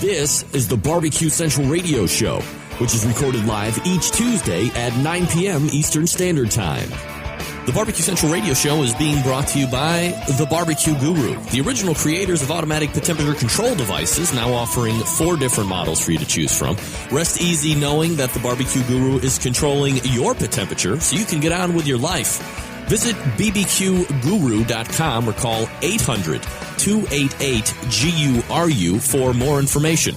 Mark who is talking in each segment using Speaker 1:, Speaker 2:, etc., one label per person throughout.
Speaker 1: This is the BBQ Central Radio Show, which is recorded live each Tuesday at 9 p.m. Eastern Standard Time. The BBQ Central Radio Show is being brought to you by the BBQ Guru, the original creators of automatic temperature control devices, now offering 4 different models for you to choose from. Rest easy knowing that the BBQ Guru is controlling your pit temperature so you can get on with your life. Visit bbqguru.com or call 800-288-GURU for more information.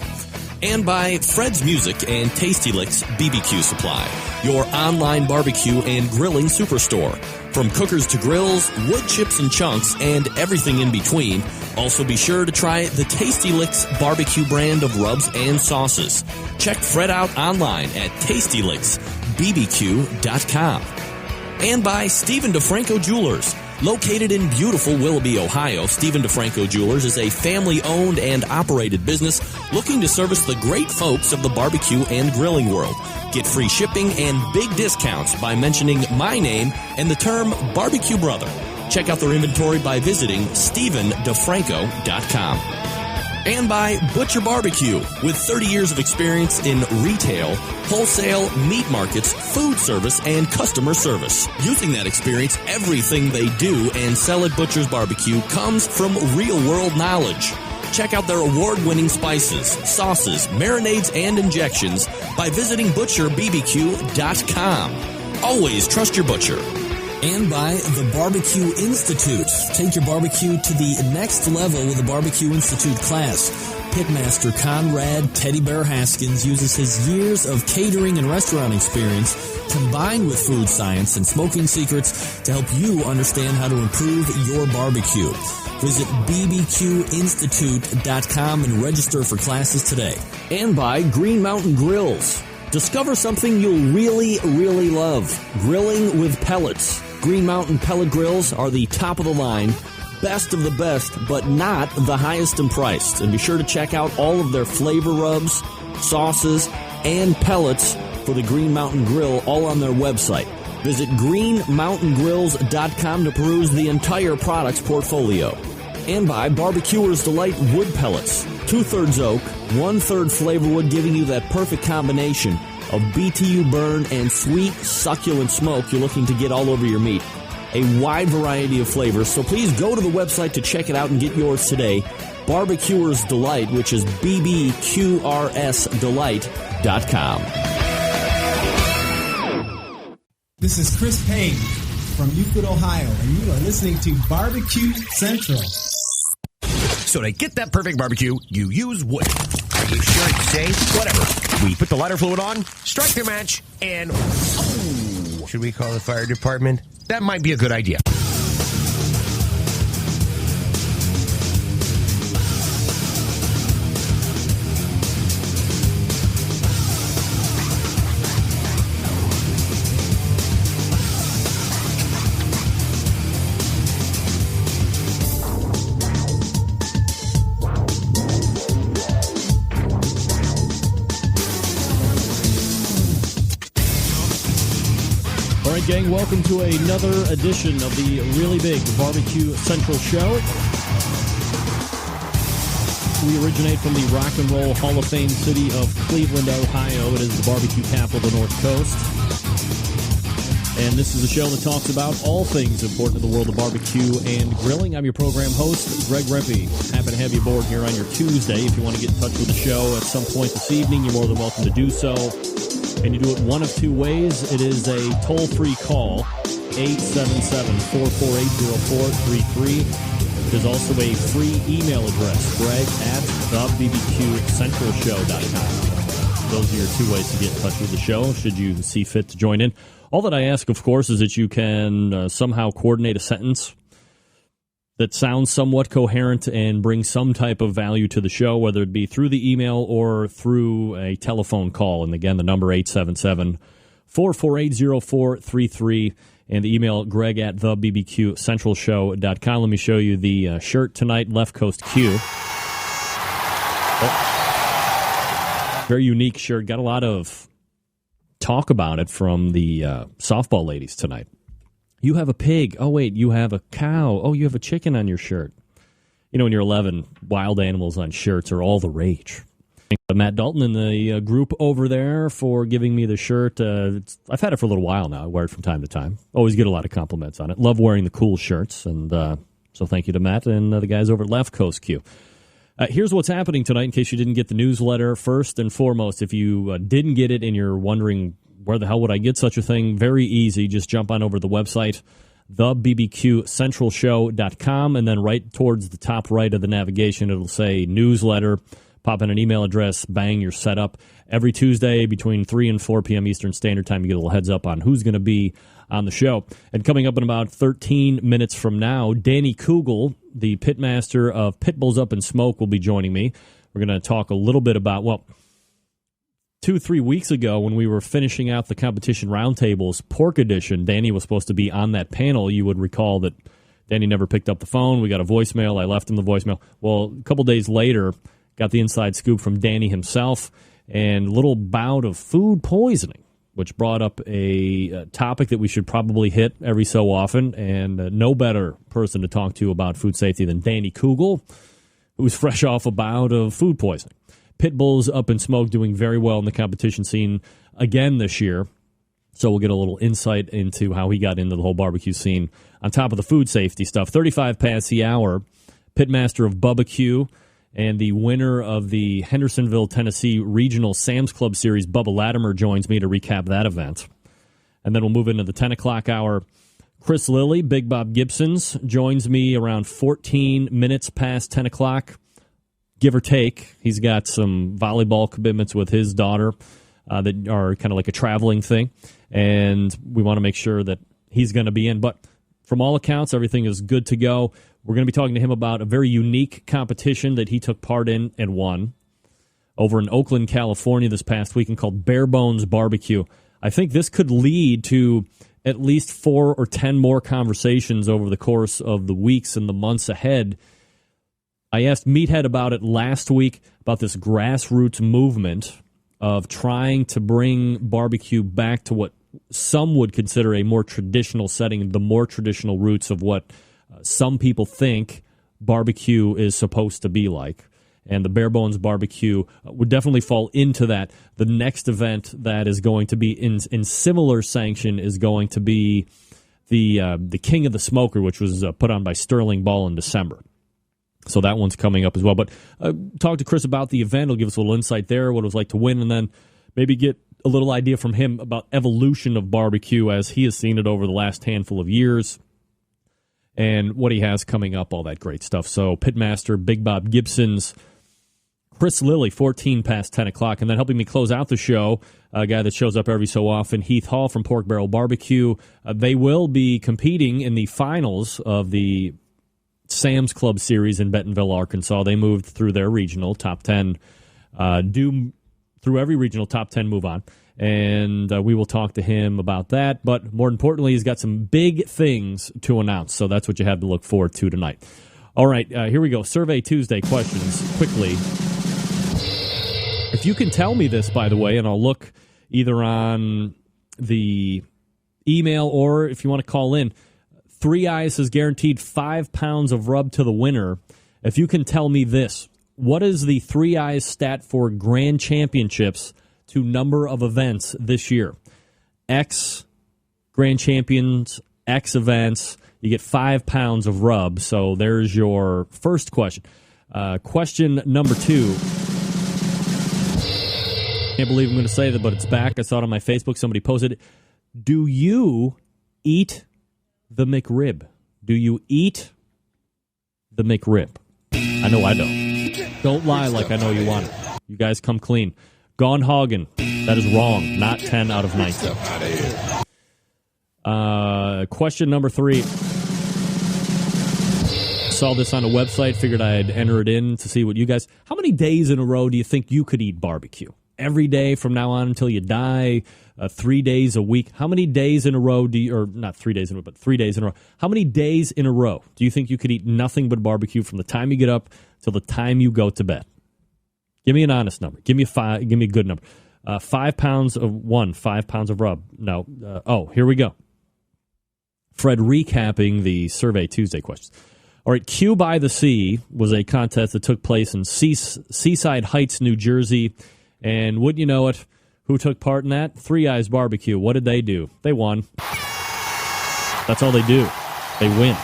Speaker 1: And by Fred's Music and Tasty Licks BBQ Supply, your online barbecue and grilling superstore. From cookers to grills, wood chips and chunks, and everything in between. Also be sure to try the Tasty Licks barbecue brand of rubs and sauces. Check Fred out online at tastylicksbbq.com. And by Stephen DeFranco Jewelers. Located in beautiful Willoughby, Ohio, Stephen DeFranco Jewelers is a family-owned and operated business looking to service the great folks of the barbecue and grilling world. Get free shipping and big discounts by mentioning my name and the term Barbecue Brother. Check out their inventory by visiting StephenDeFranco.com. And by Butcher Barbecue, with 30 years of experience in retail, wholesale, meat markets, food service, and customer service. Using that experience, everything they do and sell at Butcher's Barbecue comes from real-world knowledge. Check out their award-winning spices, sauces, marinades, and injections by visiting ButcherBBQ.com. Always trust your butcher. And by the Barbecue Institute. Take your barbecue to the next level with the Barbecue Institute class. Pitmaster Conrad Teddy Bear Haskins uses his years of catering and restaurant experience combined with food science and smoking secrets to help you understand how to improve your barbecue. Visit bbqinstitute.com and register for classes today. And by Green Mountain Grills. Discover something you'll really, really love. Grilling with pellets. Green Mountain pellet grills are the top of the line, best of the best, but not the highest in price. And be sure to check out all of their flavor rubs, sauces, and pellets for the Green Mountain Grill, all on their website. Visit greenmountaingrills.com to peruse the entire products portfolio. And by Barbecuer's Delight Wood Pellets. 2/3 oak, 1/3 flavor wood, giving you that perfect combination of BTU burn and sweet, succulent smoke you're looking to get all over your meat. A wide variety of flavors, so please go to the website to check it out and get yours today. Barbecuer's Delight, which is bbqrsdelight.com.
Speaker 2: This is Chris Payne from Euclid, Ohio, and you are listening to Barbecue Central.
Speaker 3: So to get that perfect barbecue, you use wood. Are you sure it's safe? Whatever. We put the lighter fluid on, strike the match, and oh, should we call the fire department? That might be a good idea.
Speaker 4: Gang, welcome to another edition of the really big Barbecue Central Show. We originate from the Rock and Roll Hall of Fame city of Cleveland, Ohio. It is the barbecue capital of the North Coast. And this is a show that talks about all things important in the world of barbecue and grilling. I'm your program host, Greg Rempe. Happy to have you aboard here on your Tuesday. If you want to get in touch with the show at some point this evening, you're more than welcome to do so. And you do it one of two ways. It is a toll-free call, 877-448-0433. There's also a free email address, greg@thebbqcentralshow.com. Those are your two ways to get in touch with the show, should you see fit to join in. All that I ask, of course, is that you can somehow coordinate a sentence that sounds somewhat coherent and brings some type of value to the show, whether it be through the email or through a telephone call. And again, the number 877-448-0433, and the email greg@thebbqcentralshow.com. Let me show you the shirt tonight, Left Coast Q. Oh. Very unique shirt. Got a lot of talk about it from the softball ladies tonight. You have a pig. Oh, wait, you have a cow. Oh, you have a chicken on your shirt. You know, when you're 11, wild animals on shirts are all the rage. Matt Dalton and the group over there for giving me the shirt. I've had it for a little while now. I wear it from time to time. Always get a lot of compliments on it. Love wearing the cool shirts. And so thank you to Matt and the guys over at Left Coast Q. Here's what's happening tonight in case you didn't get the newsletter. First and foremost, if you didn't get it and you're wondering where the hell would I get such a thing, very easy. Just jump on over to the website, thebbqcentralshow.com, and then right towards the top right of the navigation, it'll say newsletter. Pop in an email address, bang, you're set up. Every Tuesday between 3 and 4 p.m. Eastern Standard Time, you get a little heads up on who's going to be on the show. And coming up in about 13 minutes from now, Danny Coogle, the pitmaster of Pitbulls Up in Smoke, will be joining me. We're going to talk a little bit about, 2-3 weeks ago when we were finishing out the competition roundtables pork edition, Danny was supposed to be on that panel. You would recall that Danny never picked up the phone. We got a voicemail. I left him the voicemail. Well, a couple days later, got the inside scoop from Danny himself, and a little bout of food poisoning, which brought up a topic that we should probably hit every so often, and no better person to talk to about food safety than Danny Coogle, who's fresh off a bout of food poisoning. Pitbulls Up in Smoke doing very well in the competition scene again this year, so we'll get a little insight into how he got into the whole barbecue scene on top of the food safety stuff. 35 past the hour, pitmaster of Bubba Q and the winner of the Hendersonville, Tennessee Regional Sam's Club Series, Bubba Latimer, joins me to recap that event. And then we'll move into the 10 o'clock hour. Chris Lilly, Big Bob Gibson's, joins me around 14 minutes past 10 o'clock, give or take. He's got some volleyball commitments with his daughter that are kind of like a traveling thing, and we want to make sure that he's going to be in. But from all accounts, everything is good to go. We're going to be talking to him about a very unique competition that he took part in and won over in Oakland, California this past weekend called Bare Bones Barbecue. I think this could lead to at least 4 or 10 more conversations over the course of the weeks and the months ahead. I asked Meathead about it last week, about this grassroots movement of trying to bring barbecue back to what some would consider a more traditional setting, the more traditional roots of what some people think barbecue is supposed to be like. And the Bare Bones Barbecue would definitely fall into that. The next event that is going to be in similar sanction is going to be the King of the Smoker, which was put on by Sterling Ball in December. So that one's coming up as well. But talk to Chris about the event. He'll give us a little insight there, what it was like to win, and then maybe get a little idea from him about evolution of barbecue as he has seen it over the last handful of years and what he has coming up, all that great stuff. So Pitmaster, Big Bob Gibson's, Chris Lilly, 14 past 10 o'clock. And then helping me close out the show, a guy that shows up every so often, Heath Hall from Pork Barrel Barbecue. They will be competing in the finals of the Sam's Club Series in Bentonville, Arkansas. They moved through their regional top 10. Through every regional top 10 move on. And we will talk to him about that. But more importantly, he's got some big things to announce. So that's what you have to look forward to tonight. All right, here we go. Survey Tuesday questions quickly. If you can tell me this, by the way, and I'll look either on the email or if you want to call in, 3 Eyes has guaranteed 5 pounds of rub to the winner. If you can tell me this, what is the 3 Eyes stat for grand championships to number of events this year? X grand champions, X events, you get 5 pounds of rub. So there's your first question. Question number 2. Can't believe I'm going to say that, but it's back. I saw it on my Facebook. Somebody posted it. Do you eat the McRib? Do you eat the McRib? I know I don't. Don't lie like I know you want it. You guys come clean. Gone Hagen. That is wrong. Not 10 out of 19. Question number 3. Saw this on a website. Figured I'd enter it in to see what you guys... How many days in a row do you think you could eat barbecue? Every day from now on until you die? 3 days a week? How many days in a row do you... Or not 3 days in a row, but 3 days in a row. How many days in a row do you think you could eat nothing but barbecue from the time you get up till the time you go to bed? Give me an honest number. Give me a good number. 5 pounds of 5 pounds of rub. No. Here we go. Fred recapping the Survey Tuesday questions. All right, Q by the Sea was a contest that took place in Seaside Heights, New Jersey. And wouldn't you know it, who took part in that? Three Eyes Barbecue. What did they do? They won. That's all they do. They win.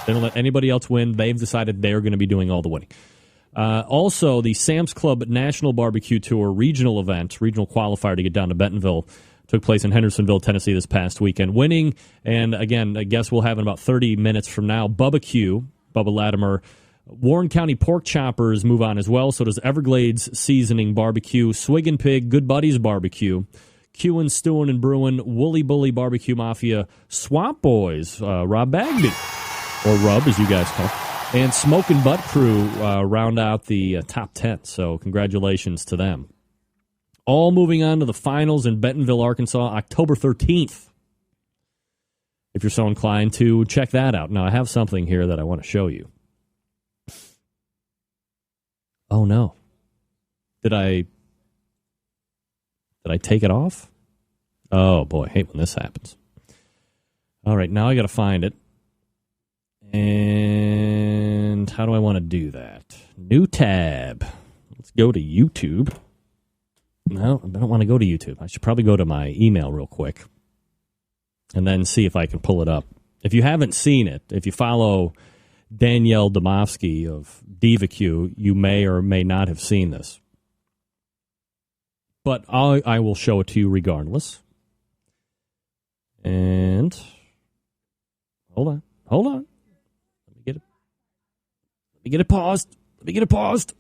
Speaker 4: They don't let anybody else win. They've decided they're going to be doing all the winning. Also, the Sam's Club National Barbecue Tour regional event, regional qualifier to get down to Bentonville, took place in Hendersonville, Tennessee this past weekend. Winning, and again, I guess we'll have in about 30 minutes from now, Bubba Q, Bubba Latimer. Warren County Pork Choppers move on as well. So does Everglades Seasoning Barbecue, Swig and Pig, Good Buddies Barbecue, Q and Stewin' and Brewin', Woolly Bully Barbecue Mafia, Swamp Boys, Rob Bagby, or Rub as you guys call it, and Smoke and Butt Crew round out the top 10. So congratulations to them. All moving on to the finals in Bentonville, Arkansas, October 13th. If you're so inclined to check that out. Now, I have something here that I want to show you. Oh, no. Did I take it off? Oh, boy, I hate when this happens. All right, now I got to find it. And how do I want to do that? New tab. Let's go to YouTube. No, I don't want to go to YouTube. I should probably go to my email real quick and then see if I can pull it up. If you haven't seen it, if you follow Danielle Domofsky of DivaQ, you may or may not have seen this. But I will show it to you regardless. And hold on. Let me get it paused.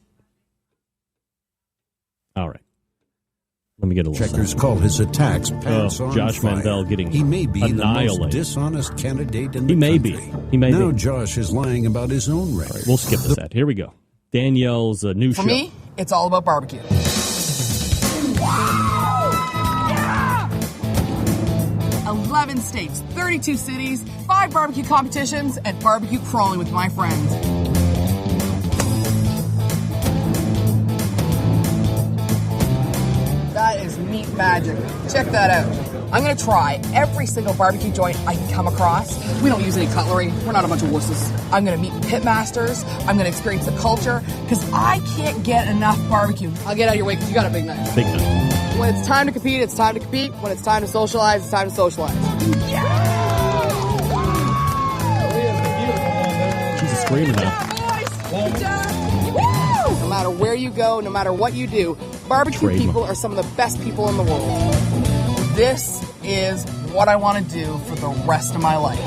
Speaker 4: All right. Let me get a little
Speaker 5: Checkers call his attacks pants on
Speaker 4: Josh
Speaker 5: fire.
Speaker 4: Mandel getting
Speaker 5: He may be
Speaker 4: annihilated.
Speaker 5: the most dishonest candidate in the
Speaker 4: He may
Speaker 5: country.
Speaker 4: be.
Speaker 5: Now Josh is lying about his own record.
Speaker 4: Right, we'll skip this ad. Here we go. Danielle's new show.
Speaker 6: For me, it's all about barbecue. 11 states, 32 cities, 5 barbecue competitions, and barbecue crawling with my friends. That is meat magic. Check that out. I'm going to try every single barbecue joint I can come across. We don't use any cutlery. We're not a bunch of wusses. I'm going to meet pit masters. I'm going to experience the culture because I can't get enough barbecue. I'll get out of your way because you got a big night.
Speaker 4: Big night.
Speaker 6: When it's time to compete, it's time to compete. When it's time to socialize, it's time to socialize.
Speaker 4: She's screaming now.
Speaker 6: No matter where you go, no matter what you do, barbecue people are some of the best people in the world. This is what I want to do for the rest of my life.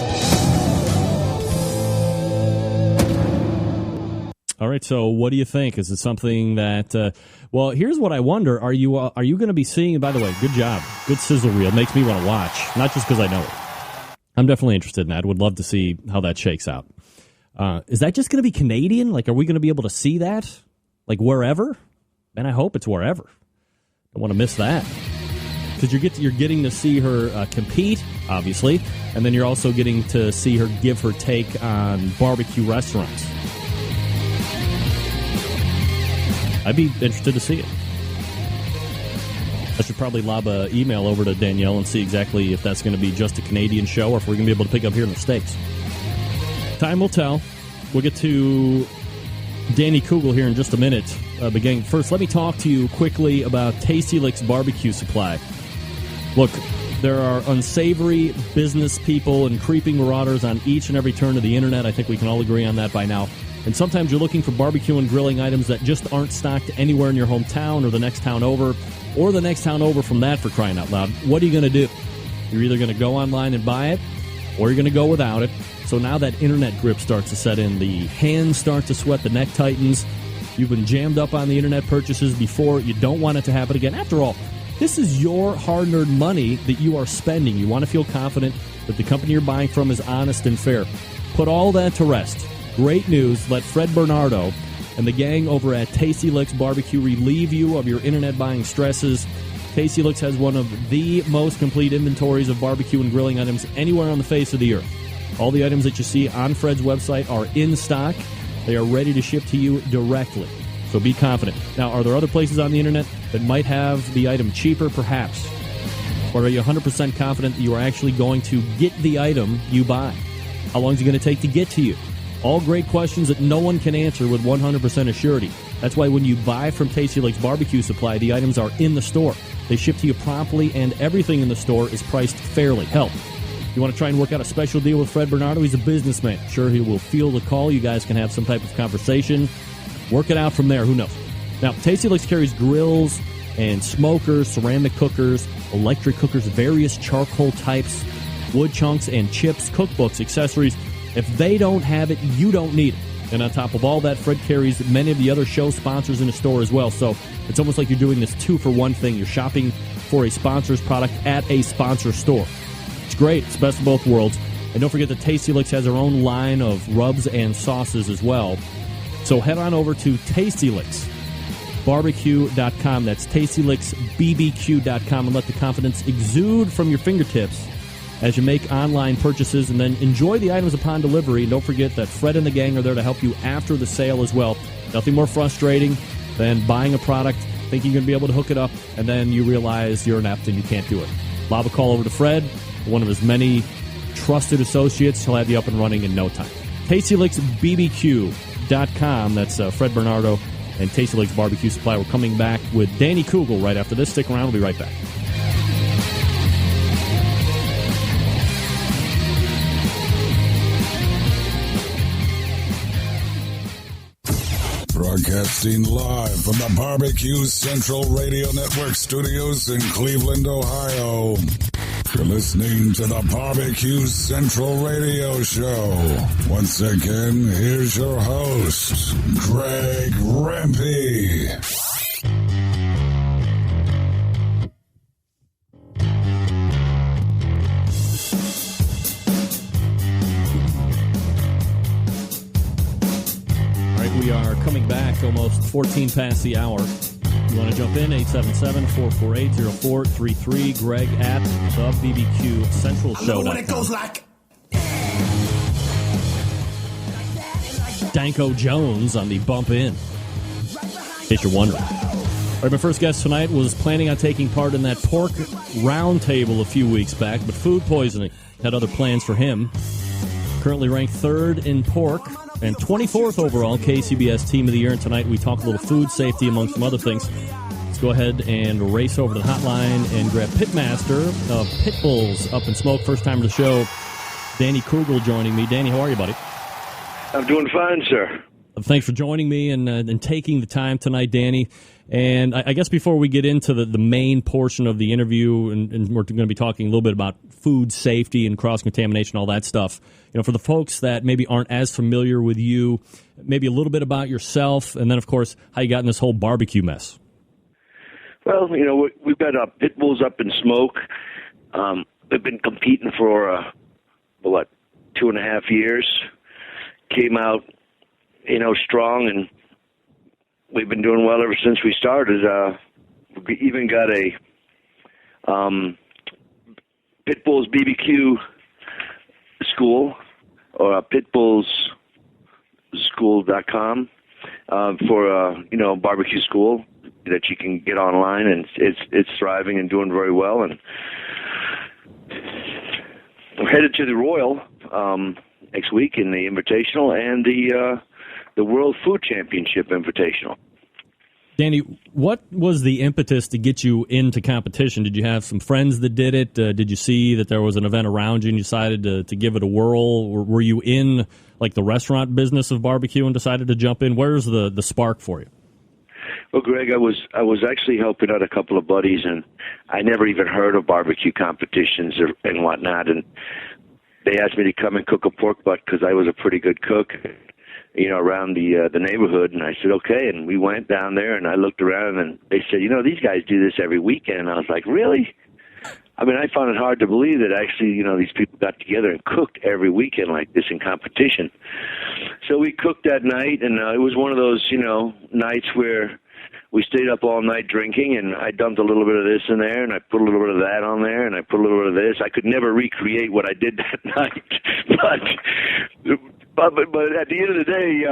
Speaker 4: All right, so what do you think? Is it something that, well, here's what I wonder. Are you going to be seeing, by the way, good job, good sizzle reel, makes me want to watch, not just because I know it. I'm definitely interested in that. Would love to see how that shakes out. Is that just going to be Canadian? Like, are we going to be able to see that, like, wherever? And I hope it's wherever. Don't want to miss that. Because you're getting to see her compete, obviously, and then you're also getting to see her give her take on barbecue restaurants. I'd be interested to see it. I should probably lob an email over to Danielle and see exactly if that's going to be just a Canadian show or if we're going to be able to pick up here in the States. Time will tell. We'll get to Danny Coogle here in just a minute. But gang, first, let me talk to you quickly about Tasty Licks Barbecue Supply. Look, there are unsavory business people and creeping marauders on each and every turn of the internet. I think we can all agree on that by now. And sometimes you're looking for barbecue and grilling items that just aren't stocked anywhere in your hometown or the next town over, or the next town over from that, for crying out loud. What are you going to do? You're either going to go online and buy it, or you're going to go without it. So now that internet grip starts to set in, the hands start to sweat, the neck tightens. You've been jammed up on the internet purchases before. You don't want it to happen again. After all, this is your hard-earned money that you are spending. You want to feel confident that the company you're buying from is honest and fair. Put all that to rest. Great news. Let Fred Bernardo and the gang over at Tasty Licks Barbecue relieve you of your internet buying stresses. Tasty Licks has one of the most complete inventories of barbecue and grilling items anywhere on the face of the earth. All the items that you see on Fred's website are in stock. They are ready to ship to you directly. So be confident. Now, are there other places on the internet that might have the item cheaper? Perhaps. Or are you 100% confident that you are actually going to get the item you buy? How long is it going to take to get to you? All great questions that no one can answer with 100% assurity. That's why when you buy from Tasty Lakes Barbecue Supply, the items are in the store. They ship to you promptly, and everything in the store is priced fairly. Hell, you want to try and work out a special deal with Fred Bernardo? He's a businessman. Sure, he will field the call. You guys can have some type of conversation. Work it out from there. Who knows? Now, Tasty Lakes carries grills and smokers, ceramic cookers, electric cookers, various charcoal types, wood chunks and chips, cookbooks, accessories. If they don't have it, you don't need it. And on top of all that, Fred carries many of the other show sponsors in the store as well. So it's almost like you're doing this 2-for-1 thing. You're shopping for a sponsor's product at a sponsor store. It's great. It's best of both worlds. And don't forget that Tasty Licks has their own line of rubs and sauces as well. So head on over to TastyLicksBBQ.com. That's TastyLicksBBQ.com, and let the confidence exude from your fingertips as you make online purchases, and then enjoy the items upon delivery. And don't forget that Fred and the gang are there to help you after the sale as well. Nothing more frustrating than buying a product, thinking you're going to be able to hook it up, and then you realize you're inept and you can't do it. Lob a call over to Fred, one of his many trusted associates. He'll have you up and running in no time. TastyLicksBBQ.com. That's Fred Bernardo and Tasty Lakes Barbecue Supply. We're coming back with Danny Coogle right after this. Stick around. We'll be right back.
Speaker 7: Broadcasting live from the Barbecue Central Radio Network studios in Cleveland, Ohio. You're listening to the Barbecue Central Radio Show. Once again, here's your host, Greg Rempe.
Speaker 4: We are coming back almost 14 past the hour. You want to jump in? 877-448-0433. Greg at the BBQ Central Show. When it goes like Danko Jones on the bump in. In case you're wondering. All right, my first guest tonight was planning on taking part in that pork round table a few weeks back, but food poisoning had other plans for him. Currently ranked third in pork and 24th overall KCBS Team of the Year. And tonight we talk a little food safety among some other things. Let's go ahead and race over to the hotline and grab Pitmaster of Pitbulls Up in Smoke. First time to the show, Danny Coogle joining me. Danny, how are you, buddy?
Speaker 8: I'm doing fine, sir.
Speaker 4: Thanks for joining me and taking the time tonight, Danny. And I guess before we get into the main portion of the interview, and we're going to be talking a little bit about food safety and cross-contamination, all that stuff, you know, for the folks that maybe aren't as familiar with you, maybe a little bit about yourself, and then, of course, how you got in this whole barbecue mess.
Speaker 8: Well, you know, we've got Pitbulls Up in Smoke. We've been competing for, 2.5 years. Came out, you know, strong, and we've been doing well ever since we started. We even got a Pitbull's BBQ school, or pitbullsschool.com for barbecue school that you can get online, and it's thriving and doing very well. And we're headed to the Royal next week in the Invitational and the World Food Championship Invitational.
Speaker 4: Danny, what was the impetus to get you into competition? Did you have some friends that did it? Did you see that there was an event around you and you decided to give it a whirl? Or were you in like the restaurant business of barbecue and decided to jump in? Where's the spark for you?
Speaker 8: Well, Greg, I was actually helping out a couple of buddies, and I never even heard of barbecue competitions and whatnot. And they asked me to come and cook a pork butt because I was a pretty good cook, you know, around the neighborhood. And I said, okay. And we went down there, and I looked around, and they said, you know, these guys do this every weekend. And I was like, really? I mean, I found it hard to believe that actually, you know, these people got together and cooked every weekend like this in competition. So we cooked that night, and it was one of those, you know, nights where we stayed up all night drinking, and I dumped a little bit of this in there, and I put a little bit of that on there, and I put a little bit of this. I could never recreate what I did that night, but at the end of the day,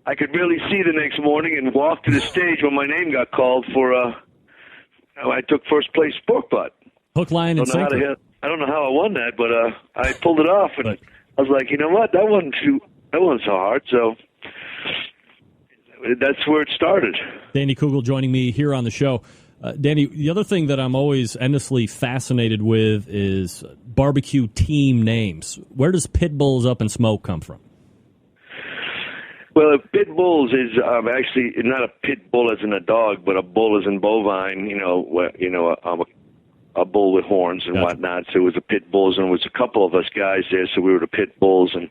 Speaker 8: I could really see the next morning and walk to the stage when my name got called for. I took first place pork butt.
Speaker 4: Hook, line, and sinker.
Speaker 8: I don't know how I won that, but I pulled it off, and I was like, you know what? That wasn't that wasn't so hard. So that's where it started.
Speaker 4: Danny Coogle joining me here on the show. Danny, the other thing that I'm always endlessly fascinated with is barbecue team names. Where does Pit Bulls Up in Smoke come from?
Speaker 8: Well, Pit Bulls is actually not a pit bull as in a dog, but a bull as in bovine. A bull with horns and
Speaker 4: Gotcha.
Speaker 8: whatnot. So it was a Pit Bulls, and it was a couple of us guys there, so we were the Pit Bulls. And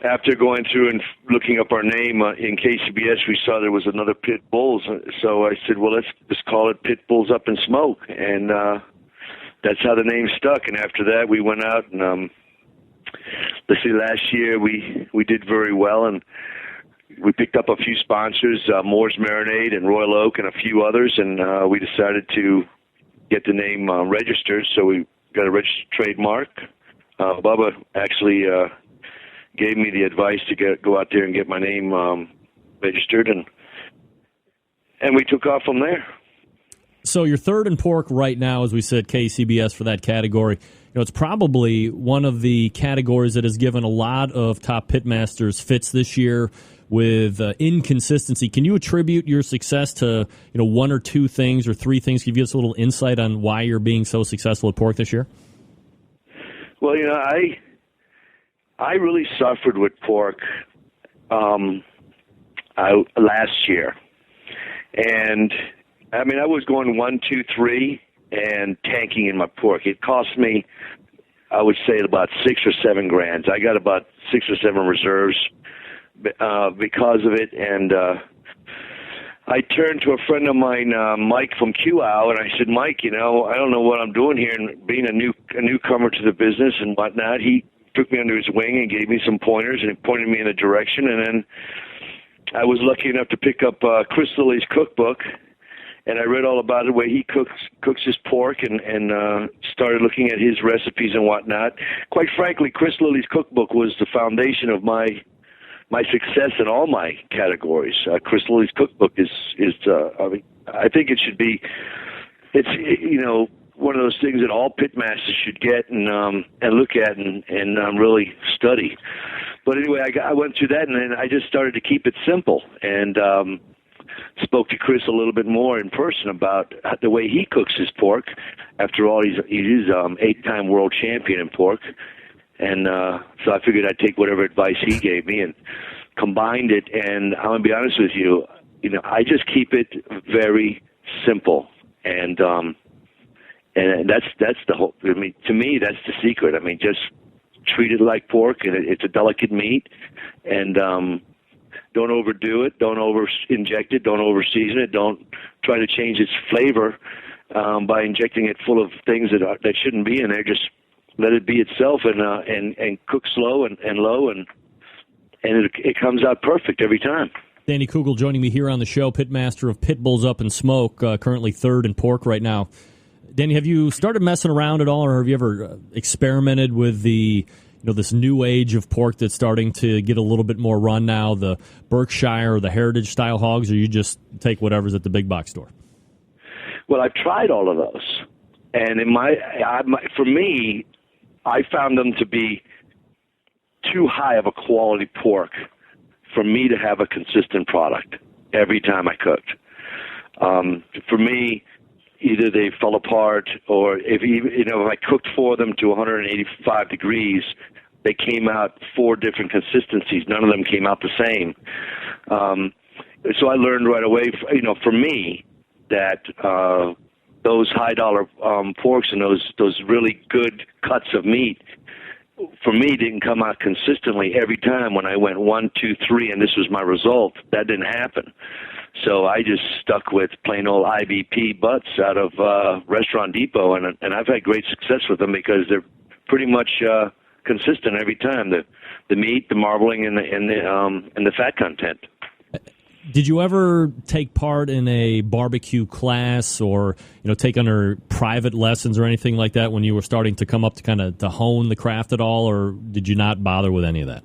Speaker 8: after going through and looking up our name in KCBS, we saw there was another Pit Bulls. So I said, well, let's just call it Pit Bulls Up in Smoke. And that's how the name stuck. And after that, we went out and let's see, last year we did very well, and we picked up a few sponsors, Moore's Marinade and Royal Oak and a few others, and we decided to get the name registered, so we got a registered trademark. Bubba actually gave me the advice to go out there and get my name registered, and we took off from there.
Speaker 4: So you're third in pork right now, as we said, KCBS for that category. It's probably one of the categories that has given a lot of top pitmasters fits this year with inconsistency. Can you attribute your success to one or two things or three things? Can you give us a little insight on why you're being so successful at pork this year?
Speaker 8: Well, I really suffered with pork last year, and I was going 1, 2, 3 and tanking in my pork. It cost me, I would say, about 6 or 7 grand. I got about 6 or 7 reserves because of it, and I turned to a friend of mine, Mike from QOW, and I said, Mike, I don't know what I'm doing here, and being a newcomer to the business and whatnot, he took me under his wing and gave me some pointers, and he pointed me in a direction, and then I was lucky enough to pick up Chris Lilly's cookbook, and I read all about the way he cooks his pork, and started looking at his recipes and whatnot. Quite frankly, Chris Lilly's cookbook was the foundation of my success in all my categories. Chris Lilly's cookbook is I think it should be, it's one of those things that all pitmasters should get and look at and really study. But anyway, I went through that, and then I just started to keep it simple, and spoke to Chris a little bit more in person about the way he cooks his pork. After all, he's 8-time world champion in pork. And so I figured I'd take whatever advice he gave me and combined it. And I'm going to be honest with you, I just keep it very simple. And that's the whole, to me, that's the secret. Just treat it like pork, and it's a delicate meat. And don't overdo it. Don't over-inject it. Don't over-season it. Don't try to change its flavor by injecting it full of things that shouldn't be in there. Just let it be itself and cook slow and low, and it comes out perfect every time.
Speaker 4: Danny Coogle joining me here on the show, pitmaster of Pit Bulls Up in Smoke, currently third in pork right now. Danny, have you started messing around at all, or have you ever experimented with the this new age of pork that's starting to get a little bit more run now, the Berkshire or the Heritage style hogs, or you just take whatever's at the big box store?
Speaker 8: Well, I've tried all of those, and for me, I found them to be too high of a quality pork for me to have a consistent product every time I cooked. For me, either they fell apart, or if I cooked for them to 185 degrees, they came out 4 different consistencies. None of them came out the same. So I learned right away, for me, that those high dollar porks and those really good cuts of meat, for me, didn't come out consistently every time. When I went 1, 2, 3, and this was my result, that didn't happen. So I just stuck with plain old IBP butts out of Restaurant Depot, and I've had great success with them because they're pretty much consistent every time. The meat, the marbling, and the fat content.
Speaker 4: Did you ever take part in a barbecue class, or take under private lessons or anything like that when you were starting to come up to hone the craft at all, or did you not bother with any of that?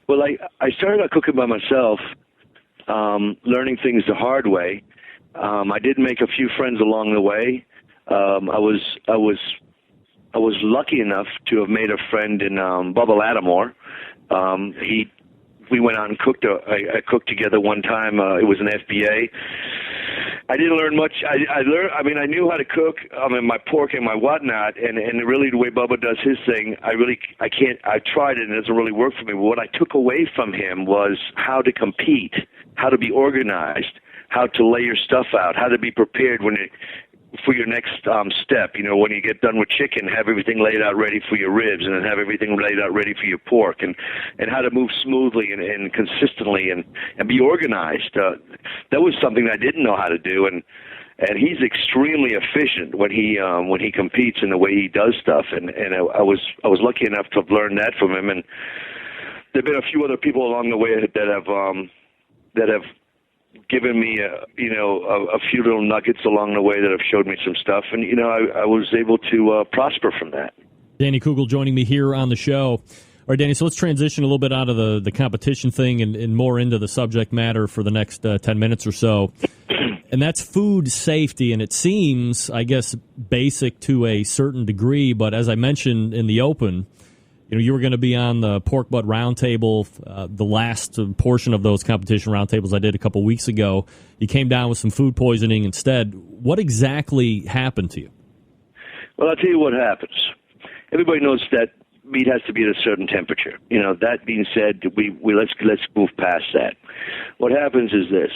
Speaker 8: Well, I started out cooking by myself, learning things the hard way. I did make a few friends along the way. I was lucky enough to have made a friend in Bubba Lattimore, We went out and cooked cooked together one time. It was an FBA. I didn't learn much. I learned. I mean, I knew how to cook. My pork and my whatnot, and really the way Bubba does his thing, I can't. I tried it and it doesn't really work for me. But what I took away from him was how to compete, how to be organized, how to lay your stuff out, how to be prepared for your next step. You know, when you get done with chicken, have everything laid out ready for your ribs, and then have everything laid out ready for your pork, and how to move smoothly and consistently and be organized. That was something I didn't know how to do, and he's extremely efficient when he competes in the way he does stuff. And I was lucky enough to have learned that from him. And there've been a few other people along the way that have given me a few little nuggets along the way that have showed me some stuff, and I was able to prosper from that.
Speaker 4: Danny Coogle joining me here on the show. All right, Danny, so let's transition a little bit out of the competition thing and more into the subject matter for the next 10 minutes or so, and that's food safety. And it seems, I guess, basic to a certain degree, but as I mentioned in the open, you were going to be on the Pork Butt Round Table, the last portion of those competition roundtables I did a couple weeks ago. You came down with some food poisoning instead. What exactly happened to you?
Speaker 8: Well, I'll tell you what happens. Everybody knows that meat has to be at a certain temperature. That being said, let's move past that. What happens is this.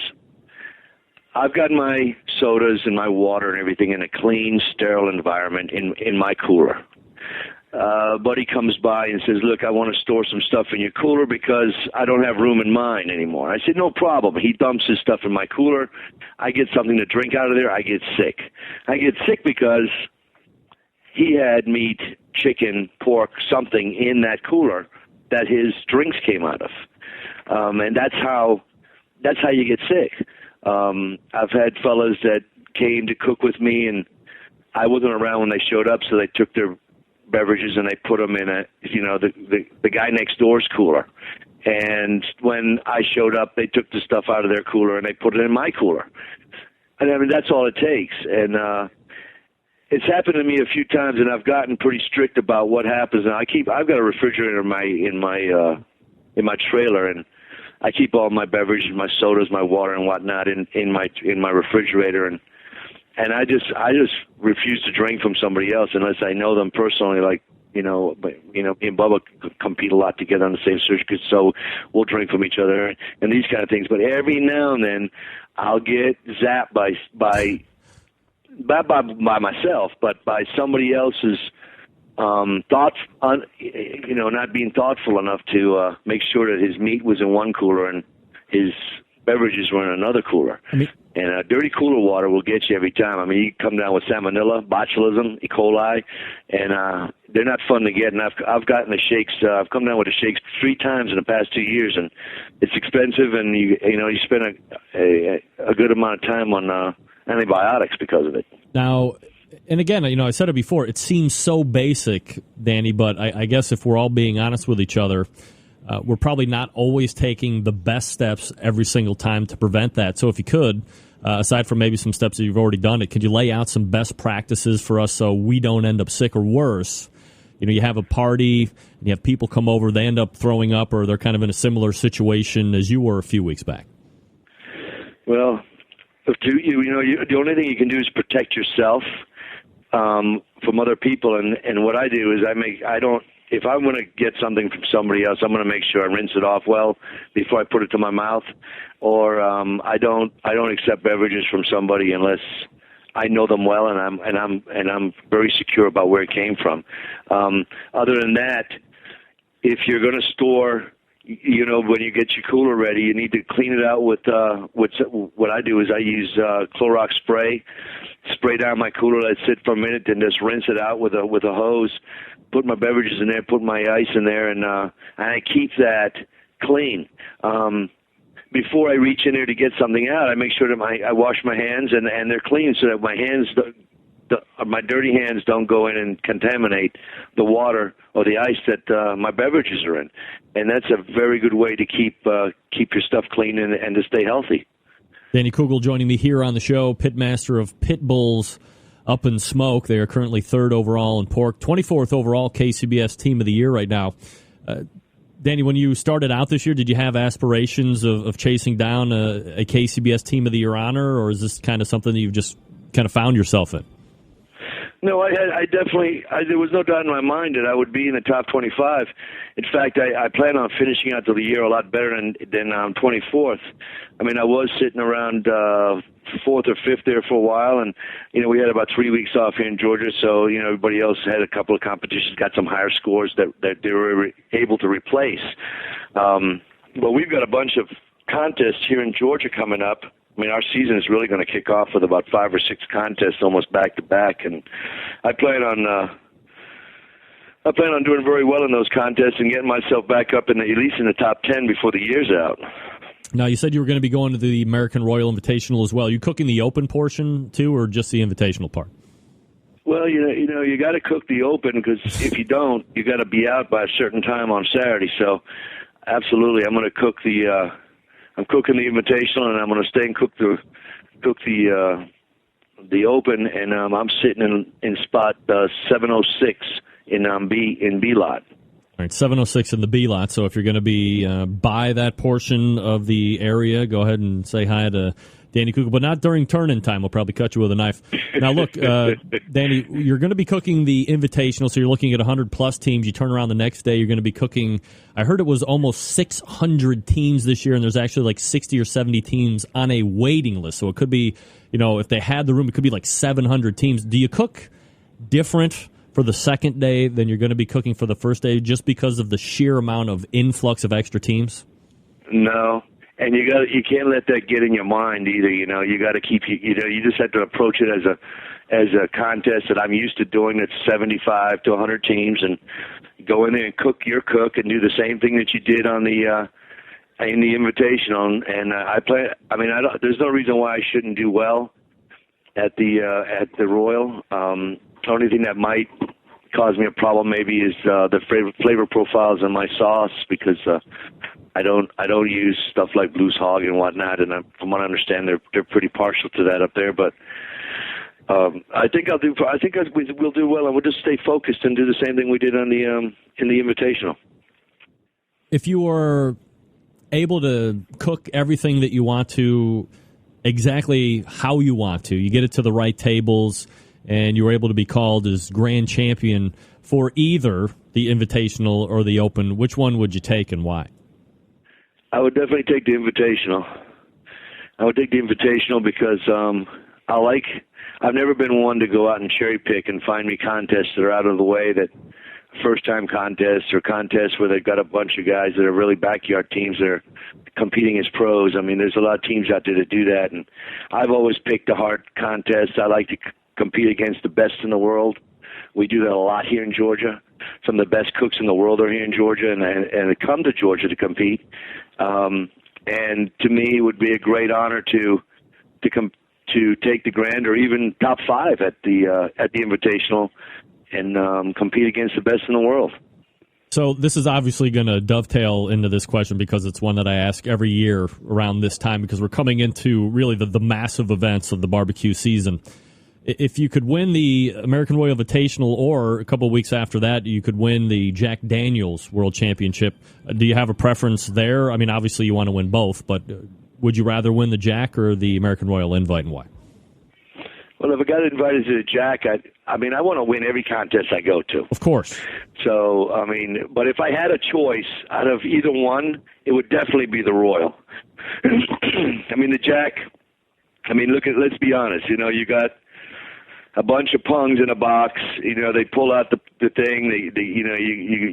Speaker 8: I've got my sodas and my water and everything in a clean, sterile environment in my cooler. Buddy comes by and says, look, I want to store some stuff in your cooler because I don't have room in mine anymore. I said, no problem. He dumps his stuff in my cooler. I get something to drink out of there. I get sick. I get sick because he had meat, chicken, pork, something in that cooler that his drinks came out of. And that's how you get sick. I've had fellas that came to cook with me, and I wasn't around when they showed up, so they took their beverages and they put them in the guy next door's cooler. And when I showed up, they took the stuff out of their cooler and they put it in my cooler. And I mean, that's all it takes. And it's happened to me a few times, and I've gotten pretty strict about what happens. And I've got a refrigerator in my trailer, and I keep all my beverages, my sodas, my water, and whatnot in my refrigerator. And I just refuse to drink from somebody else unless I know them personally. Like, me and Bubba compete a lot together on the same circuit, so we'll drink from each other and these kind of things. But every now and then, I'll get zapped by myself, but by somebody else's not being thoughtful enough to make sure that his meat was in one cooler and his beverages were in another cooler. And dirty cooler water will get you every time. I mean, you come down with salmonella, botulism, E. coli, and they're not fun to get. And I've gotten the shakes. I've come down with the shakes 3 times in the past 2 years, and it's expensive. And you spend a good amount of time on antibiotics because of it.
Speaker 4: Now, and again, I said it before. It seems so basic, Danny, but I guess if we're all being honest with each other, we're probably not always taking the best steps every single time to prevent that. So if you could, aside from maybe some steps that you've already done, could you lay out some best practices for us so we don't end up sick or worse? You have a party, and you have people come over, they end up throwing up, or they're kind of in a similar situation as you were a few weeks back.
Speaker 8: Well, the only thing you can do is protect yourself from other people. And what I do is if I'm going to get something from somebody else, I'm going to make sure I rinse it off well before I put it to my mouth. Or I don't accept beverages from somebody unless I know them well and I'm very secure about where it came from. Other than that, if you're going to store, when you get your cooler ready, you need to clean it out with what I do is I use Clorox spray down my cooler, let it sit for a minute, then just rinse it out with a hose. Put my beverages in there, put my ice in there, and I keep that clean. Before I reach in there to get something out, I make sure that I wash my hands and they're clean, so that my hands, my dirty hands, don't go in and contaminate the water or the ice that my beverages are in. And that's a very good way to keep your stuff clean and to stay healthy.
Speaker 4: Danny Coogle joining me here on the show, pitmaster of Pit Bulls Up in Smoke. They are currently 3rd overall in pork, 24th overall KCBS Team of the Year right now. Danny, when you started out this year, did you have aspirations of chasing down a KCBS Team of the Year honor, or is this kind of something that you've just kind of found yourself in?
Speaker 8: No, I definitely, there was no doubt in my mind that I would be in the top 25. In fact, I plan on finishing out the year a lot better than 24th. I mean, I was sitting around 4th or 5th there for a while, and, we had about 3 weeks off here in Georgia, so, everybody else had a couple of competitions, got some higher scores that they were able to replace. But we've got a bunch of contests here in Georgia coming up. I mean, our season is really going to kick off with about 5 or 6 contests, almost back to back, and I plan on doing very well in those contests and getting myself back up at least in the top 10 before the year's out.
Speaker 4: Now, you said you were going to be going to the American Royal Invitational as well. Are you cooking the Open portion too, or just the Invitational part?
Speaker 8: Well, you got to cook the Open, because if you don't, you got to be out by a certain time on Saturday. So, absolutely, I'm going to cook I'm cooking the Invitational, and I'm going to stay and cook the Open, and I'm sitting in spot 706 in B lot.
Speaker 4: All right, 706 in the B lot. So if you're going to be by that portion of the area, go ahead and say hi to Danny Coogle, but not during turn-in time. We'll probably cut you with a knife. Now, look, Danny, you're going to be cooking the Invitational, so you're looking at 100-plus teams. You turn around the next day, you're going to be cooking, I heard it was almost 600 teams this year, and there's actually like 60 or 70 teams on a waiting list. So it could be, if they had the room, it could be like 700 teams. Do you cook different for the second day than you're going to be cooking for the first day just because of the sheer amount of influx of extra teams?
Speaker 8: No. And you can't let that get in your mind either. You got to keep you just have to approach it as a contest that I'm used to doing. That's 75 to 100 teams, and go in there and cook your cook and do the same thing that you did on the in the Invitational. And there's no reason why I shouldn't do well at the Royal. The only thing that might cause me a problem maybe is the flavor profiles in my sauce, because I don't use stuff like Blues Hog and whatnot, and from what I understand, they're pretty partial to that up there. But I think we'll do well, and we'll just stay focused and do the same thing we did on the in the Invitational.
Speaker 4: If you were able to cook everything that you want to, exactly how you want to, you get it to the right tables, and you were able to be called as grand champion for either the Invitational or the Open, which one would you take and why?
Speaker 8: I would definitely take the Invitational. I would take the Invitational because I've never been one to go out and cherry pick and find me contests that are out of the way, that first-time contests or contests where they've got a bunch of guys that are really backyard teams that are competing as pros. I mean, there's a lot of teams out there that do that, and I've always picked the hard contests. I like to compete against the best in the world. We do that a lot here in Georgia. Some of the best cooks in the world are here in Georgia, and they come to Georgia to compete. And to me, it would be a great honor to take the grand or even top 5 at the Invitational and compete against the best in the world.
Speaker 4: So this is obviously going to dovetail into this question, because it's one that I ask every year around this time, because we're coming into really the massive events of the barbecue season. If you could win the American Royal Invitational, or a couple of weeks after that, you could win the Jack Daniels World Championship, do you have a preference there? I mean, obviously you want to win both, but would you rather win the Jack or the American Royal Invite, and why?
Speaker 8: Well, if I got invited to the Jack, I want to win every contest I go to.
Speaker 4: Of course.
Speaker 8: So, but if I had a choice out of either one, it would definitely be the Royal. The Jack, let's be honest, you got a bunch of pungs in a box. They pull out the thing.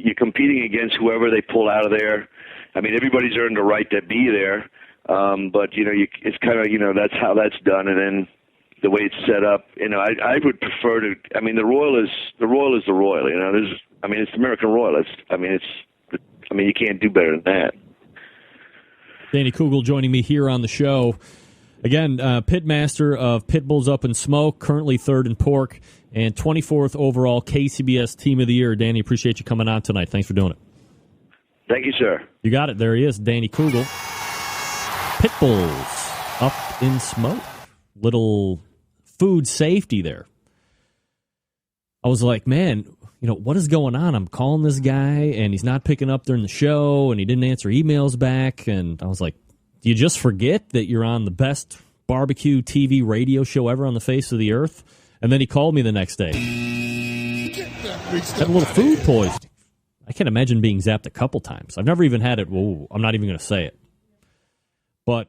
Speaker 8: You're competing against whoever they pull out of there. Everybody's earned the right to be there, but it's kind of that's how that's done. And then the way it's set up, I would prefer to. The Royal is the Royal. It's the American Royal. You can't do better than that.
Speaker 4: Danny Coogle joining me here on the show. Again, pitmaster of Pit Bulls Up in Smoke, currently 3rd in pork, and 24th overall KCBS Team of the Year. Danny, appreciate you coming on tonight. Thanks for doing it.
Speaker 8: Thank you, sir.
Speaker 4: You got it. There he is, Danny Coogle. Pit Bulls Up in Smoke. Little food safety there. I was like, man, what is going on? I'm calling this guy, and he's not picking up during the show, and he didn't answer emails back. And I was like, do you just forget that you're on the best barbecue TV radio show ever on the face of the earth? And then he called me the next day. Had a little food poisoning. I can't imagine being zapped a couple times. I've never even had it. Whoa, I'm not even going to say it. But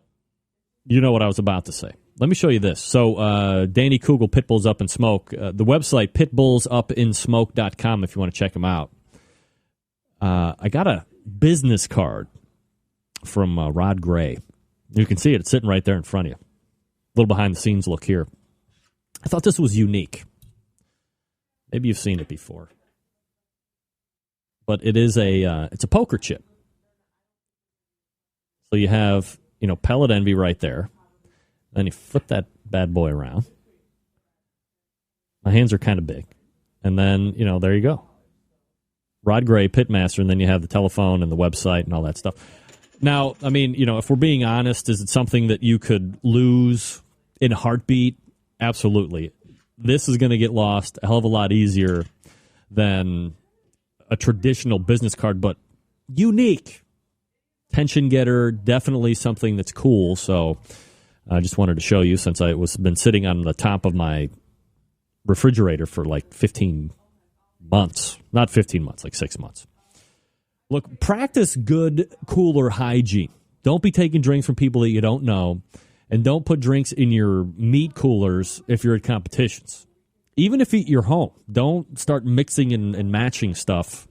Speaker 4: you know what I was about to say. Let me show you this. So Danny Coogle, Pitbulls Up in Smoke. The website, pitbullsupinsmoke.com, if you want to check him out. I got a business card from Rod Gray. You can see it. It's sitting right there in front of you. A little behind-the-scenes look here. I thought this was unique. Maybe you've seen it before. But it is it's a poker chip. So you have, Pellet Envy right there. Then you flip that bad boy around. My hands are kind of big. And then, there you go. Rod Gray, Pitmaster, and then you have the telephone and the website and all that stuff. Now, I mean, if we're being honest, is it something that you could lose in a heartbeat? Absolutely. This is going to get lost a hell of a lot easier than a traditional business card, but unique. Tension getter, definitely something that's cool. So I just wanted to show you since I was been sitting on the top of my refrigerator for like 15 months. Not 15 months, like 6 months. Look, practice good cooler hygiene. Don't be taking drinks from people that you don't know, and don't put drinks in your meat coolers if you're at competitions. Even if you're home, don't start mixing and matching stuff.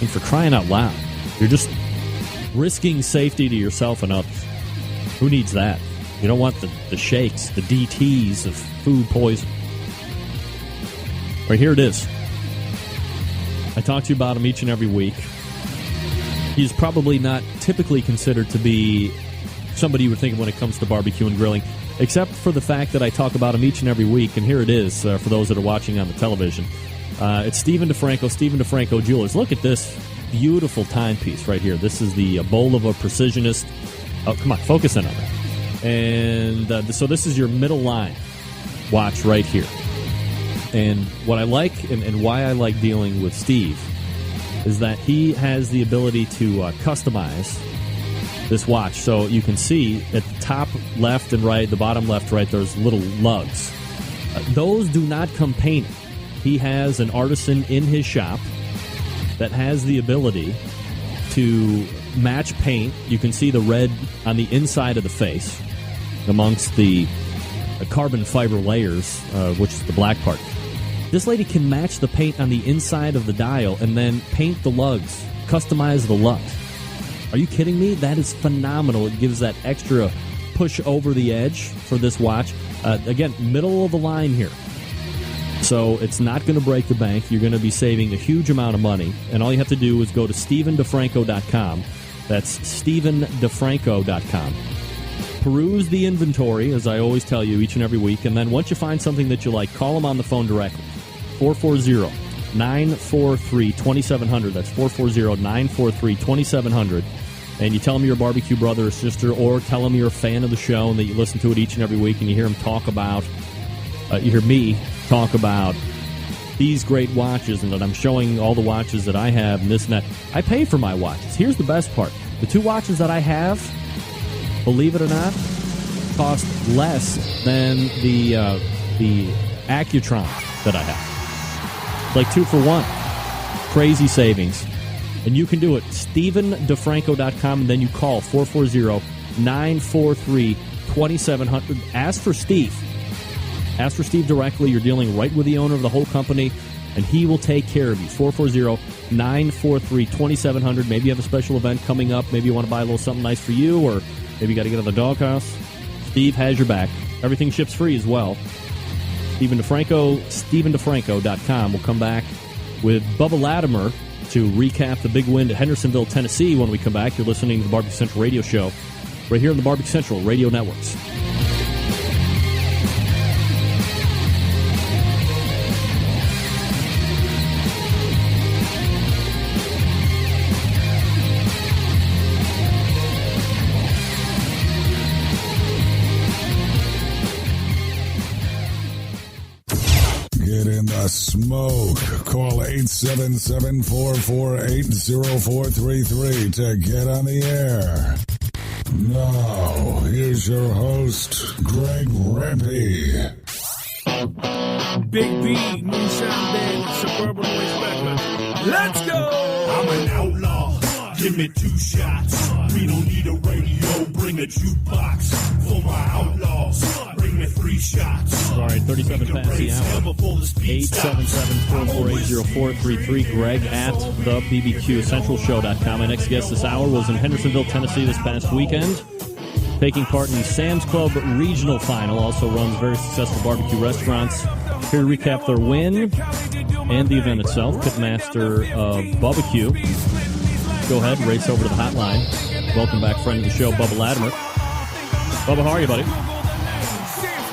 Speaker 4: And for crying out loud, you're just risking safety to yourself and others. Who needs that? You don't want the shakes, the DTs of food poison. Right here it is. I talk to you about him each and every week. He's probably not typically considered to be somebody you would think of when it comes to barbecue and grilling, except for the fact that I talk about him each and every week, and here it is for those that are watching on the television. It's Stephen DeFranco Jewelers. Look at this beautiful timepiece right here. This is the bowl of a precisionist. Oh, come on, focus in on it. And so this is your middle line watch right here. And what I like and why I like dealing with Steve is that he has the ability to customize this watch. So you can see at the top left and right, the bottom left, right, there's little lugs. Those do not come painted. He has an artisan in his shop that has the ability to match paint. You can see the red on the inside of the face amongst the carbon fiber layers, which is the black part. This lady can match the paint on the inside of the dial and then paint the lugs, customize the lugs. Are you kidding me? That is phenomenal. It gives that extra push over the edge for this watch. Again, middle of the line here. So it's not going to break the bank. You're going to be saving a huge amount of money. And all you have to do is go to StephenDeFranco.com. That's StephenDeFranco.com. Peruse the inventory, as I always tell you each and every week. And then once you find something that you like, call them on the phone directly. 440-943-2700. That's 440-943-2700. And you tell them you're a barbecue brother or sister, or tell them you're a fan of the show and that you listen to it each and every week, and you hear them talk about, you hear me talk about these great watches and that I'm showing all the watches that I have and this and that. I pay for my watches. Here's the best part. The two watches that I have, believe it or not, cost less than the Accutron that I have. Like 2 for 1. Crazy savings. And you can do it. StephenDeFranco.com, and then you call 440-943-2700. Ask for Steve. Ask for Steve directly. You're dealing right with the owner of the whole company, and he will take care of you. 440-943-2700. Maybe you have a special event coming up. Maybe you want to buy a little something nice for you, or maybe you got to get on the doghouse. Steve has your back. Everything ships free as well. Stephen DeFranco, StephenDeFranco.com. We'll come back with Bubba Latimer to recap the big win at Hendersonville, Tennessee. When we come back, you're listening to the Barbecue Central Radio Show right here on the Barbecue Central Radio Networks.
Speaker 7: Get in the smoke. Call 877-448-0433 to get on the air. Now, here's your host, Greg Rempe.
Speaker 9: Big B, Moonshine Band, Suburban Noise Records. Let's go! I'm an outlaw. Give me 2 shots. We don't need a radio. Bring a jukebox for my outlaws. Bring me 3 shots.
Speaker 4: All right, 37 past the hour. 877-448-0433. Greg at the BBQCentralShow.com. My next guest this hour was in Hendersonville, Tennessee this past weekend, taking part in the Sam's Club Regional Final. Also runs very successful barbecue restaurants. Here to recap their win and the event itself, Pitmaster of BBQ. Go ahead and race over to the hotline. Welcome back, friend of the show, Bubba Latimer. Bubba, how are you, buddy?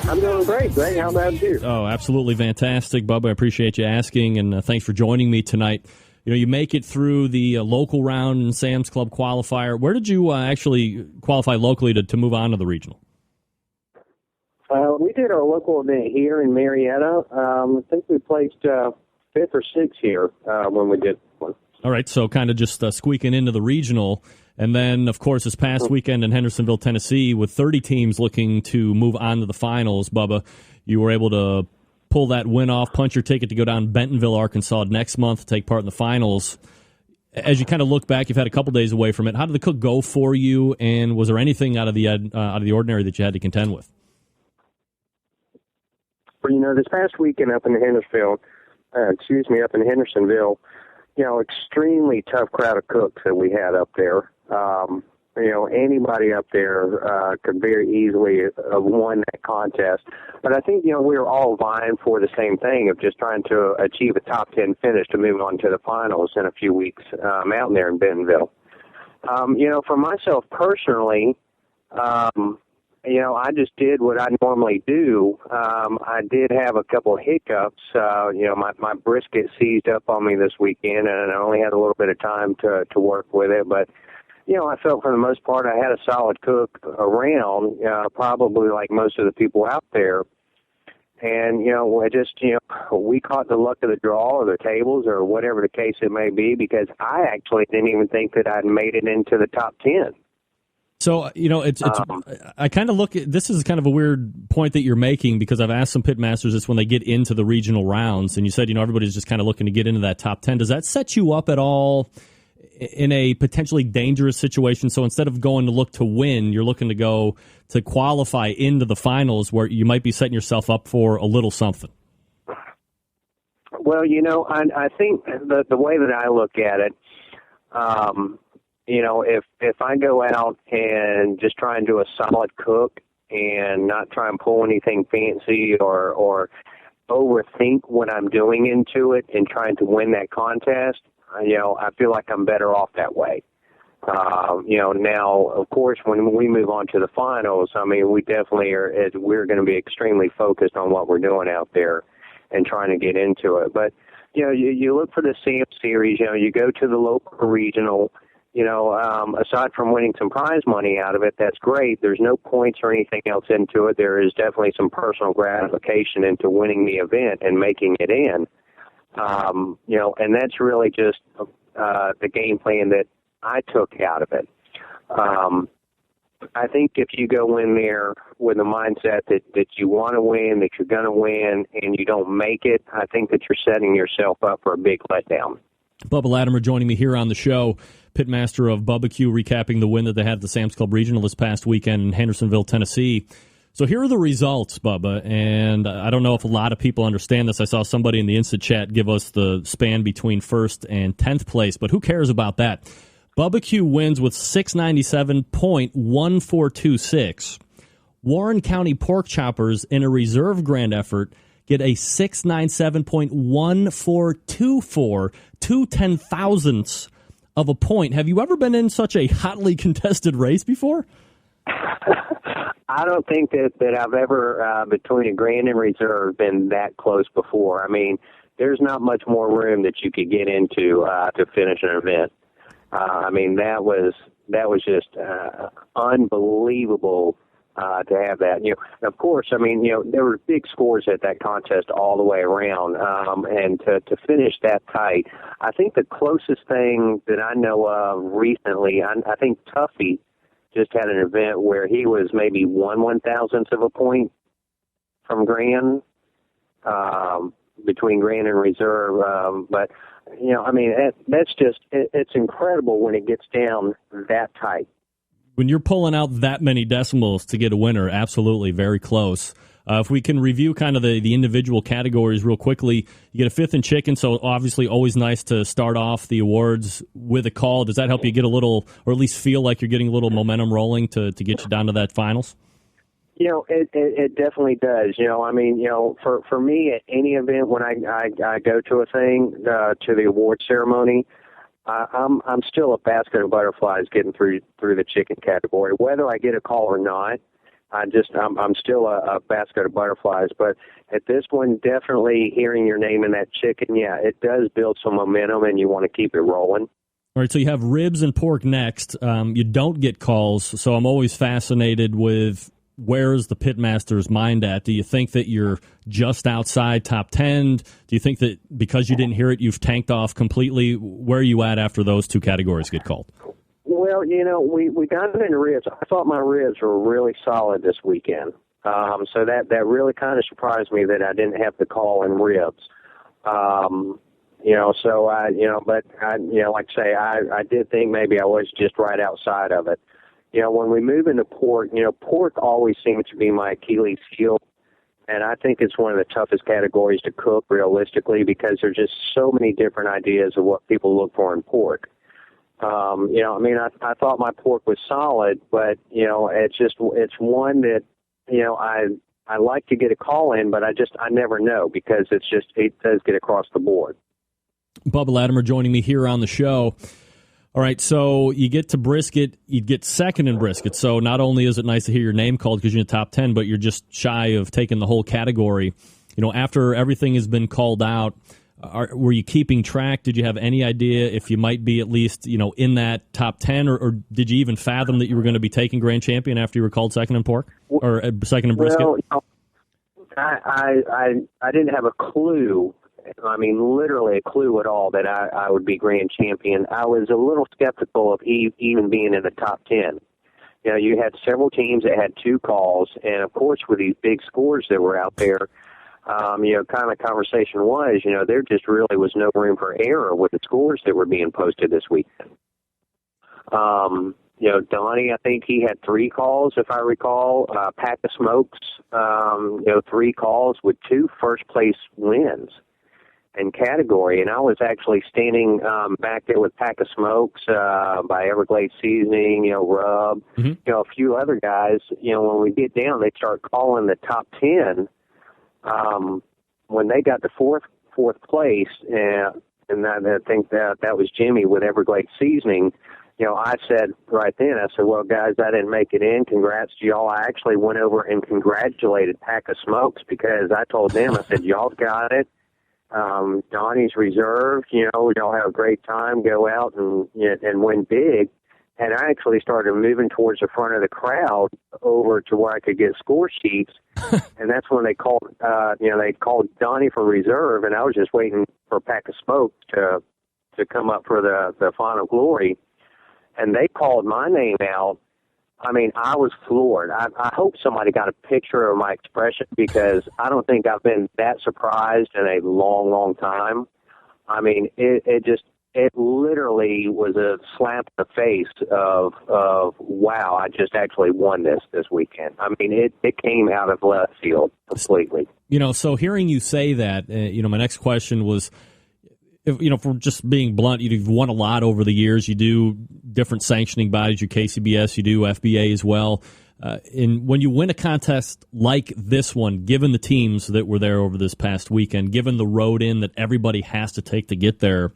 Speaker 10: I'm doing great, Greg. How about you?
Speaker 4: Oh, absolutely fantastic, Bubba. I appreciate you asking, and thanks for joining me tonight. You know, you make it through the local round in Sam's Club qualifier. Where did you actually qualify locally to move on to the regional?
Speaker 10: We did our local event here in Marietta. I think we placed 5th or 6th here when we did one.
Speaker 4: All right, so kind of just squeaking into the regional. And then, of course, this past weekend in Hendersonville, Tennessee, with 30 teams looking to move on to the finals, Bubba, you were able to pull that win off, punch your ticket to go down to Bentonville, Arkansas next month to take part in the finals. As you kind of look back, you've had a couple days away from it. How did the cook go for you, and was there anything out of the ordinary that you had to contend with?
Speaker 10: Well, you know, this past weekend up in Hendersonville, you know, extremely tough crowd of cooks that we had up there. You know, anybody up there could very easily have won that contest. But I think, you know, we were all vying for the same thing of just trying to achieve a top 10 finish to move on to the finals in a few weeks out there in Bentonville. You know, for myself personally, you know, I just did what I normally do. I did have a couple of hiccups. You know, my brisket seized up on me this weekend, and I only had a little bit of time to work with it. But, you know, I felt for the most part I had a solid cook around, probably like most of the people out there. And, you know, we caught the luck of the draw or the tables or whatever the case it may be, because I actually didn't even think that I'd made it into the top 10.
Speaker 4: So, you know, I kind of look at this is kind of a weird point that you're making, because I've asked some pitmasters this when they get into the regional rounds, and you said, you know, everybody's just kind of looking to get into that top 10. Does that set you up at all in a potentially dangerous situation? So instead of going to look to win, you're looking to go to qualify into the finals, where you might be setting yourself up for a little something.
Speaker 10: Well, you know, I think the way that I look at it, you know, if I go out and just try and do a solid cook and not try and pull anything fancy or overthink what I'm doing into it and trying to win that contest, you know, I feel like I'm better off that way. You know, now, of course, when we move on to the finals, I mean, we definitely we're going to be extremely focused on what we're doing out there and trying to get into it. But, you know, you look for the Sam Series, you know, you go to the local regional. You know, aside from winning some prize money out of it, that's great. There's no points or anything else into it. There is definitely some personal gratification into winning the event and making it in. You know, and that's really just the game plan that I took out of it. I think if you go in there with a mindset that you want to win, that you're going to win, and you don't make it, I think that you're setting yourself up for a big letdown.
Speaker 4: Bubba Latimer joining me here on the show, pitmaster of BBQ, recapping the win that they had at the Sam's Club Regional this past weekend in Hendersonville, Tennessee. So here are the results, Bubba, and I don't know if a lot of people understand this. I saw somebody in the Instant Chat give us the span between 1st and 10th place, but who cares about that? BBQ wins with 697.1426. Warren County Pork Choppers, in a reserve grand effort, get a 697.1424, 2/10,000ths of a point. Have you ever been in such a hotly contested race before?
Speaker 10: I don't think that I've ever, between a grand and reserve, been that close before. I mean, there's not much more room that you could get into to finish an event. I mean, that was just unbelievable to have that. You know, and of course, I mean, you know, there were big scores at that contest all the way around, and to finish that tight, I think the closest thing that I know of recently, I think Tuffy just had an event where he was maybe 1/1000th of a point from Grand, between Grand and Reserve, but you know, I mean, that's just, it's incredible when it gets down that tight.
Speaker 4: When you're pulling out that many decimals to get a winner, absolutely, very close. If we can review kind of the individual categories real quickly, you get a fifth in chicken, so obviously always nice to start off the awards with a call. Does that help you get a little, or at least feel like you're getting a little momentum rolling to get you down to that finals?
Speaker 10: You know, it definitely does. You know, I mean, you know, for me at any event when I go to a thing, to the award ceremony, I'm still a basket of butterflies getting through the chicken category. Whether I get a call or not, I'm still a basket of butterflies. But at this one, definitely hearing your name in that chicken, yeah, it does build some momentum, and you want to keep it rolling.
Speaker 4: All right, so you have ribs and pork next. You don't get calls, so I'm always fascinated with where is the pitmaster's mind at? Do you think that you're just outside top 10? Do you think that because you didn't hear it, you've tanked off completely? Where are you at after those two categories get called?
Speaker 10: Well, you know, we got it into ribs. I thought my ribs were really solid this weekend. So that really kind of surprised me that I didn't have the call in ribs. You know, so but like I say, I did think maybe I was just right outside of it. You know, when we move into pork, you know, pork always seems to be my Achilles heel, and I think it's one of the toughest categories to cook realistically because there's just so many different ideas of what people look for in pork. You know, I mean, I thought my pork was solid, but, you know, it's one that, you know, I like to get a call in, but I never know because it does get across the board.
Speaker 4: Bubba Latimer joining me here on the show. All right, so you get to brisket, you get second in brisket. So not only is it nice to hear your name called because you're in the top 10, but you're just shy of taking the whole category. You know, after everything has been called out, were you keeping track? Did you have any idea if you might be at least, you know, in that top 10, or did you even fathom that you were going to be taking grand champion after you were called second in pork or second in brisket?
Speaker 10: Well, you know, I didn't have a clue. I mean, literally a clue at all that I would be grand champion. I was a little skeptical of even being in the top 10. You know, you had several teams that had two calls, and of course, with these big scores that were out there, you know, kind of the conversation was, you know, there just really was no room for error with the scores that were being posted this weekend. You know, Donnie, I think he had 3 calls, if I recall. Pack of Smokes, you know, 3 calls with 2 first-place wins in category. And I was actually standing back there with Pack of Smokes by Everglades Seasoning, you know, Rub, you know, a few other guys. You know, when we get down, they start calling the top 10. When they got to fourth place, and I think that was Jimmy with Everglades Seasoning, you know, I said right then, I said, well, guys, I didn't make it in. Congrats to y'all. I actually went over and congratulated Pack of Smokes because I told them, I said, y'all got it. Donnie's reserved, you know, y'all have a great time, go out and win big. And I actually started moving towards the front of the crowd over to where I could get score sheets. And that's when they called, they called Donnie for reserve, and I was just waiting for Pack of Smoke to come up for the final glory. And they called my name out. I mean, I was floored. I hope somebody got a picture of my expression because I don't think I've been that surprised in a long, long time. I mean, it literally was a slap in the face of wow, I just actually won this weekend. I mean, it came out of left field completely.
Speaker 4: You know, so hearing you say that, my next question was, if we're just being blunt, you've won a lot over the years. You do different sanctioning bodies, you KCBS, you do FBA as well. And when you win a contest like this one, given the teams that were there over this past weekend, given the road in that everybody has to take to get there,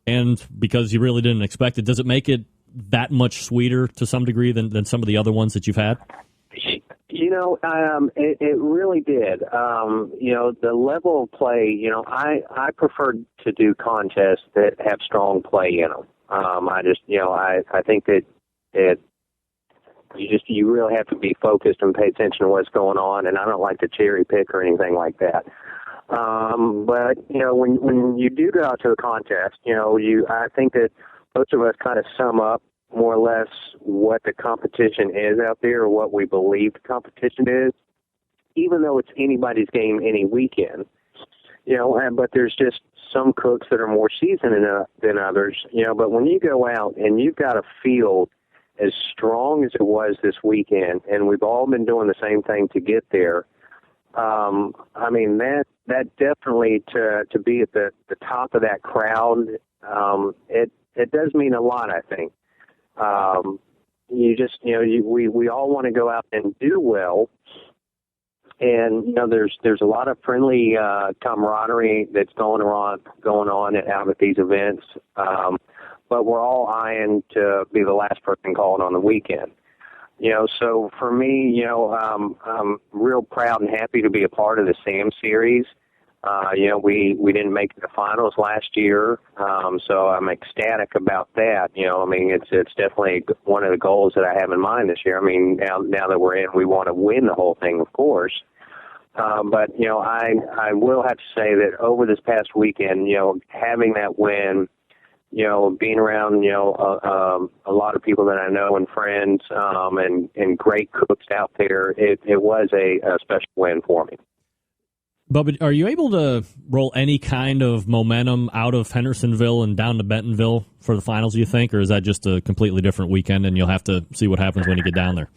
Speaker 4: and because you really didn't expect it, does it make it that much sweeter to some degree than some of the other ones that you've had?
Speaker 10: You know, it really did. The level of play, I prefer to do contests that have strong play in them. I think that You really have to be focused and pay attention to what's going on, and I don't like to cherry pick or anything like that. But, when you do go out to a contest, I think that most of us kind of sum up more or less what the competition is out there, or what we believe the competition is, even though it's anybody's game any weekend. But there's just some cooks that are more seasoned than others, but when you go out and you've got a field as strong as it was this weekend, and we've all been doing the same thing to get there, that definitely to be at the top of that crowd, it does mean a lot, I think. We all want to go out and do well. And, there's a lot of friendly camaraderie that's going on out at these events. But we're all eyeing to be the last person called on the weekend. So for me, I'm real proud and happy to be a part of the SAM series. We didn't make the finals last year, so I'm ecstatic about that. It's definitely one of the goals that I have in mind this year. Now that we're in, we want to win the whole thing, of course. But I will have to say that over this past weekend, having that win, being around, a lot of people that I know and friends, and great cooks out there, it was a special win for me.
Speaker 4: Bubba, are you able to roll any kind of momentum out of Hendersonville and down to Bentonville for the finals, you think, or is that just a completely different weekend and you'll have to see what happens when you get down there?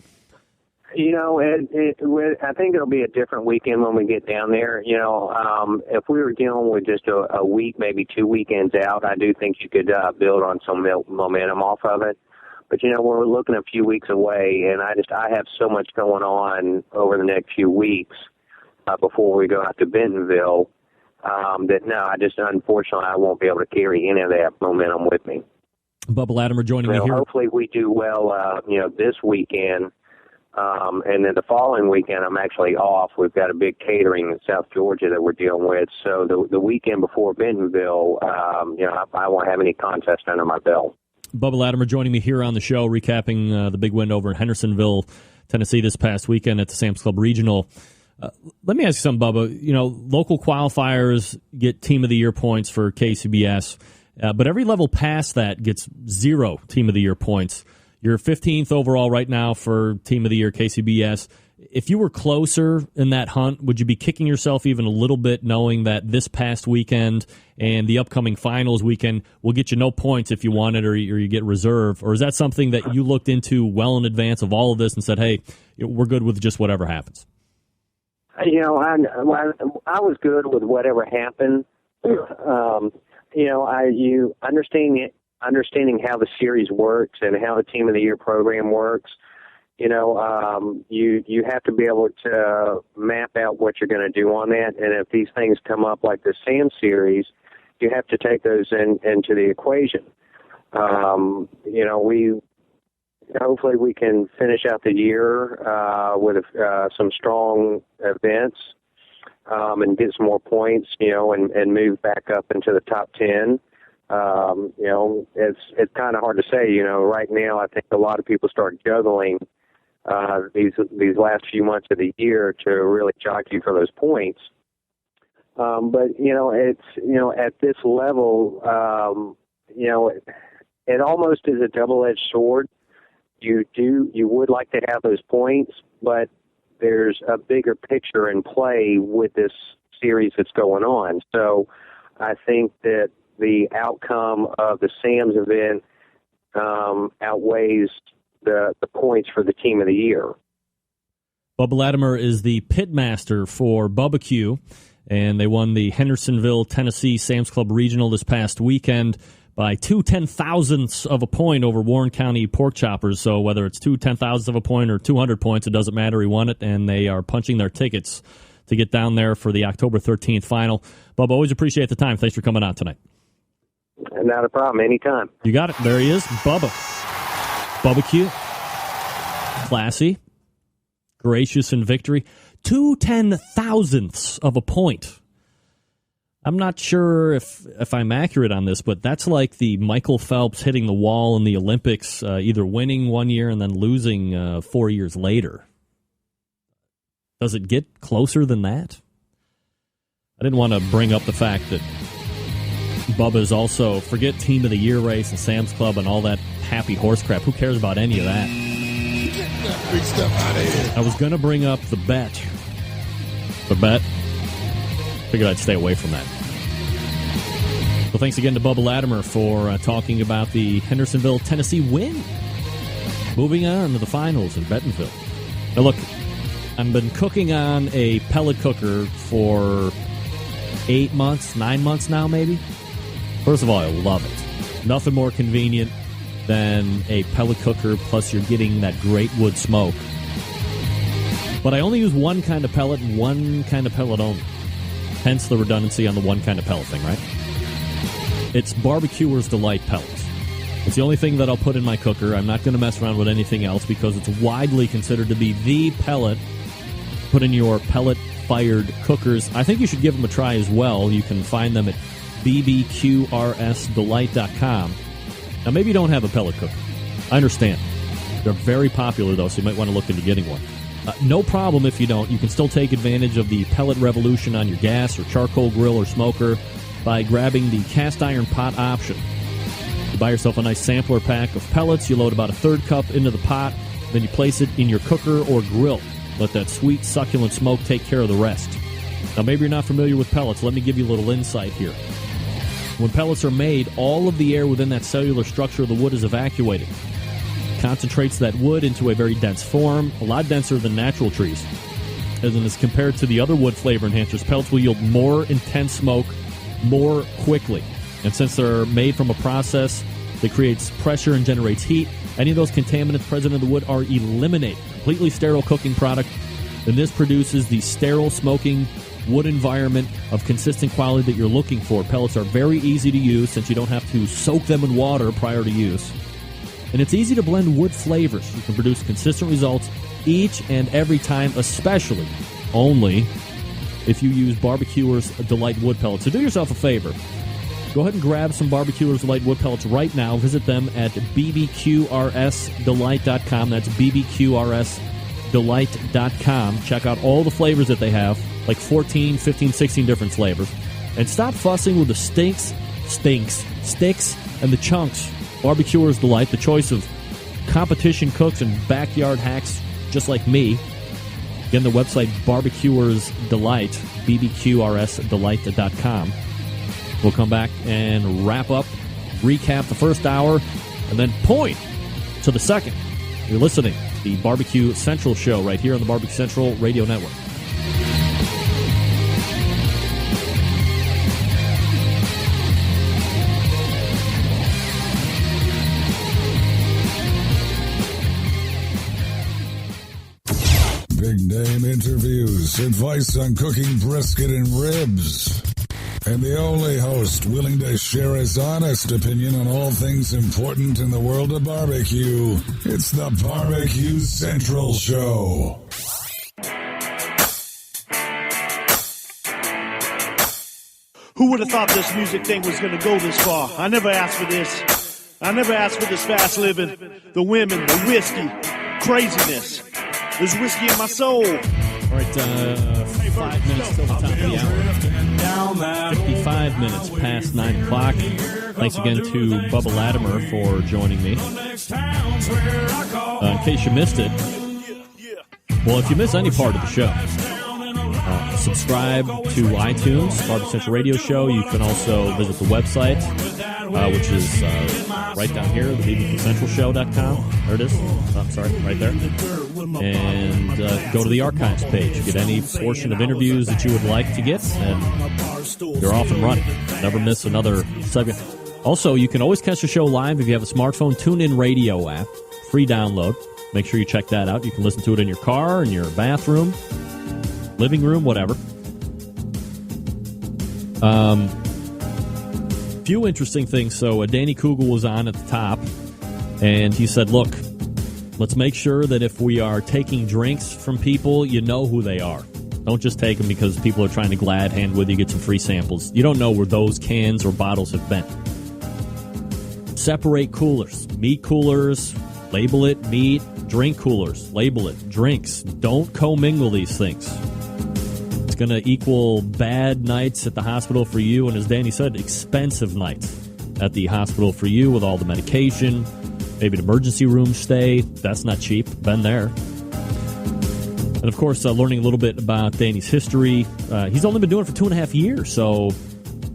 Speaker 10: I think it'll be a different weekend when we get down there. If we were dealing with just a week, maybe 2 weekends out, I do think you could build on some momentum off of it. But, we're looking a few weeks away, and I have so much going on over the next few weeks before we go out to Bentonville unfortunately, I won't be able to carry any of that momentum with me.
Speaker 4: Bubba Latimer joining me here.
Speaker 10: Hopefully we do well, this weekend. And then the following weekend, I'm actually off. We've got a big catering in South Georgia that we're dealing with. So the weekend before Bentonville, I won't have any contest under my belt.
Speaker 4: Bubba Latimer joining me here on the show, recapping the big win over in Hendersonville, Tennessee this past weekend at the Sam's Club Regional. Let me ask you something, Bubba. Local qualifiers get Team of the Year points for KCBS, but every level past that gets 0 Team of the Year points. You're 15th overall right now for Team of the Year KCBS. If you were closer in that hunt, would you be kicking yourself even a little bit knowing that this past weekend and the upcoming finals weekend will get you no points if you want it or you get reserve? Or is that something that you looked into well in advance of all of this and said, hey, we're good with just whatever happens?
Speaker 10: I was good with whatever happened. Understanding how the series works and how the Team of the Year program works, you have to be able to map out what you're going to do on that. And if these things come up like the SAM series, you have to take those into the equation. Hopefully we can finish out the year with some strong events and get some more points, and move back up into the top 10. It's kind of hard to say. Right now I think a lot of people start juggling these last few months of the year to really jockey for those points. But it's at this level, it almost is a double-edged sword. You would like to have those points, but there's a bigger picture in play with this series that's going on. So I think that the outcome of the SAMS event outweighs the points for the Team of the Year.
Speaker 4: Bubba Latimer is the pitmaster for BBQ, and they won the Hendersonville, Tennessee Sam's Club Regional this past weekend by 2 10,000ths of a point over Warren County Pork Choppers. So whether it's 2 10,000ths of a point or 200 points, it doesn't matter. He won it, and they are punching their tickets to get down there for the October 13th final. Bubba, always appreciate the time. Thanks for coming on tonight.
Speaker 10: Not a problem. Anytime.
Speaker 4: You got it. There he is, Bubba. Bubba Q. Classy. Gracious in victory. 2 10,000ths of a point I'm not sure if I'm accurate on this, but that's like the Michael Phelps hitting the wall in the Olympics, either winning one year and then losing 4 years later. Does it get closer than that? I didn't want to bring up the fact that Bubba's also, forget Team of the Year race and Sam's Club and all that happy horse crap. Who cares about any of that?
Speaker 9: Get that big stuff out of here.
Speaker 4: I was going to bring up the bet. Figured I'd stay away from that. Well, thanks again to Bubba Latimer for talking about the Hendersonville, Tennessee win. Moving on to the finals in Bentonville. Now, look, I've been cooking on a pellet cooker for 9 months now, maybe. First of all, I love it. Nothing more convenient than a pellet cooker, plus you're getting that great wood smoke. But I only use one kind of pellet and one kind of pellet only. Hence the redundancy on the one kind of pellet thing, right? It's Barbecuer's Delight pellets. It's the only thing that I'll put in my cooker. I'm not going to mess around with anything else because it's widely considered to be the pellet. Put in your pellet-fired cookers. I think you should give them a try as well. You can find them at bbqrsdelight.com. Now, maybe you don't have a pellet cooker. I understand. They're very popular, though, so you might want to look into getting one. No problem if you don't. You can still take advantage of the pellet revolution on your gas or charcoal grill or smoker by grabbing the cast iron pot option. You buy yourself a nice sampler pack of pellets. You load about a third cup into the pot. Then you place it in your cooker or grill. Let that sweet, succulent smoke take care of the rest. Now, maybe you're not familiar with pellets. Let me give you a little insight here. When pellets are made, all of the air within that cellular structure of the wood is evacuated. Concentrates that wood into a very dense form, a lot denser than natural trees. As in, as compared to the other wood flavor enhancers, pellets will yield more intense smoke more quickly. And since they're made from a process that creates pressure and generates heat, any of those contaminants present in the wood are eliminated. Completely sterile cooking product. And this produces the sterile smoking wood environment of consistent quality that you're looking for. Pellets are very easy to use since you don't have to soak them in water prior to use. And it's easy to blend wood flavors. You can produce consistent results each and every time, especially only if you use Barbecuer's Delight wood pellets. So do yourself a favor. Go ahead and grab some Barbecuer's Delight wood pellets right now. Visit them at bbqrsdelight.com. That's bbqrsdelight.com. Check out all the flavors that they have, like 14, 15, 16 different flavors. And stop fussing with the sticks, and the chunks. Barbecuer's Delight, the choice of competition cooks and backyard hacks just like me. Again, the website Barbecuer's Delight, bbqrsdelight.com. We'll come back and wrap up, recap the first hour, and then point to the second. You're listening to the Barbecue Central show right here on the Barbecue Central Radio Network.
Speaker 7: Big name interviews, advice on cooking brisket and ribs, and the only host willing to share his honest opinion on all things important in the world of barbecue. It's the Barbecue Central Show.
Speaker 9: Who would have thought this music thing was going to go this far? I never asked for this. I never asked for this fast living, the women, the whiskey, craziness. There's whiskey in my soul.
Speaker 4: All right, 5 minutes till the top of the hour. 55 minutes past 9 o'clock. Thanks again to Bubba Latimer for joining me. In case you missed it, well, if you miss any part of the show, subscribe to iTunes, Barbecue Central Radio Show. You can also visit the website, which is right down here, the bbqcentralshow.com. There it is. Oh, sorry, right there. And go to the archives page. Get any portion of interviews that you would like to get, and you're off and running. Never miss another segment. Also, you can always catch the show live if you have a smartphone. TuneIn Radio app, free download. Make sure you check that out. You can listen to it in your car, in your bathroom, living room, whatever. Few interesting things. So Danny Coogle was on at the top, and he said, look, let's make sure that if we are taking drinks from people, you know who they are. Don't just take them because people are trying to glad hand with you, get some free samples. You don't know where those cans or bottles have been. Separate coolers. Meat coolers, label it meat. Drink coolers, label it drinks. Don't commingle these things. It's going to equal bad nights at the hospital for you, and as Danny said, expensive nights at the hospital for you with all the medication, maybe an emergency room stay. That's not cheap. Been there. And, of course, learning a little bit about Danny's history. He's only been doing it for 2.5 years, so,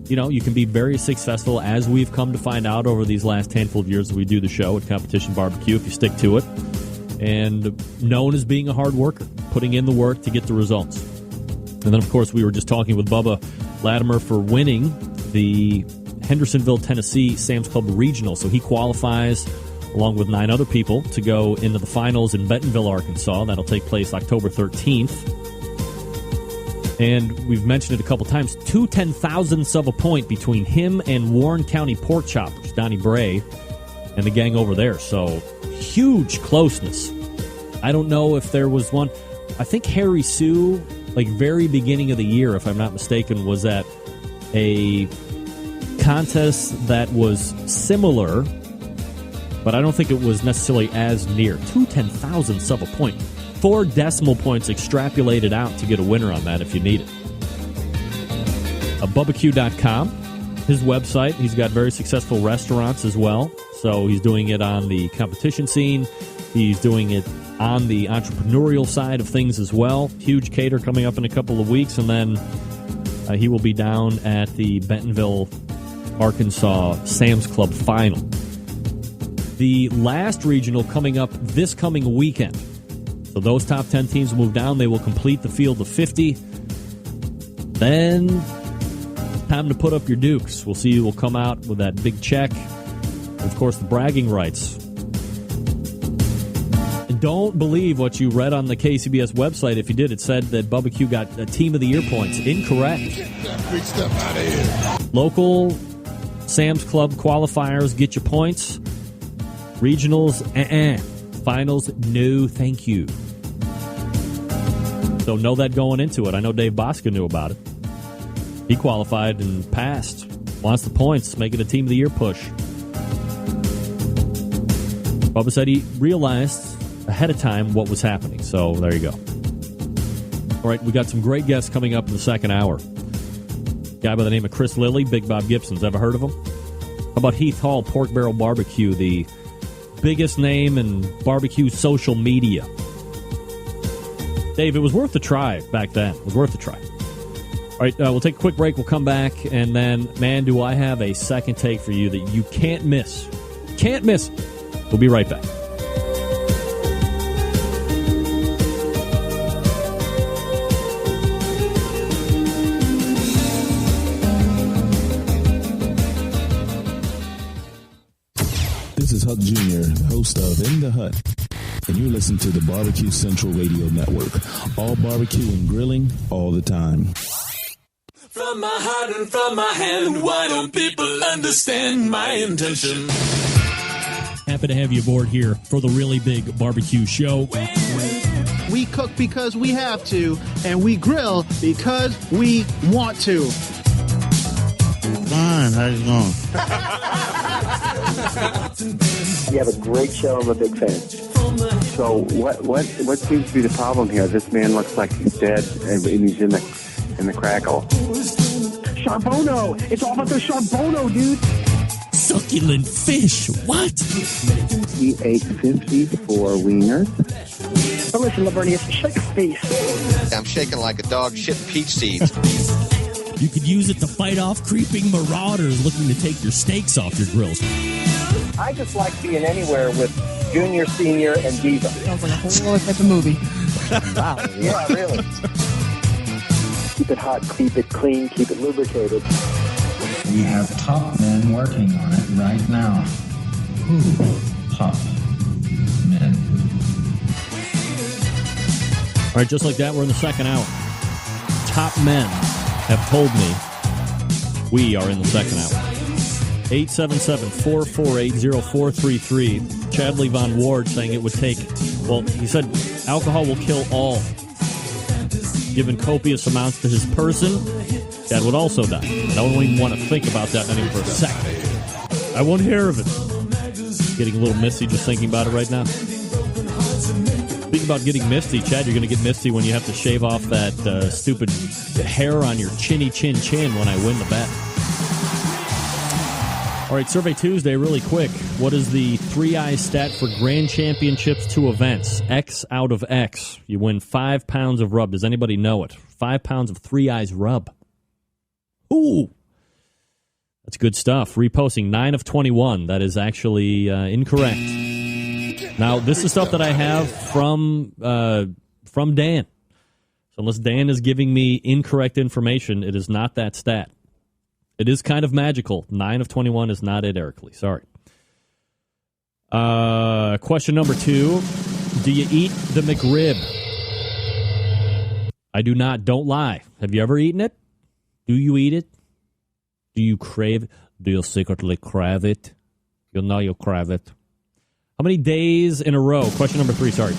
Speaker 4: you can be very successful, as we've come to find out over these last handful of years that we do the show at Competition Barbecue, if you stick to it. And known as being a hard worker, putting in the work to get the results. And then, of course, we were just talking with Bubba Latimer for winning the Hendersonville, Tennessee Sam's Club Regional. So he qualifies, along with 9 other people, to go into the finals in Bentonville, Arkansas. That'll take place October 13th. And we've mentioned it a couple times, 2 10,000ths of a point between him and Warren County Pork Choppers, Donnie Bray, and the gang over there. So huge closeness. I don't know if there was one. I think Harry Sue, very beginning of the year, if I'm not mistaken, was at a contest that was similar, but I don't think it was necessarily as near. 2 10,000ths of a point. 4 decimal points extrapolated out to get a winner on that if you need it. BBQ.com, his website. He's got very successful restaurants as well. So he's doing it on the competition scene. He's doing it on the entrepreneurial side of things as well. Huge cater coming up in a couple of weeks. And then he will be down at the Bentonville, Arkansas Sam's Club final. The last regional coming up this coming weekend. So those top 10 teams will move down. They will complete the field of 50. Then, time to put up your dukes. We'll see who will come out with that big check. Of course, the bragging rights. And don't believe what you read on the KCBS website. If you did, it said that BBQ got a Team of the Year points. Incorrect.
Speaker 9: Get that big stuff out of here.
Speaker 4: Local Sam's Club qualifiers get you points. Regionals, Finals, no thank you. So know that going into it. I know Dave Bosca knew about it. He qualified and passed. Wants the points, making a Team of the Year push. Bubba said he realized ahead of time what was happening. So there you go. All right, we got some great guests coming up in the second hour. Guy by the name of Chris Lilly, Big Bob Gibson's. Ever heard of him? How about Heath Hall, Pork Barrel Barbecue, the biggest name in barbecue social media. Dave, it was worth a try back then. It was worth a try. All right, we'll take a quick break. We'll come back, and then, man, do I have a second take for you that you can't miss. Can't miss. We'll be right back.
Speaker 11: This is Huck Jr., host of In the Hut, and you listen to the BBQ Central Radio Network. All barbecue and grilling, all the time.
Speaker 9: From my heart and from my hand, why don't people understand my intention?
Speaker 4: Happy to have you aboard here for the really big barbecue show.
Speaker 12: We cook because we have to, and we grill because we want to.
Speaker 13: Fine, how's it going?
Speaker 10: You have a great show. I'm a big fan. So what seems to be the problem here? This man looks like he's dead, and he's in the crackle.
Speaker 12: Charbono! It's all about the Charbono, dude!
Speaker 9: Succulent fish. What?
Speaker 10: He ate 54 wieners.
Speaker 12: But listen, Lavernius, shake a face.
Speaker 14: I'm shaking like a dog shit peach seeds.
Speaker 9: You could use it to fight off creeping marauders looking to take your steaks off your grills.
Speaker 10: I just like being anywhere with Junior, Senior, and Diva.
Speaker 6: Sounds like a whole other type of movie.
Speaker 10: Wow. Yeah, really. Keep it hot, keep it clean, keep it lubricated.
Speaker 15: We have top men working on it right now. Who? Top men.
Speaker 4: All right, just like that, we're in the second hour. Top men have told me we are in the second hour. 877-448-0433. Chadley Von Ward saying it would take, well, he said alcohol will kill all. given copious amounts to his person, Chad would also die. And I don't even want to think about that not even for a second. I won't hear of it. Getting a little misty just thinking about it right now. Speaking about getting misty, Chad, you're going to get misty when you have to shave off that stupid hair on your chinny chin when I win the bet. All right, Survey Tuesday, really quick. What is the 3-eye stat for Grand Championships 2 events? X out of X. You win 5 pounds of rub. Does anybody know it? 5 pounds of 3 eyes rub. Ooh. That's good stuff. Reposting 9 of 21. That is actually incorrect. Now, this is stuff that I have from Dan. So unless Dan is giving me incorrect information, it is not that stat. It is kind of magical. 9 of 21 is not it, Eric Lee. Sorry. Question number 2. Do you eat the McRib? I do not. Don't lie. Have you ever eaten it? Do you eat it? Do you crave it? Do you secretly crave it? You know you crave it. How many days in a row? Question number 3, sorry.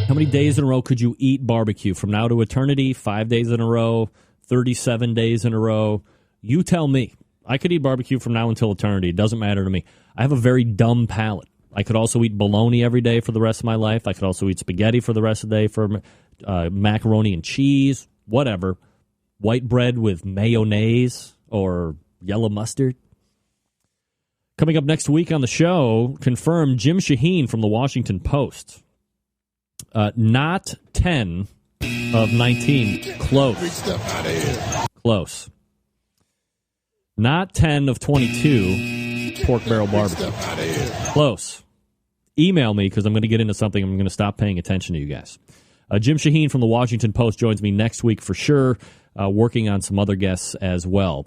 Speaker 4: How many days in a row could you eat barbecue? From now to eternity, 5 days in a row, 37 days in a row. You tell me. I could eat barbecue from now until eternity. It doesn't matter to me. I have a very dumb palate. I could also eat bologna every day for the rest of my life. I could also eat spaghetti for the rest of the day, for macaroni and cheese, whatever. White bread with mayonnaise or yellow mustard. Coming up next week on the show, confirmed Jim Shaheen from the Washington Post. Not 10 of 19. Close. Close. Not 10 of 22 pork barrel barbecue. Close. Email me because I'm going to get into something. I'm going to stop paying attention to you guys. Jim Shaheen from the Washington Post joins me next week for sure, working on some other guests as well.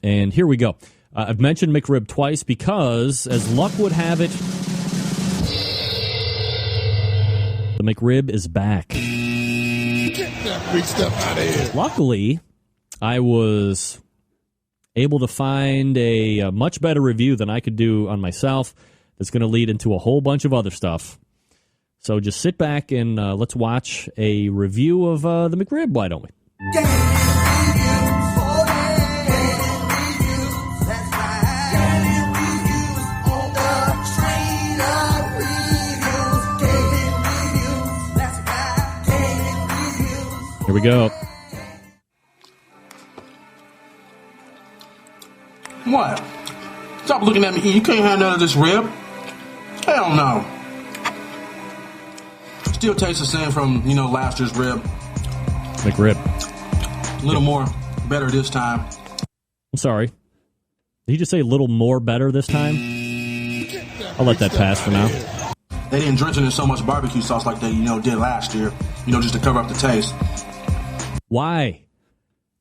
Speaker 4: And here we go. I've mentioned McRib twice because, as luck would have it, the McRib is back. Get that free stuff out of here. Luckily, I was able to find a much better review than I could do on myself that's going to lead into a whole bunch of other stuff. So just sit back and let's watch a review of the McRib, why don't we? Here we go.
Speaker 13: What? Stop looking at me. You can't have none of this rib. Hell no. Still tastes the same from, last year's rib.
Speaker 4: McRib.
Speaker 13: A little more better this time.
Speaker 4: I'm sorry. Did you just say a little more better this time? I'll let that pass for now.
Speaker 13: They didn't drench it in so much barbecue sauce like they, did last year. Just to cover up the taste.
Speaker 4: Why?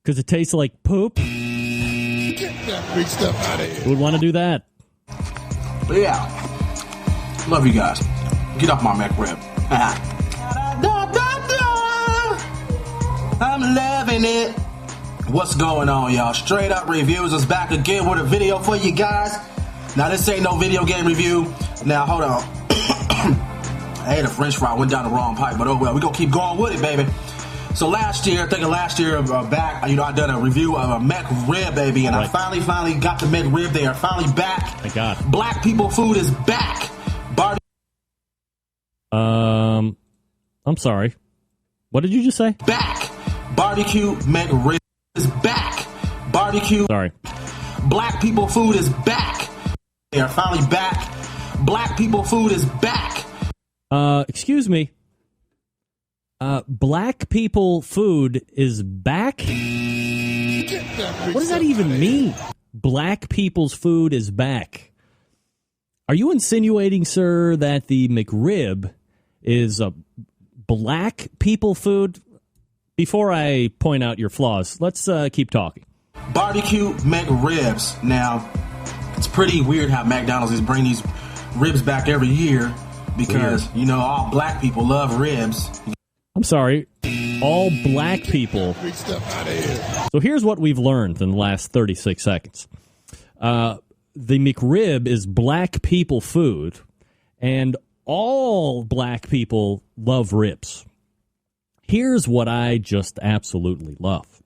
Speaker 4: Because it tastes like poop?
Speaker 13: Get that free stuff out of here.
Speaker 4: Who would want to do that?
Speaker 13: But yeah. Love you guys. Get off my McRib. I'm loving it. What's going on, y'all? Straight Up Reviews is back again with a video for you guys. Now, this ain't no video game review. Now, hold on. I ate a french fry. Went down the wrong pipe, but oh well. We're going to keep going with it, baby. So last year back, I done a review of a McRib, baby, and right. I finally got the McRib. They are finally back.
Speaker 4: Thank God.
Speaker 13: Black people food is back.
Speaker 4: I'm sorry. What did you just say?
Speaker 13: Back. Barbecue McRib is back. Barbecue.
Speaker 4: Sorry.
Speaker 13: Black people food is back. They are finally back. Black people food is back.
Speaker 4: Excuse me. Black people food is back? What does that even mean? Black people's food is back. Are you insinuating, sir, that the McRib is a black people food? Before I point out your flaws, let's keep talking.
Speaker 13: Barbecue McRibs. Now, it's pretty weird how McDonald's is bringing these ribs back every year because, all black people love ribs.
Speaker 4: I'm sorry, all black people. So here's what we've learned in the last 36 seconds. The McRib is black people food, and all black people love ribs. Here's what I just absolutely love.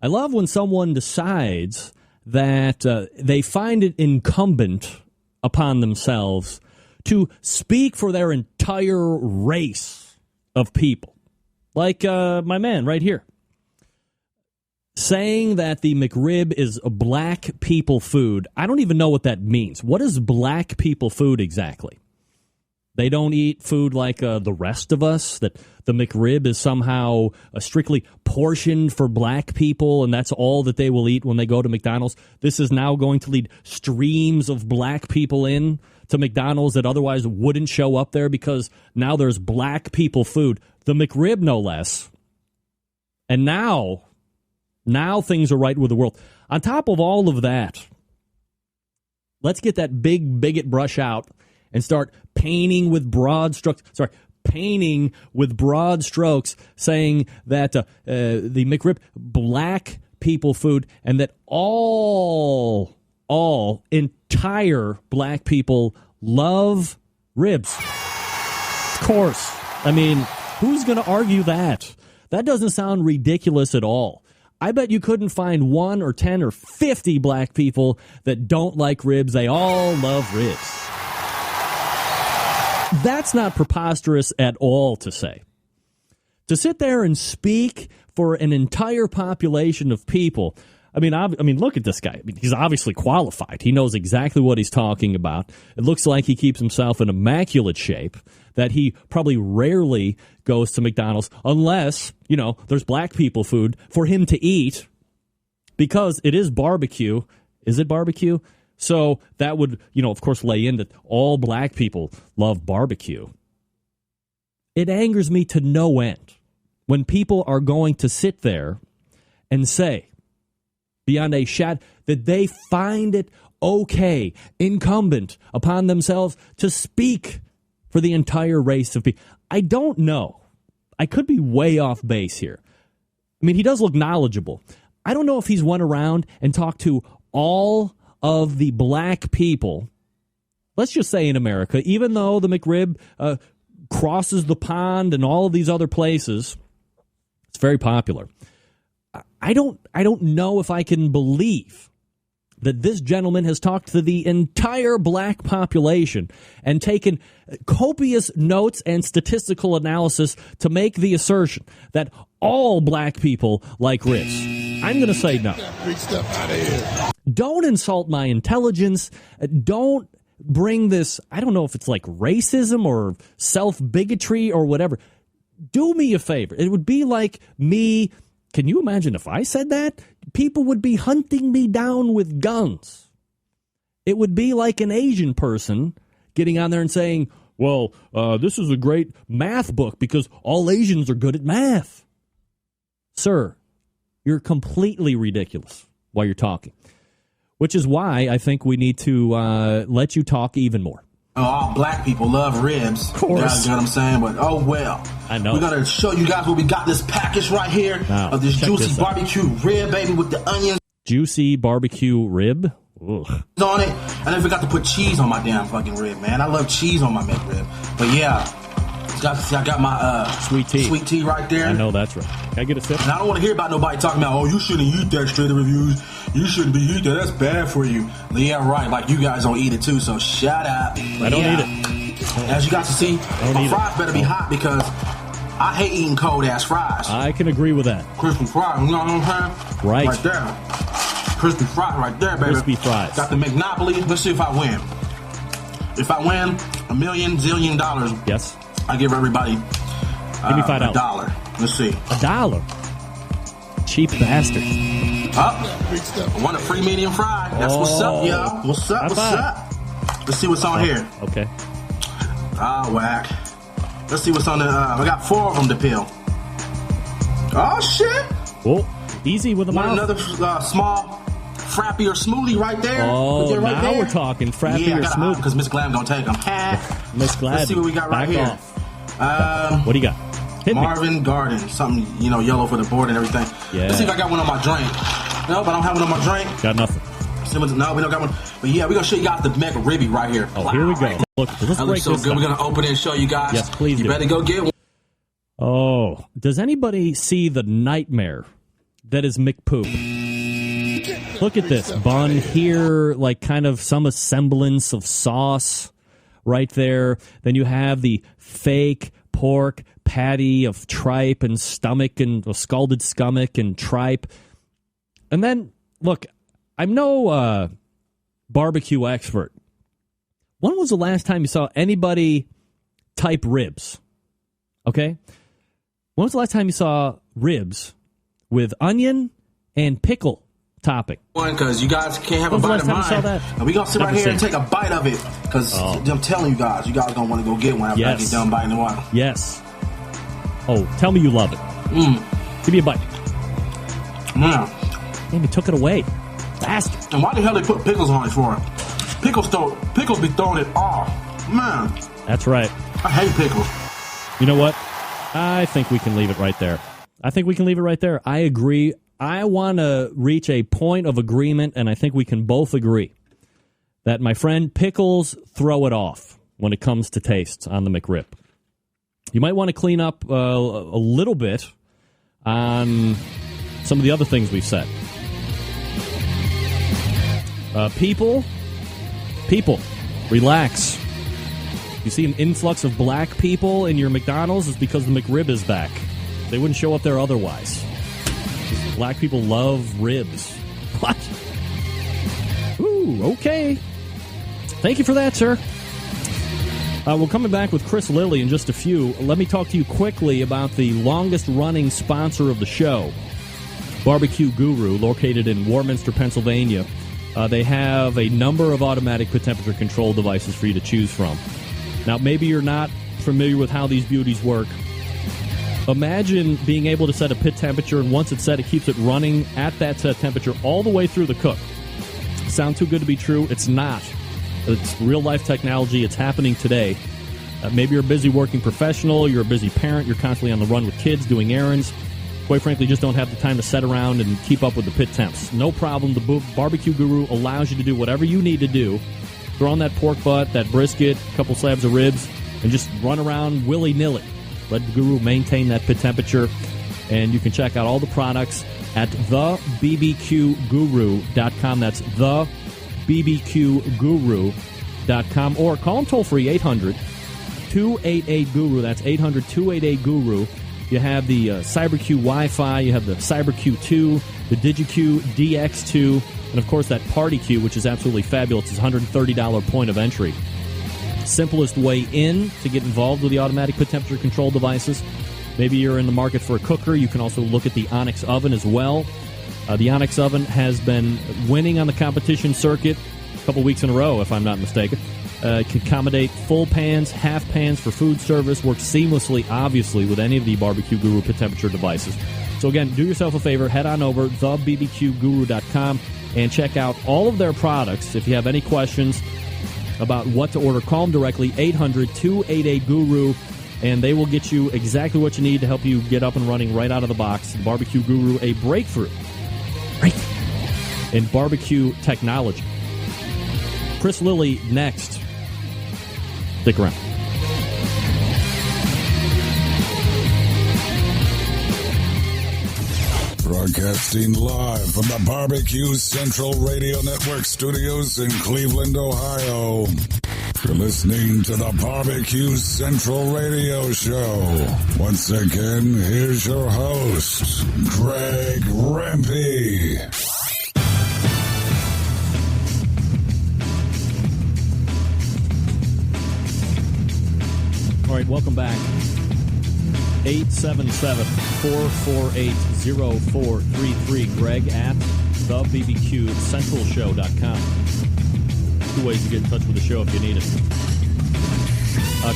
Speaker 4: I love when someone decides that they find it incumbent upon themselves to speak for their entire race of people. Like my man right here. Saying that the McRib is a black people food. I don't even know what that means. What is black people food exactly? They don't eat food like the rest of us, that the McRib is somehow strictly portioned for black people, and that's all that they will eat when they go to McDonald's. This is now going to lead streams of black people in to McDonald's that otherwise wouldn't show up there because now there's black people food. The McRib, no less. And now things are right with the world. On top of all of that, let's get that big bigot brush out and start painting with broad strokes, saying that the McRib, black people food, and that all entire black people love ribs. Of course. I mean, who's going to argue that? That doesn't sound ridiculous at all. I bet you couldn't find 1 or 10 or 50 black people that don't like ribs. They all love ribs. That's not preposterous at all to say. To sit there and speak for an entire population of people. I mean, look at this guy. I mean, he's obviously qualified. He knows exactly what he's talking about. It looks like he keeps himself in immaculate shape, that he probably rarely goes to McDonald's unless, there's black people food for him to eat because it is barbecue. Is it barbecue? So that would, of course, lay in that all black people love barbecue. It angers me to no end when people are going to sit there and say, beyond a shadow, that they find it okay, incumbent upon themselves to speak for the entire race of people. I don't know. I could be way off base here. I mean, he does look knowledgeable. I don't know if he's went around and talked to all of the black people, let's just say in America, even though the McRib crosses the pond and all of these other places, it's very popular. I don't know if I can believe that this gentleman has talked to the entire black population and taken copious notes and statistical analysis to make the assertion that all black people like ribs. I'm going to say no.
Speaker 9: Big step out of here.
Speaker 4: Don't insult my intelligence. Don't bring this, I don't know if it's like racism or self-bigotry or whatever. Do me a favor. It would be like me. Can you imagine if I said that? People would be hunting me down with guns. It would be like an Asian person getting on there and saying, well, this is a great math book because all Asians are good at math. Sir, you're completely ridiculous while you're talking, which is why I think we need to let you talk even more.
Speaker 13: Oh, all black people love ribs.
Speaker 4: Of course.
Speaker 13: You know what I'm saying? But, oh, well.
Speaker 4: I know.
Speaker 13: We're going to show you guys what we got this package right here of this juicy barbecue rib, baby, with the onions.
Speaker 4: Juicy barbecue rib? Ugh.
Speaker 13: On it. And I forgot to put cheese on my damn fucking rib, man. I love cheese on my McRib. But, yeah. I got my
Speaker 4: sweet tea
Speaker 13: right there.
Speaker 4: I know that's right. Can I get a sip?
Speaker 13: And I don't want to hear about nobody talking about, oh, you shouldn't eat that, straight reviews. You shouldn't be eating that. That's bad for you. Yeah, right. Like you guys don't eat it too, so shut up.
Speaker 4: I don't eat it.
Speaker 13: As you guys can see, my fries better be hot because I hate eating cold ass fries.
Speaker 4: I can agree with that.
Speaker 13: Crispy fries, you know what I'm saying?
Speaker 4: Right.
Speaker 13: Right there. Crispy fries right there, baby.
Speaker 4: Crispy fries.
Speaker 13: Got the McNopoly. Let's see if I win. If I win $1 million zillion,
Speaker 4: yes,
Speaker 13: I give everybody
Speaker 4: give me $5.
Speaker 13: $1. Let's see.
Speaker 4: $1. Cheap bastard.
Speaker 13: Up. Want a free medium fry. That's what's up, y'all. What's up? What's up? Let's see what's on here.
Speaker 4: Okay.
Speaker 13: Whack. Let's see what's on the. I got 4 of them to peel. Oh shit!
Speaker 4: Well, easy with the mouth.
Speaker 13: Another small frappy or smoothie right there.
Speaker 4: Oh,
Speaker 13: right
Speaker 4: now
Speaker 13: there.
Speaker 4: We're talking frappy or smoothie
Speaker 13: because Miss Glam gonna take them.
Speaker 4: Miss Glam.
Speaker 13: Let's see what we got right here.
Speaker 4: What do you got? Hit
Speaker 13: Marvin
Speaker 4: me.
Speaker 13: Garden, something yellow for the board and everything.
Speaker 4: Yeah.
Speaker 13: Let's see if I got one on my drink. Nope, I don't have one on my drink.
Speaker 4: Got nothing.
Speaker 13: No, we don't got one. But yeah, we're going to show you guys the McRibby right here.
Speaker 4: Oh, here we go. Look, let's
Speaker 13: that
Speaker 4: break
Speaker 13: looks so
Speaker 4: this
Speaker 13: good.
Speaker 4: down.
Speaker 13: We're going to open it and show you guys.
Speaker 4: Yes, please
Speaker 13: You
Speaker 4: do.
Speaker 13: better go get one.
Speaker 4: Oh, does anybody see the nightmare that is McPoop? Look at this bun here, like kind of some semblance of sauce right there. Then you have the fake pork patty of tripe and stomach and scalded stomach and tripe. And then, look, I'm no barbecue expert. When was the last time you saw anybody type ribs? Okay? When was the last time you saw ribs with onion and pickle topping?
Speaker 13: Because you guys can't have a
Speaker 4: When
Speaker 13: bite
Speaker 4: was
Speaker 13: of
Speaker 4: the last time you
Speaker 13: mine.
Speaker 4: saw that?
Speaker 13: And we're going to sit right
Speaker 4: Never
Speaker 13: here and
Speaker 4: seen
Speaker 13: take a bite of it. Because I'm telling you guys going to want to go get one after I get done biting the water.
Speaker 4: Yes. Oh, tell me you love it. Give me a bite.
Speaker 13: Man.
Speaker 4: Damn, you took it away. Bastard.
Speaker 13: And why the hell they put pickles on it for? Pickles be throwing it off. Man.
Speaker 4: That's right.
Speaker 13: I hate pickles.
Speaker 4: You know what? I think we can leave it right there. I agree. I want to reach a point of agreement, and I think we can both agree that, my friend, pickles throw it off when it comes to taste on the McRib. You might want to clean up a little bit on some of the other things we've said. People, relax. You see an influx of black people in your McDonald's, it's because the McRib is back. They wouldn't show up there otherwise. Black people love ribs. What? Ooh, okay. Thank you for that, sir. We're coming back with Chris Lilly in just a few. Let me talk to you quickly about the longest-running sponsor of the show, BBQ Guru, located in Warminster, Pennsylvania. They have a number of automatic pit temperature control devices for you to choose from. Now, maybe you're not familiar with how these beauties work. Imagine being able to set a pit temperature, and once it's set, it keeps it running at that set temperature all the way through the cook. Sound too good to be true? It's not. It's real-life technology. It's happening today. Maybe you're a busy working professional, you're a busy parent, you're constantly on the run with kids, doing errands. Quite frankly, just don't have the time to sit around and keep up with the pit temps. No problem. The BBQ Guru allows you to do whatever you need to do. Throw on that pork butt, that brisket, a couple slabs of ribs, and just run around willy-nilly. Let the Guru maintain that pit temperature. And you can check out all the products at thebbqguru.com. That's thebbqguru.com. Or call them toll-free, 800-288-GURU. That's 800-288-GURU. You have the CyberQ Wi-Fi. You have the CyberQ 2, the DigiQ DX2, and, of course, that Party Q, which is absolutely fabulous. It's a $130 point of entry. Simplest way in to get involved with the automatic pit temperature control devices. Maybe you're in the market for a cooker. You can also look at the Onyx oven as well. The Onyx oven has been winning on the competition circuit a couple weeks in a row, if I'm not mistaken. Can accommodate full pans, half pans for food service. Works seamlessly, obviously, with any of the BBQ Guru pit temperature devices. So, again, do yourself a favor. Head on over to thebbqguru.com and check out all of their products. If you have any questions about what to order, call them directly, 800-288-GURU, and they will get you exactly what you need to help you get up and running right out of the box. The BBQ Guru, a breakthrough in barbecue technology. Chris Lilly next. Stick around.
Speaker 7: Broadcasting live from the BBQ Central Radio Network studios in Cleveland, Ohio. You're listening to the BBQ Central Radio Show. Once again, here's your host, Greg Rempe.
Speaker 4: All right, welcome back. 877-448-0433. Greg at thebbqcentralshow.com. Two ways to get in touch with the show if you need it.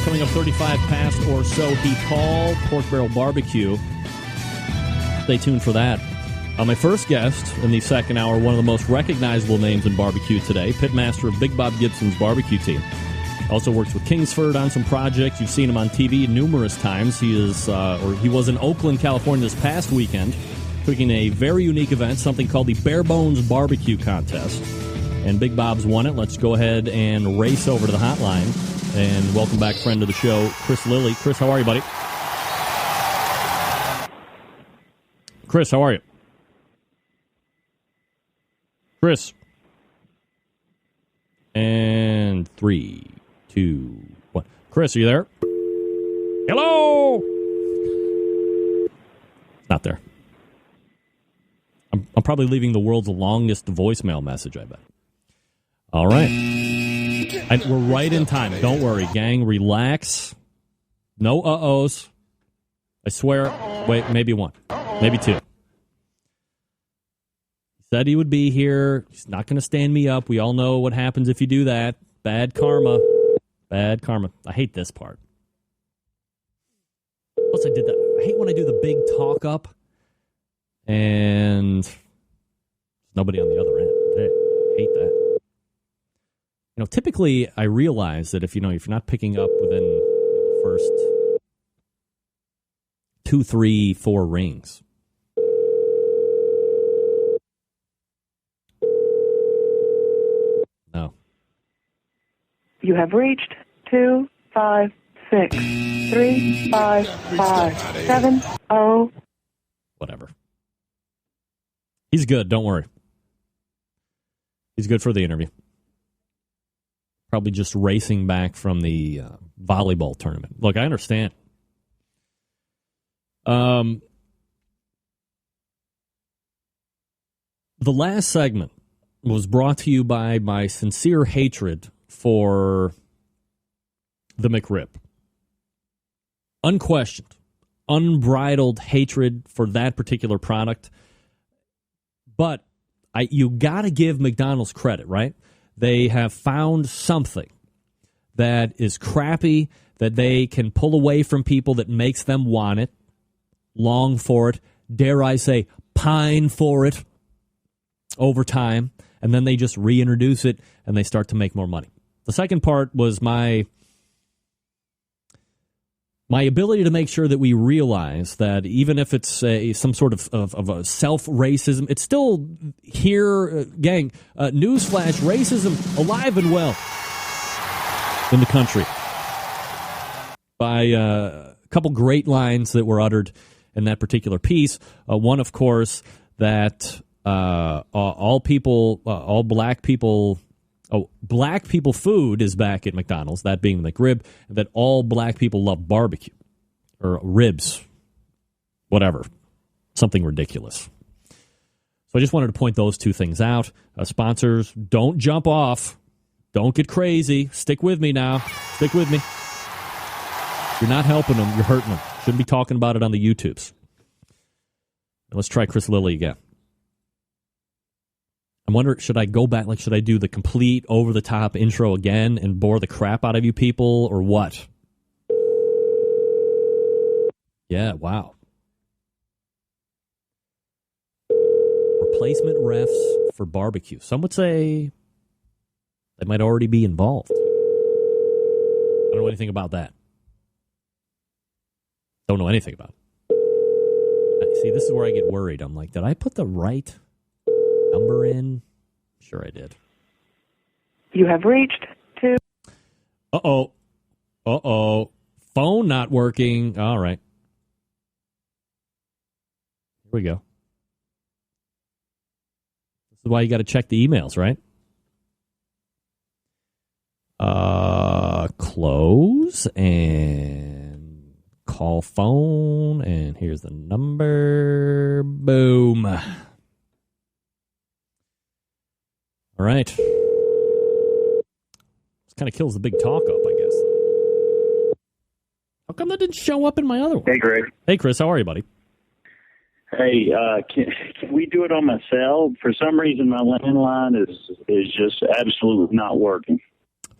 Speaker 4: Coming up 35 past or so, Heath Hall, Pork Barrel Barbecue. Stay tuned for that. My first guest in the second hour, one of the most recognizable names in barbecue today, pitmaster of Big Bob Gibson's barbecue team. Also works with Kingsford on some projects. You've seen him on TV numerous times. He was in Oakland, California this past weekend, cooking a very unique event, something called the Bare Bones Barbecue Contest. and Big Bob's won it. Let's go ahead and race over to the hotline and welcome back friend of the show, Chris Lilly. Chris, how are you, buddy? Chris, how are you? Chris. And 3, 2, 1. Chris, are you there? Hello? Not there. I'm probably leaving the world's longest voicemail message, I bet. All right. We're right in time. Don't worry, gang. Relax. No uh-ohs. I swear. Wait, maybe one. Maybe two. He said he would be here. He's not going to stand me up. We all know what happens if you do that. Bad karma. Bad karma. I hate this part. Plus, I did that. I hate when I do the big talk up and nobody on the other end. I hate that. You know, typically I realize that if you're not picking up within the first 2, 3, 4 rings. No.
Speaker 16: You have reached 256 355 70.
Speaker 4: Whatever. He's good. Don't worry. He's good for the interview. Probably just racing back from the volleyball tournament. Look, I understand. The last segment was brought to you by my sincere hatred for the McRib. Unquestioned, unbridled hatred for that particular product. But you got to give McDonald's credit, right? They have found something that is crappy, that they can pull away from people, that makes them want it, long for it, dare I say, pine for it over time, and then they just reintroduce it and they start to make more money. The second part was my ability to make sure that we realize that even if it's some sort of a self-racism, it's still here, gang. Newsflash, racism alive and well in the country. By a couple great lines that were uttered in that particular piece. One, of course, that all black people food is back at McDonald's, that being the McRib, and that all black people love barbecue, or ribs, whatever, something ridiculous. So I just wanted to point those two things out. Sponsors, don't jump off. Don't get crazy. Stick with me now. Stick with me. You're not helping them. You're hurting them. Shouldn't be talking about it on the YouTubes. Let's try Chris Lilly again. I'm wondering, should I go back? Should I do the complete over-the-top intro again and bore the crap out of you people, or what? Yeah, wow. Replacement refs for barbecue. Some would say they might already be involved. I don't know anything about that. Don't know anything about it. See, this is where I get worried. I'm like, did I put the right number in? Sure I did.
Speaker 16: You have reached to...
Speaker 4: Uh-oh. Phone not working. All right. Here we go. This is why you got to check the emails, right? Close and call phone, and here's the number. Boom. All right. This kind of kills the big talk up, I guess. How come that didn't show up in my other one?
Speaker 17: Hey, Greg.
Speaker 4: Hey, Chris. How are you, buddy?
Speaker 17: Hey, can we do it on my cell? For some reason, my landline is just absolutely not working.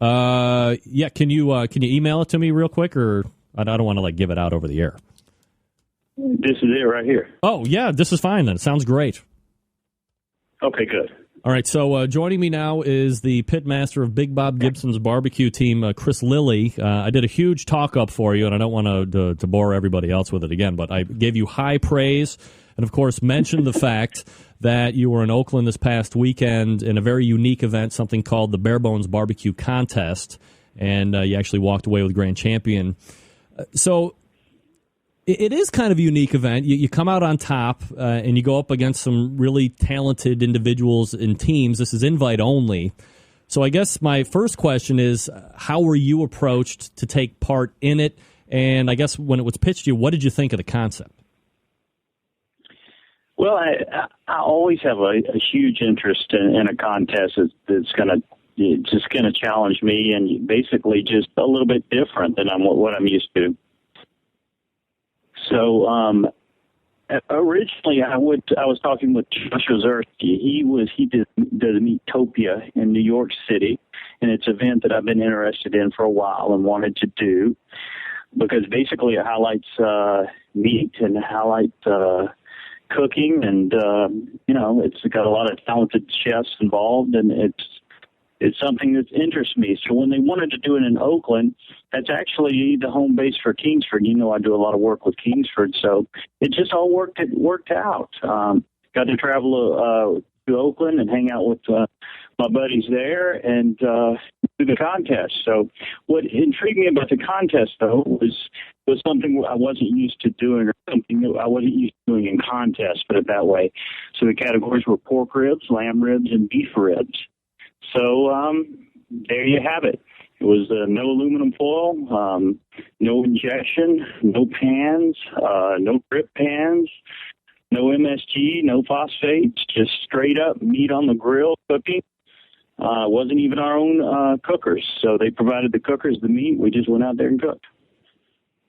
Speaker 4: Yeah. Can you email it to me real quick, or I don't want to give it out over the air.
Speaker 17: This is it right here.
Speaker 4: Oh yeah, this is fine then. Sounds great.
Speaker 17: Okay, good.
Speaker 4: All right, so joining me now is the pitmaster of Big Bob Gibson's barbecue team, Chris Lilly. I did a huge talk-up for you, and I don't want to bore everybody else with it again, but I gave you high praise and, of course, mentioned the fact that you were in Oakland this past weekend in a very unique event, something called the Bare Bones Barbecue Contest, and you actually walked away with Grand Champion. So it is kind of a unique event. You come out on top, and you go up against some really talented individuals and teams. This is invite only. So I guess my first question is, how were you approached to take part in it? And I guess when it was pitched to you, what did you think of the concept?
Speaker 17: Well, I always have a huge interest in a contest that's going to challenge me and basically just a little bit different than what I'm used to. So originally, I was talking with Josh Ozerski. He does Meatopia in New York City, and it's an event that I've been interested in for a while and wanted to do because basically it highlights meat and highlights cooking, and it's got a lot of talented chefs involved, and it's something that interests me. So when they wanted to do it in Oakland, that's actually the home base for Kingsford. I do a lot of work with Kingsford, so it just all worked out. Got to travel to Oakland and hang out with my buddies there and do the contest. So what intrigued me about the contest, though, was something I wasn't used to doing, or something that I wasn't used to doing in contests, put it that way. So the categories were pork ribs, lamb ribs, and beef ribs. So there you have it. It was no aluminum foil, no injection, no pans, no grip pans, no MSG, no phosphates, just straight up meat on the grill cooking. Wasn't even our own cookers. So they provided the cookers, the meat. We just went out there and cooked.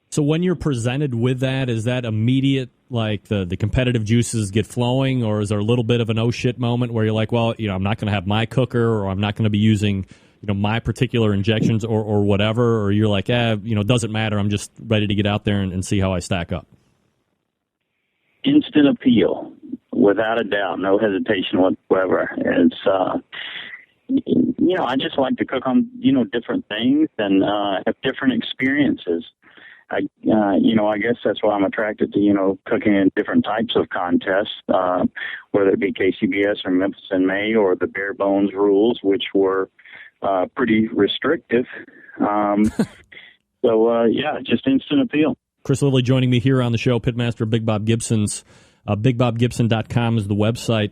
Speaker 4: So when you're presented with that, is that immediate, like the competitive juices get flowing, or is there a little bit of an oh shit moment where you're like, well, I'm not going to have my cooker, or I'm not going to be using, my particular injections or whatever, or you're like, it doesn't matter, I'm just ready to get out there and see how I stack up?
Speaker 17: Instant appeal, without a doubt, no hesitation whatsoever. It's, I just like to cook on, different things and have different experiences. I guess that's why I'm attracted to, cooking in different types of contests, whether it be KCBS or Memphis in May or the Bare Bones rules, which were pretty restrictive. Just instant appeal.
Speaker 4: Chris Lilly joining me here on the show, pitmaster Big Bob Gibson's. BigBobGibson.com is the website.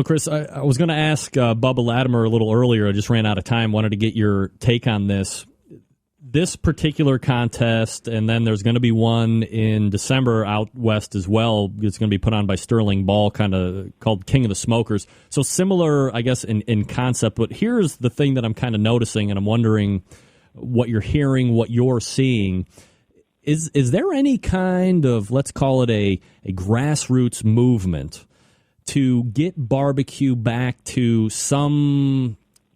Speaker 4: Chris, I was going to ask Bubba Latimer a little earlier. I just ran out of time. Wanted to get your take on this. This particular contest, and then there's going to be one in December out west as well. It's going to be put on by Sterling Ball, kind of called King of the Smokers. So similar, I guess, in concept. But here's the thing that I'm kind of noticing, and I'm wondering what you're hearing, what you're seeing. Is there any kind of, let's call it a grassroots movement to get barbecue back to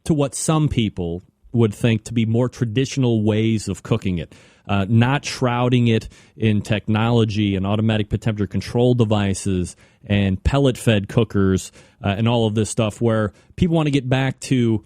Speaker 4: what some people would think to be more traditional ways of cooking it, not shrouding it in technology and automatic temperature control devices and pellet-fed cookers and all of this stuff, where people want to get back to,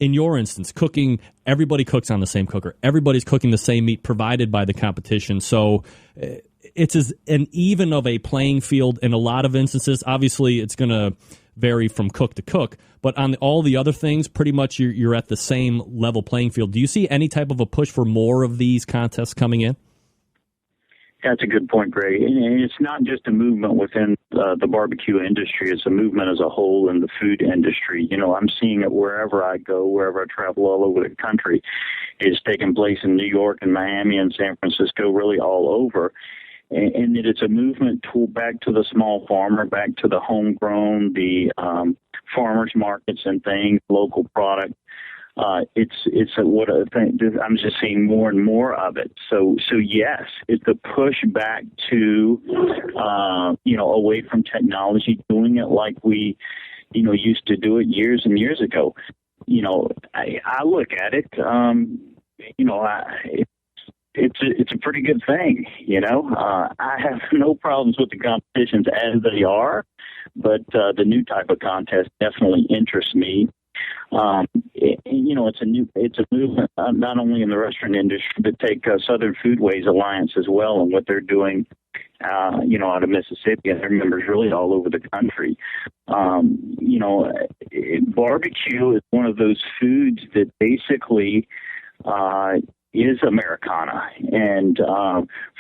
Speaker 4: in your instance, cooking, everybody cooks on the same cooker. Everybody's cooking the same meat provided by the competition. So it's as an even of a playing field in a lot of instances. Obviously, it's going to vary from cook to cook, but on all the other things, pretty much you're at the same level playing field. Do you see any type of a push for more of these contests coming in?
Speaker 17: That's a good point, Greg. And it's not just a movement within the barbecue industry. It's a movement as a whole in the food industry. I'm seeing it wherever I go, wherever I travel all over the country. It's taking place in New York and Miami and San Francisco, really all over. And it's a movement back to the small farmer, back to the homegrown, the farmers markets and things, local product. It's what I think. I'm just seeing more and more of it. So yes, it's a push back to away from technology, doing it like we used to do it years and years ago. it's a pretty good thing, you know. I have no problems with the competitions as they are, but the new type of contest definitely interests me. You know, it's a movement not only in the restaurant industry, but take Southern Foodways Alliance as well, and what they're doing. You know, out of Mississippi, and their members really all over the country. You know, barbecue is one of those foods that basically is Americana, and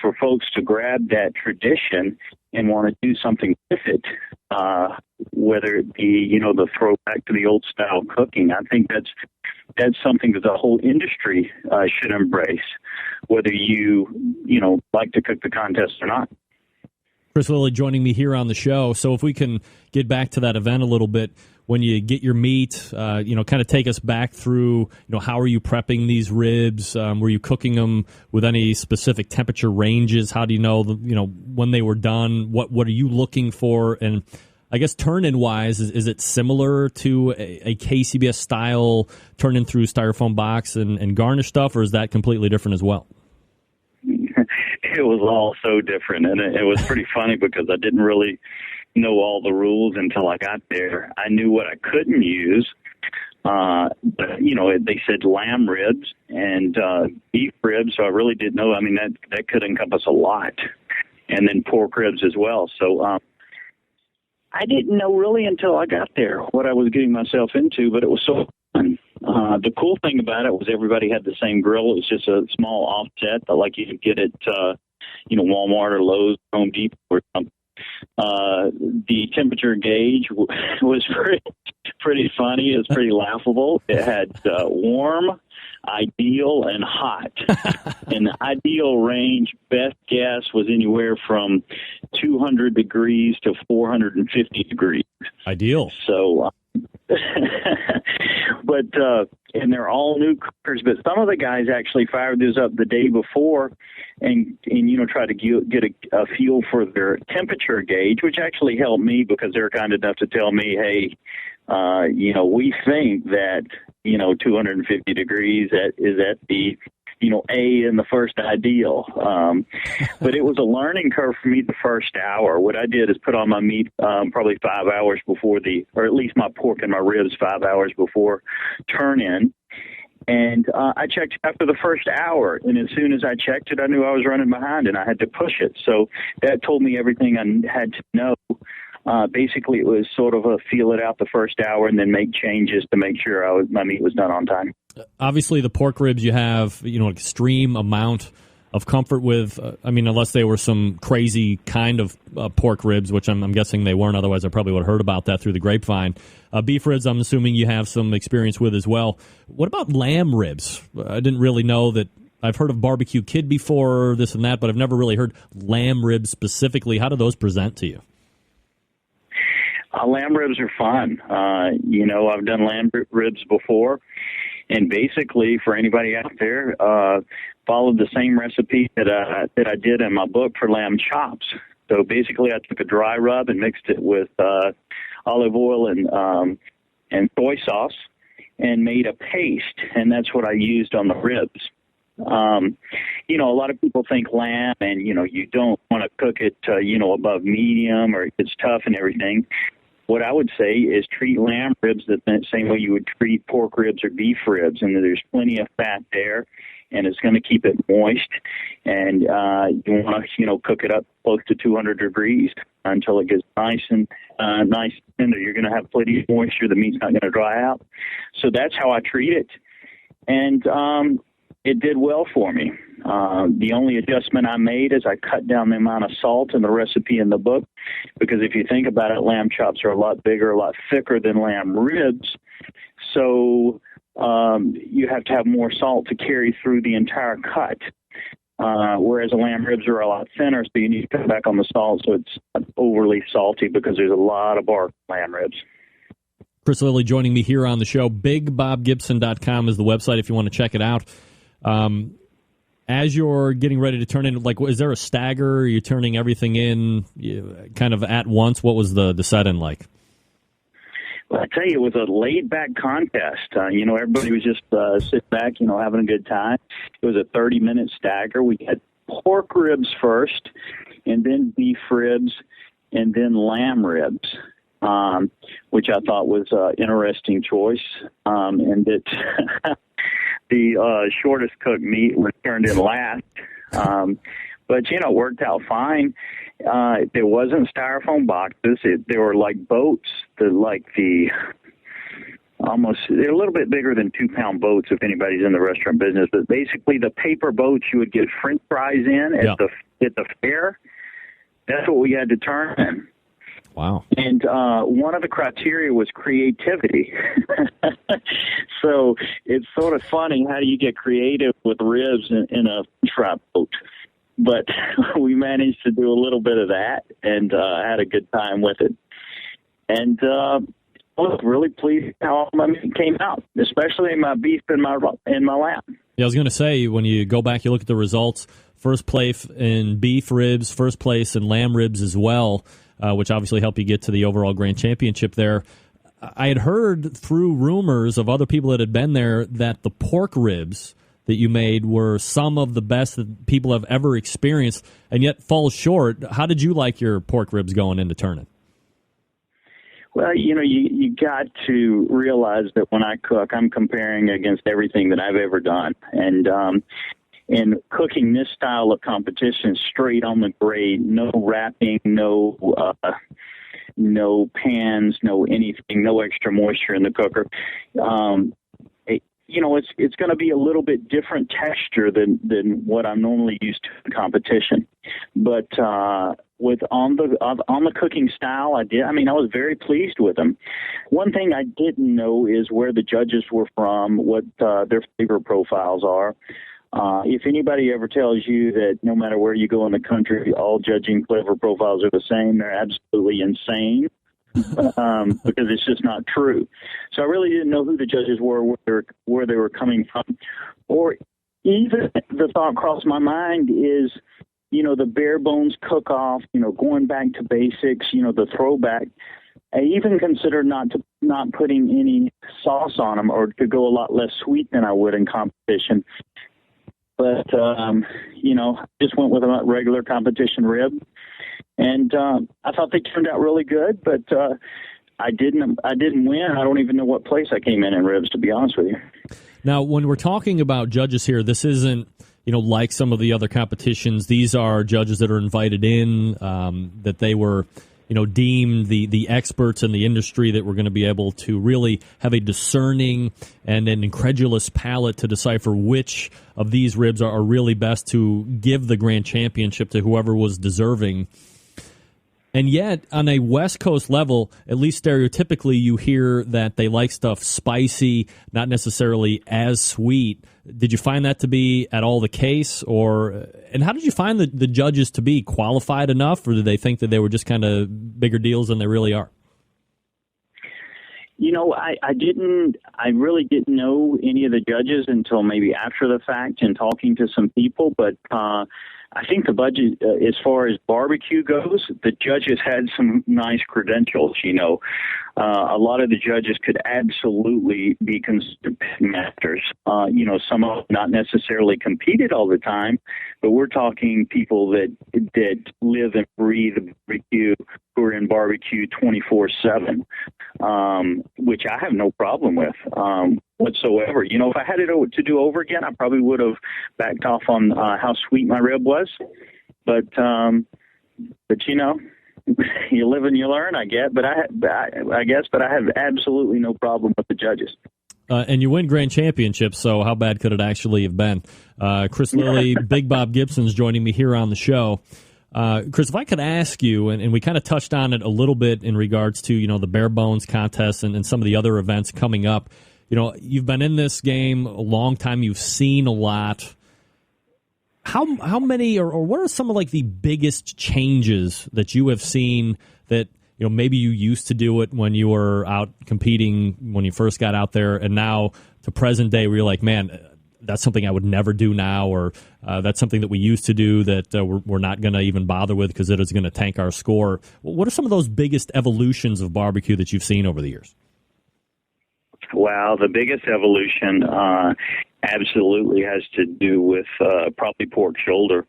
Speaker 17: for folks to grab that tradition and want to do something with it, whether it be, you know, the throwback to the old style cooking, I think that's something that the whole industry should embrace, whether you know, like to cook the contest or not.
Speaker 4: Chris Lilly joining me here on the show. So if we can get back to that event a little bit, when you get your meat, you know, kind of take us back through, you know, how are you prepping these ribs? Were you cooking them with any specific temperature ranges? How do you know, you know, when they were done? What are you looking for? And I guess turn-in wise, is it similar to a KCBS style turn-in through styrofoam box and garnish stuff, or is that completely different as well?
Speaker 17: It was all so different, and it was pretty funny because I didn't really know all the rules until I got there. I knew what I couldn't use, but, you know, they said lamb ribs and beef ribs, so I really didn't know. I mean, that could encompass a lot, and then pork ribs as well. So I didn't know really until I got there what I was getting myself into, but it was so fun. The cool thing about it was everybody had the same grill. It was just a small offset, like you could get at, you know, Walmart or Lowe's, Home Depot or something. The temperature gauge was pretty funny. It was pretty laughable. It had warm, ideal, and hot. And the ideal range, best guess, was anywhere from 200 degrees to 450 degrees.
Speaker 4: Ideal.
Speaker 17: So, but and they're all new cookers, but some of the guys actually fired those up the day before and you know, try to get a feel for their temperature gauge, which actually helped me because they're kind enough to tell me, hey, you know, we think that, you know, 250 degrees is at the, you know, A in the first ideal. But it was a learning curve for me the first hour. What I did is put on my meat probably 5 hours before or at least my pork and my ribs 5 hours before turn-in. And I checked after the first hour, and as soon as I checked it, I knew I was running behind, and I had to push it. So that told me everything I had to know. Basically, it was sort of a feel it out the first hour and then make changes to make sure my meat was done on time.
Speaker 4: Obviously, the pork ribs you have, you know, extreme amount of comfort with. I mean, unless they were some crazy kind of pork ribs, which I'm guessing they weren't. Otherwise, I probably would have heard about that through the grapevine. Beef ribs, I'm assuming you have some experience with as well. What about lamb ribs? I didn't really know that. I've heard of barbecue kid before, this and that, but I've never really heard lamb ribs specifically. How do those present to you?
Speaker 17: Lamb ribs are fun. You know, I've done lamb ribs before, and basically, for anybody out there, followed the same recipe that I did in my book for lamb chops. So basically, I took a dry rub and mixed it with olive oil and soy sauce, and made a paste, and that's what I used on the ribs. You know, a lot of people think lamb, and you know, you don't want to cook it, you know, above medium or it's tough and everything. What I would say is treat lamb ribs the same way you would treat pork ribs or beef ribs, and there's plenty of fat there, and it's going to keep it moist. And you want to, you know, cook it up close to 200 degrees until it gets nice and tender. You're going to have plenty of moisture. The meat's not going to dry out. So that's how I treat it, and it did well for me. The only adjustment I made is I cut down the amount of salt in the recipe in the book, because if you think about it, lamb chops are a lot bigger, a lot thicker than lamb ribs. So you have to have more salt to carry through the entire cut, whereas the lamb ribs are a lot thinner, so you need to cut back on the salt so it's not overly salty because there's a lot of bark in lamb ribs.
Speaker 4: Chris Lilly joining me here on the show. BigBobGibson.com is the website if you want to check it out. As you're getting ready to turn in, like, is there a stagger? Are you turning everything in kind of at once? What was the set-in like?
Speaker 17: Well, I tell you, it was a laid-back contest. Everybody was just sitting back, having a good time. It was a 30-minute stagger. We had pork ribs first, and then beef ribs, and then lamb ribs, which I thought was an interesting choice. And that the shortest cooked meat was turned in last. But, it worked out fine. There wasn't styrofoam boxes. They were like boats, they're a little bit bigger than 2-pound boats if anybody's in the restaurant business. But basically the paper boats you would get French fries in at the fair, that's what we had to turn in.
Speaker 4: Wow.
Speaker 17: And one of the criteria was creativity. So it's sort of funny, how do you get creative with ribs in a fry boat? But we managed to do a little bit of that and had a good time with it. And I was really pleased how my meat came out, especially my beef and my lamb.
Speaker 4: Yeah, I was going to say, when you go back, you look at the results, first place in beef ribs, first place in lamb ribs as well, which obviously helped you get to the overall grand championship there. I had heard through rumors of other people that had been there that the pork ribs that you made were some of the best that people have ever experienced, and yet falls short. How did you like your pork ribs going into turning?
Speaker 17: Well, you got to realize that when I cook, I'm comparing against everything that I've ever done. And cooking this style of competition straight on the grate, no wrapping, no pans, no anything, no extra moisture in the cooker. It's going to be a little bit different texture than what I'm normally used to in competition. But with on the cooking style, I was very pleased with them. One thing I didn't know is where the judges were from, what their flavor profiles are. If anybody ever tells you that no matter where you go in the country, all judging flavor profiles are the same, they're absolutely insane. Because it's just not true. So I really didn't know who the judges were, where they were coming from. Or even the thought crossed my mind is, the bare bones cook-off, going back to basics, the throwback. I even considered not putting any sauce on them, or to go a lot less sweet than I would in competition. But, just went with a regular competition rib. And I thought they turned out really good, but I didn't win. I don't even know what place I came in ribs, to be honest with you.
Speaker 4: Now, when we're talking about judges here, this isn't, like some of the other competitions. These are judges that are invited in, that they were, deemed the experts in the industry that were going to be able to really have a discerning and an incredulous palate to decipher which of these ribs are really best to give the grand championship to whoever was deserving. And yet, on a West Coast level, at least stereotypically, you hear that they like stuff spicy, not necessarily as sweet. Did you find that to be at all the case? And how did you find the judges to be qualified enough, or did they think that they were just kind of bigger deals than they really are?
Speaker 17: I really didn't know any of the judges until maybe after the fact and talking to some people, but I think the budget, as far as barbecue goes, the judges had some nice credentials. A lot of the judges could absolutely be considered masters. Some of them not necessarily competed all the time, but we're talking people that live and breathe barbecue, who are in barbecue 24/7, which I have no problem with whatsoever. If I had it to do over again, I probably would have backed off on how sweet my rib was. But you live and you learn, I guess. But I have absolutely no problem with the judges.
Speaker 4: And you win grand championships, so how bad could it actually have been? Chris Lilly, Big Bob Gibson's joining me here on the show. Chris, if I could ask you, and we kind of touched on it a little bit in regards to, the bare bones contest and some of the other events coming up. You've been in this game a long time. You've seen a lot. How many, or what are some of the biggest changes that you have seen that, maybe you used to do it when you were out competing when you first got out there, and now to present day where you're like, man, that's something I would never do now, or that's something that we used to do that we're not going to even bother with because it is going to tank our score. What are some of those biggest evolutions of barbecue that you've seen over the years?
Speaker 17: Wow, the biggest evolution absolutely has to do with probably pork shoulder.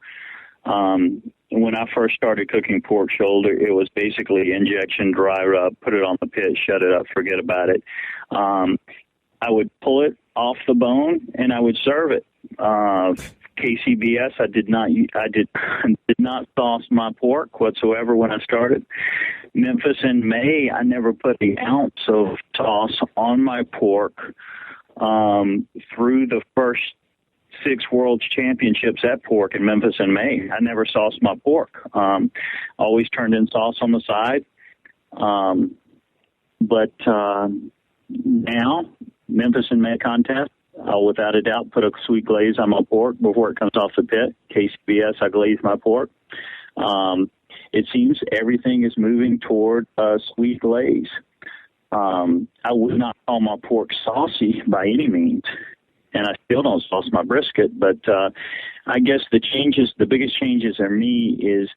Speaker 17: When I first started cooking pork shoulder, it was basically injection, dry rub, put it on the pit, shut it up, forget about it. I would pull it off the bone and I would serve it. KCBS, I did not sauce my pork whatsoever when I started. Memphis in May, I never put an ounce of sauce on my pork through the first 6 World Championships at pork in Memphis in May. I never sauced my pork. Always turned in sauce on the side. But now, Memphis in May contest, I'll without a doubt put a sweet glaze on my pork before it comes off the pit. KCBS, I glaze my pork. It seems everything is moving toward a sweet glaze. I would not call my pork saucy by any means, and I still don't sauce my brisket. But I guess the biggest changes in me is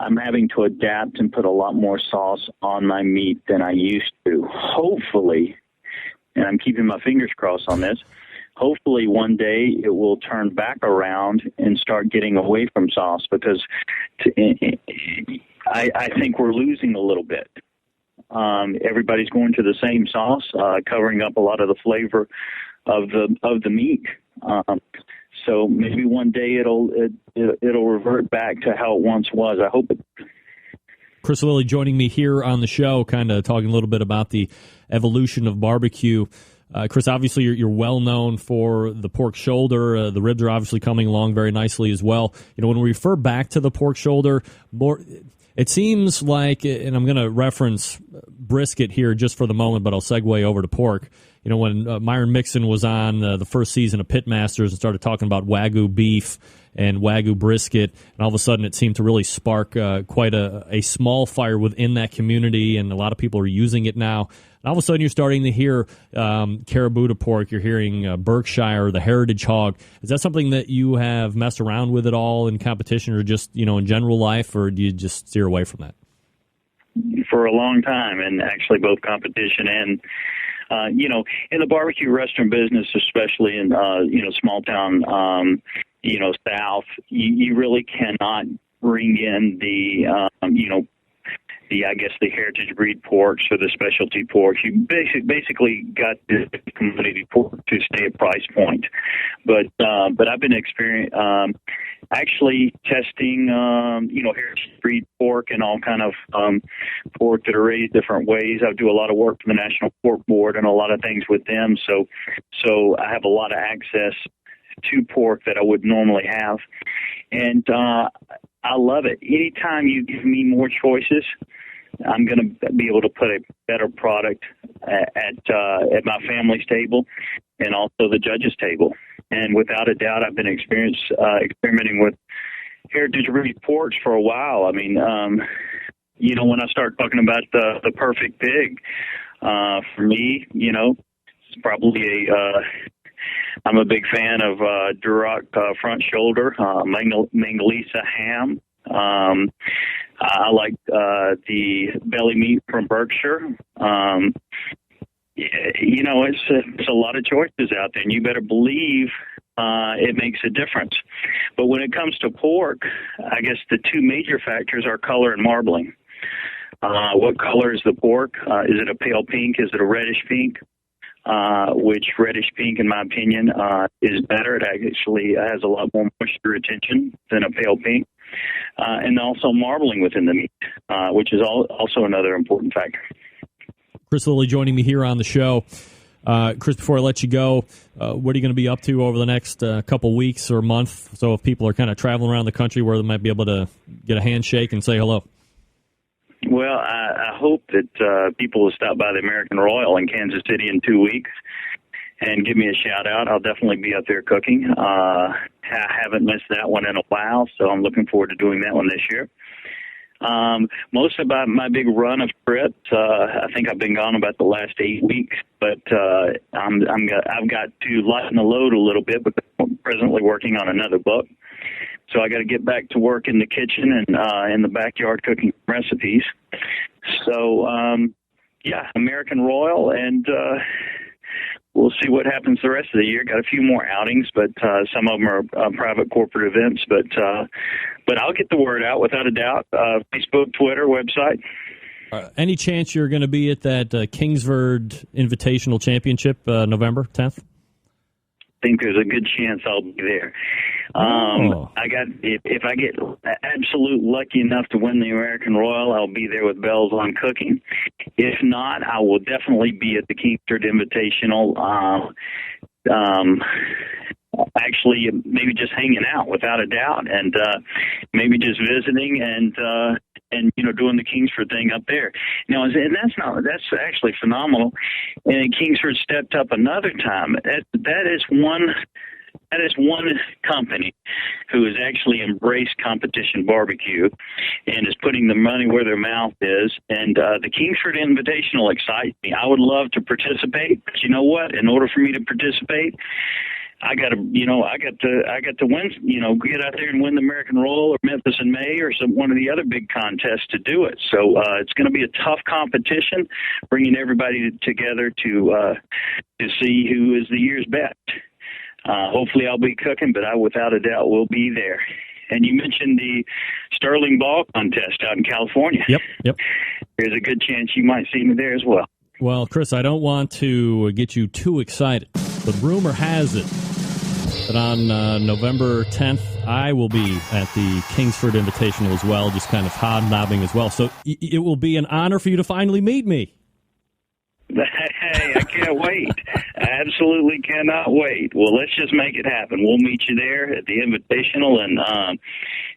Speaker 17: I'm having to adapt and put a lot more sauce on my meat than I used to. Hopefully, and I'm keeping my fingers crossed on this, hopefully one day it will turn back around and start getting away from sauce, because I think we're losing a little bit. Everybody's going to the same sauce, covering up a lot of the flavor of the meat. So maybe one day it'll revert back to how it once was. I hope it.
Speaker 4: Chris Lilly joining me here on the show, kind of talking a little bit about the evolution of barbecue. Chris, obviously you're well known for the pork shoulder. The ribs are obviously coming along very nicely as well. You know, when we refer back to the pork shoulder, it seems like, and I'm going to reference brisket here just for the moment, but I'll segue over to pork. You know, when Myron Mixon was on the first season of Pitmasters and started talking about Wagyu beef and Wagyu brisket, and all of a sudden it seemed to really spark quite a small fire within that community, and a lot of people are using it now. And all of a sudden you're starting to hear caribou pork, you're hearing Berkshire, the Heritage Hog. Is that something that you have messed around with at all in competition, or just, you know, in general life, or do you just steer away from that?
Speaker 17: For a long time, and actually both competition and you know, in the barbecue restaurant business, especially in, you know, small town, you know, South, you really cannot bring in the, you know, I guess the heritage breed porks or the specialty porks. You basically got the commodity pork to stay at price point. But I've been actually testing, you know, heritage breed pork and all kind of pork that are raised different ways. I do a lot of work for the National Pork Board and a lot of things with them. So I have a lot of access to pork that I would normally have. And I love it. Anytime you give me more choices, I'm going to be able to put a better product at my family's table and also the judges' table. And without a doubt, I've been experimenting with heritage breed porks for a while. I mean, you know, when I start talking about the perfect pig, for me, you know, it's probably I'm a big fan of Duroc front shoulder, Mangalisa ham. I like the belly meat from Berkshire. You know, it's a lot of choices out there, and you better believe it makes a difference. But when it comes to pork, I guess the two major factors are color and marbling. What color is the pork? Is it a pale pink? Is it a reddish pink? Which reddish pink, in my opinion, is better. It actually has a lot more moisture retention than a pale pink. And also marbling within the meat, which is also another important factor.
Speaker 4: Chris Lilly joining me here on the show. Chris, before I let you go, what are you going to be up to over the next couple weeks or month? So if people are kind of traveling around the country, where they might be able to get a handshake and say hello.
Speaker 17: Well, I hope that people will stop by the American Royal in Kansas City in 2 weeks and give me a shout out. I'll definitely be up there cooking. I haven't missed that one in a while, so I'm looking forward to doing that one this year. Most about my big run of trips, I think I've been gone about the last 8 weeks, but I've got to lighten the load a little bit because I'm presently working on another book. So I got to get back to work in the kitchen and in the backyard cooking recipes. So yeah, American Royal, and we'll see what happens the rest of the year. Got a few more outings, but some of them are private corporate events. But I'll get the word out without a doubt. Facebook, Twitter, website.
Speaker 4: Any chance you're going to be at that Kingsford Invitational Championship November 10th?
Speaker 17: I think there's a good chance I'll be there. If I get absolute lucky enough to win the American Royal, I'll be there with bells on cooking. If not, I will definitely be at the Kingsford Invitational. Actually, maybe just hanging out without a doubt, and maybe just visiting and doing the Kingsford thing up there. Now, and that's actually phenomenal. And Kingsford stepped up another time. That is one company who has actually embraced competition barbecue and is putting the money where their mouth is. And the Kingsford Invitational excites me. I would love to participate, but you know what? In order for me to participate, I got to win, get out there and win the American Royal or Memphis in May or one of the other big contests to do it. So it's going to be a tough competition, bringing everybody together to see who is the year's best. Hopefully I'll be cooking, but I without a doubt will be there. And you mentioned the Sterling Ball contest out in California.
Speaker 4: Yep.
Speaker 17: There's a good chance you might see me there as well.
Speaker 4: Well, Chris, I don't want to get you too excited, but rumor has it that on November 10th, I will be at the Kingsford Invitational as well, just kind of hobnobbing as well. So it will be an honor for you to finally meet me.
Speaker 17: Hey, I can't wait. I absolutely cannot wait. Well, let's just make it happen. We'll meet you there at the Invitational,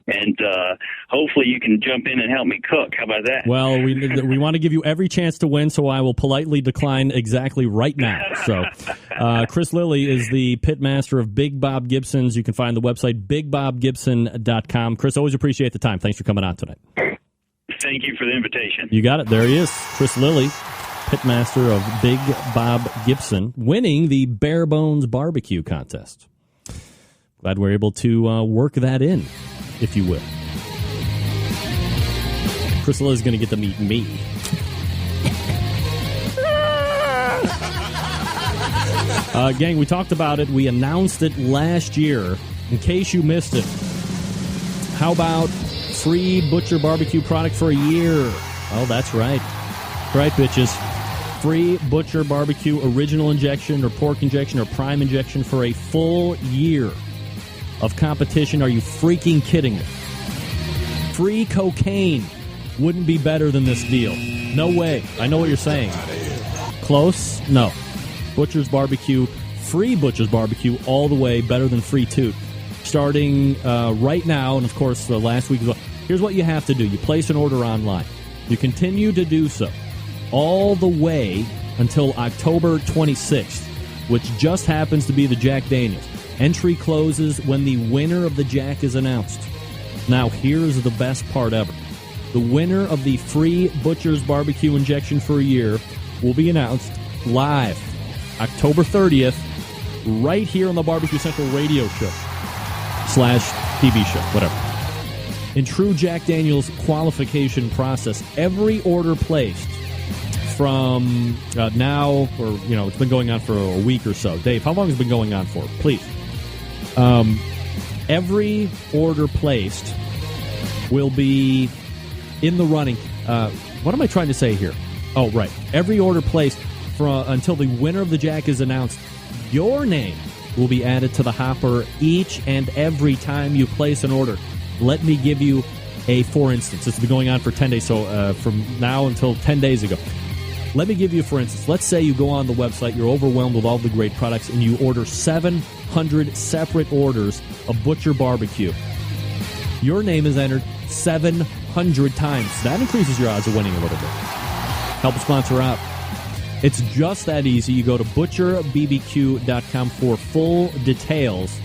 Speaker 17: and hopefully you can jump in and help me cook. How about that?
Speaker 4: Well, we want to give you every chance to win, so I will politely decline exactly right now. So Chris Lilly is the pitmaster of Big Bob Gibson's. You can find the website bigbobgibson.com. Chris, always appreciate the time. Thanks for coming on tonight.
Speaker 17: Thank you for the invitation.
Speaker 4: You got it. There he is, Chris Lilly, pitmaster of Big Bob Gibson, winning the Bare Bones Barbecue contest. Glad we're able to work that in, if you will. Chris Lilly is going to get to meet me. Gang, we talked about it. We announced it last year. In case you missed it, how about free Butcher Barbecue product for a year? Oh, that's right. Right, bitches. Free Butcher Barbecue original injection or pork injection or prime injection for a full year of competition. Are you freaking kidding me? Free cocaine wouldn't be better than this deal. No way. I know what you're saying. Close? No. Butcher's Barbecue, free Butcher's Barbecue all the way, better than free toot. Starting right now, and of course the last week as well. Here's what you have to do. You place an order online. You continue to do so all the way until October 26th, which just happens to be the Jack Daniels. Entry closes when the winner of the Jack is announced. Now, here's the best part ever. The winner of the free Butcher's Barbecue injection for a year will be announced live October 30th right here on the Barbecue Central radio show /TV show, whatever. In true Jack Daniels qualification process, every order placed from now, or it's been going on for a week or so. Dave, how long has it been going on for? Please. Every order placed will be in the running. What am I trying to say here? Oh, right. Every order placed until the winner of the Jack is announced, your name will be added to the hopper each and every time you place an order. Let me give you for instance. This has been going on for 10 days, so from now until 10 days ago. Let me give you, for instance, let's say you go on the website, you're overwhelmed with all the great products, and you order 700 separate orders of Butcher Barbecue. Your name is entered 700 times. That increases your odds of winning a little bit. Help a sponsor out. It's just that easy. You go to butcherbbq.com for full details.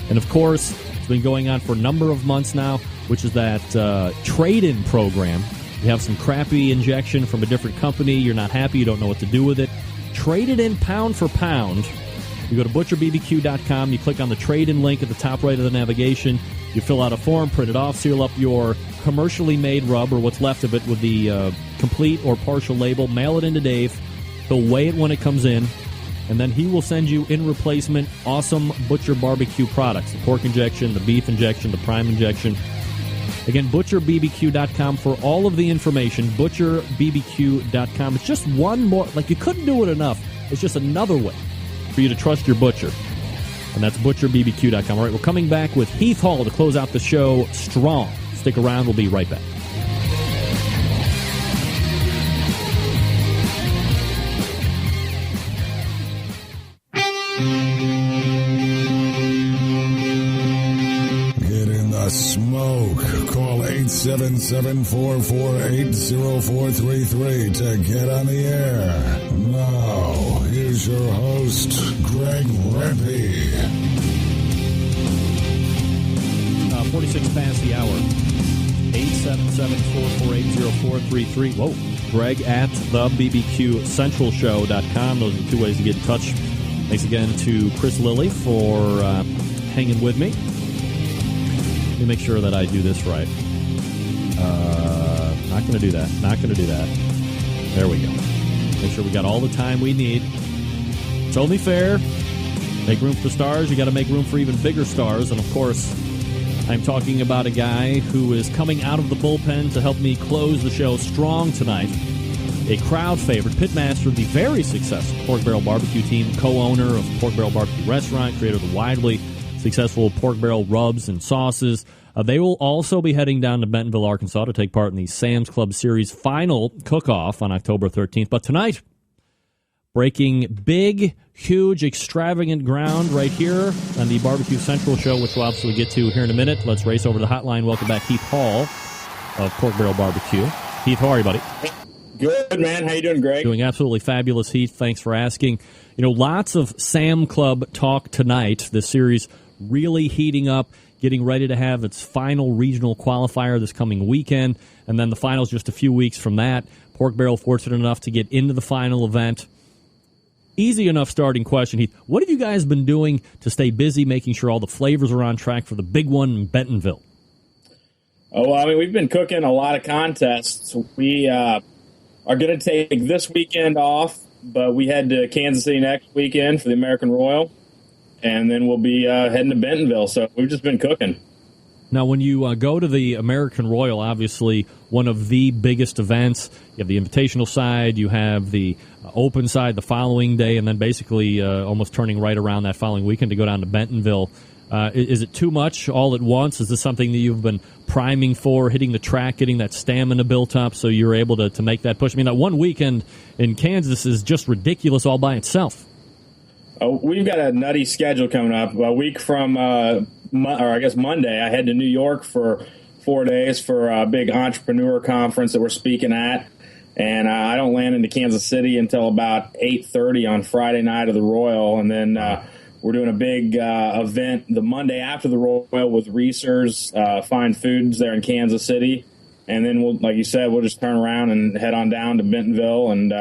Speaker 4: And, of course, it's been going on for a number of months now, which is that trade-in program. You have some crappy injection from a different company. You're not happy. You don't know what to do with it. Trade it in pound for pound. You go to butcherbbq.com. You click on the trade-in link at the top right of the navigation. You fill out a form, print it off, seal up your commercially made rub or what's left of it with the complete or partial label. Mail it into Dave. He'll weigh it when it comes in. and then he will send you in replacement awesome Butcher barbecue products, the pork injection, the beef injection, the prime injection. Again, butcherbbq.com for all of the information, butcherbbq.com. It's just one more, like you couldn't do it enough. It's just another way for you to trust your butcher. And that's butcherbbq.com. All right, we're coming back with Heath Hall to close out the show strong. Stick around. We'll be right back.
Speaker 7: Get in the smoke. Call 877-448-0433 to get on the air. Now, here's your host, Greg Rempe.
Speaker 4: 46 past the hour. 877-448-0433. Whoa. Greg at the BBQCentralShow.com. Those are the two ways to get in touch. Thanks again to Chris Lilly for hanging with me. Let me make sure that I do this right. Not going to do that. Not going to do that. There we go. Make sure we got all the time we need. It's only fair. Make room for stars. You got to make room for even bigger stars. And, of course, I'm talking about a guy who is coming out of the bullpen to help me close the show strong tonight. A crowd favorite, pitmaster of the very successful Pork Barrel Barbecue team, co-owner of Pork Barrel Barbecue Restaurant, creator of the widely successful Pork Barrel rubs and sauces. They will also be heading down to Bentonville, Arkansas to take part in the Sam's Club Series final cook-off on October 13th. But tonight, breaking big, huge, extravagant ground right here on the Barbecue Central show, which we'll obviously get to here in a minute. Let's race over to the hotline. Welcome back, Heath Hall of Pork Barrel Barbecue. Heath, how are you, buddy?
Speaker 18: Good, man. How you doing, Greg?
Speaker 4: Doing absolutely fabulous, Heath. Thanks for asking. You know, lots of Sam Club talk tonight. This series really heating up, getting ready to have its final regional qualifier this coming weekend, and then the finals just a few weeks from that. Pork Barrel fortunate enough to get into the final event. Easy enough starting question, Heath. What have you guys been doing to stay busy, making sure all the flavors are on track for the big one in Bentonville?
Speaker 18: Oh, I mean, we've been cooking a lot of contests. We are going to take this weekend off, but we head to Kansas City next weekend for the American Royal, and then we'll be heading to Bentonville. So we've just been cooking.
Speaker 4: Now, when you go to the American Royal, obviously one of the biggest events, you have the invitational side, you have the open side the following day, and then basically almost turning right around that following weekend to go down to Bentonville. Is it too much all at once? Is this something that you've been priming for, hitting the track, getting that stamina built up so you're able to make that push? I mean, that one weekend in Kansas is just ridiculous all by itself.
Speaker 18: We've got a nutty schedule coming up. A week from, Monday, I head to New York for 4 days for a big entrepreneur conference that we're speaking at. And I don't land into Kansas City until about 8:30 on Friday night of the Royal. And then we're doing a big event the Monday after the Royal with Reese's Fine Foods there in Kansas City. And then, like you said, we'll just turn around and head on down to Bentonville and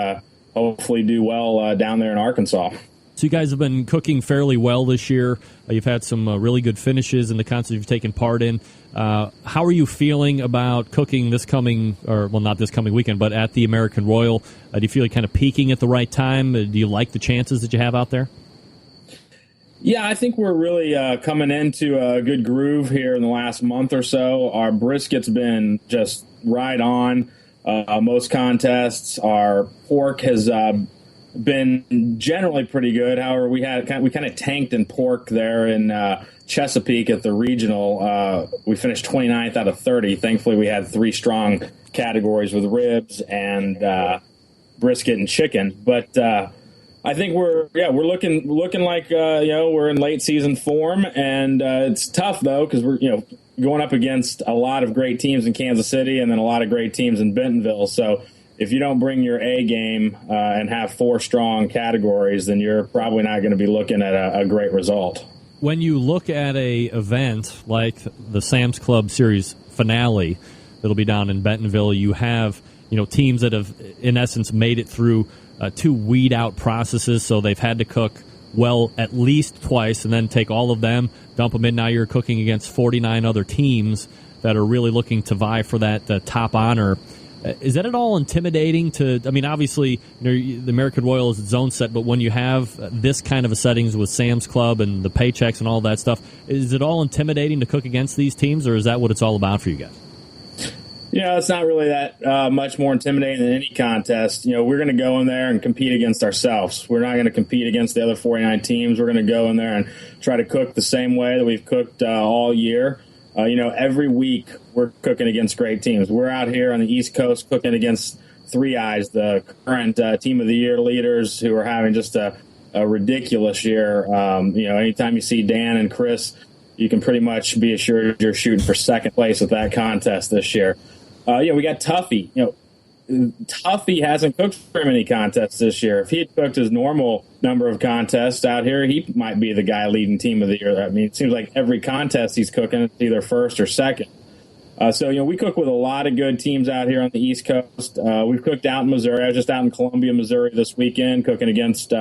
Speaker 18: hopefully do well down there in Arkansas.
Speaker 4: So you guys have been cooking fairly well this year. You've had some really good finishes in the contests you've taken part in. How are you feeling about cooking this coming, or well, not this coming weekend, but at the American Royal? Do you feel like kind of peaking at the right time? Do you like the chances that you have out there?
Speaker 18: Yeah, I think we're really coming into a good groove here in the last month or so. Our brisket's been just right on most contests. Our pork has been generally pretty good. However, we kind of tanked in pork there in Chesapeake at the regional. We finished 29th out of 30. Thankfully, we had 3 strong categories with ribs and brisket and chicken. But I think we're looking like we're in late season form, and it's tough though because we're going up against a lot of great teams in Kansas City and then a lot of great teams in Bentonville. So if you don't bring your A game and have 4 strong categories, then you're probably not going to be looking at a great result.
Speaker 4: When you look at a event like the Sam's Club Series finale that'll be down in Bentonville, you have teams that have in essence made it through 2 weed out processes, so they've had to cook well at least twice and then take all of them, dump them in. Now you're cooking against 49 other teams that are really looking to vie for that top honor. Is that at all intimidating to, I mean, obviously, the American Royal is its own set, but when you have this kind of a settings with Sam's Club and the paychecks and all that stuff, is it all intimidating to cook against these teams, or is that what it's all about for you guys?
Speaker 18: It's not really that much more intimidating than any contest. We're going to go in there and compete against ourselves. We're not going to compete against the other 49 teams. We're going to go in there and try to cook the same way that we've cooked all year. Every week we're cooking against great teams. We're out here on the East Coast cooking against Three Eyes, the current Team of the Year leaders who are having just a ridiculous year. Anytime you see Dan and Chris, you can pretty much be assured you're shooting for second place at that contest this year. We got Tuffy. Tuffy hasn't cooked very many contests this year. If he had cooked his normal number of contests out here, he might be the guy leading Team of the Year. I mean, it seems like every contest he's cooking, it's either first or second. We cook with a lot of good teams out here on the East Coast. We've cooked out in Missouri. I was just out in Columbia, Missouri this weekend cooking against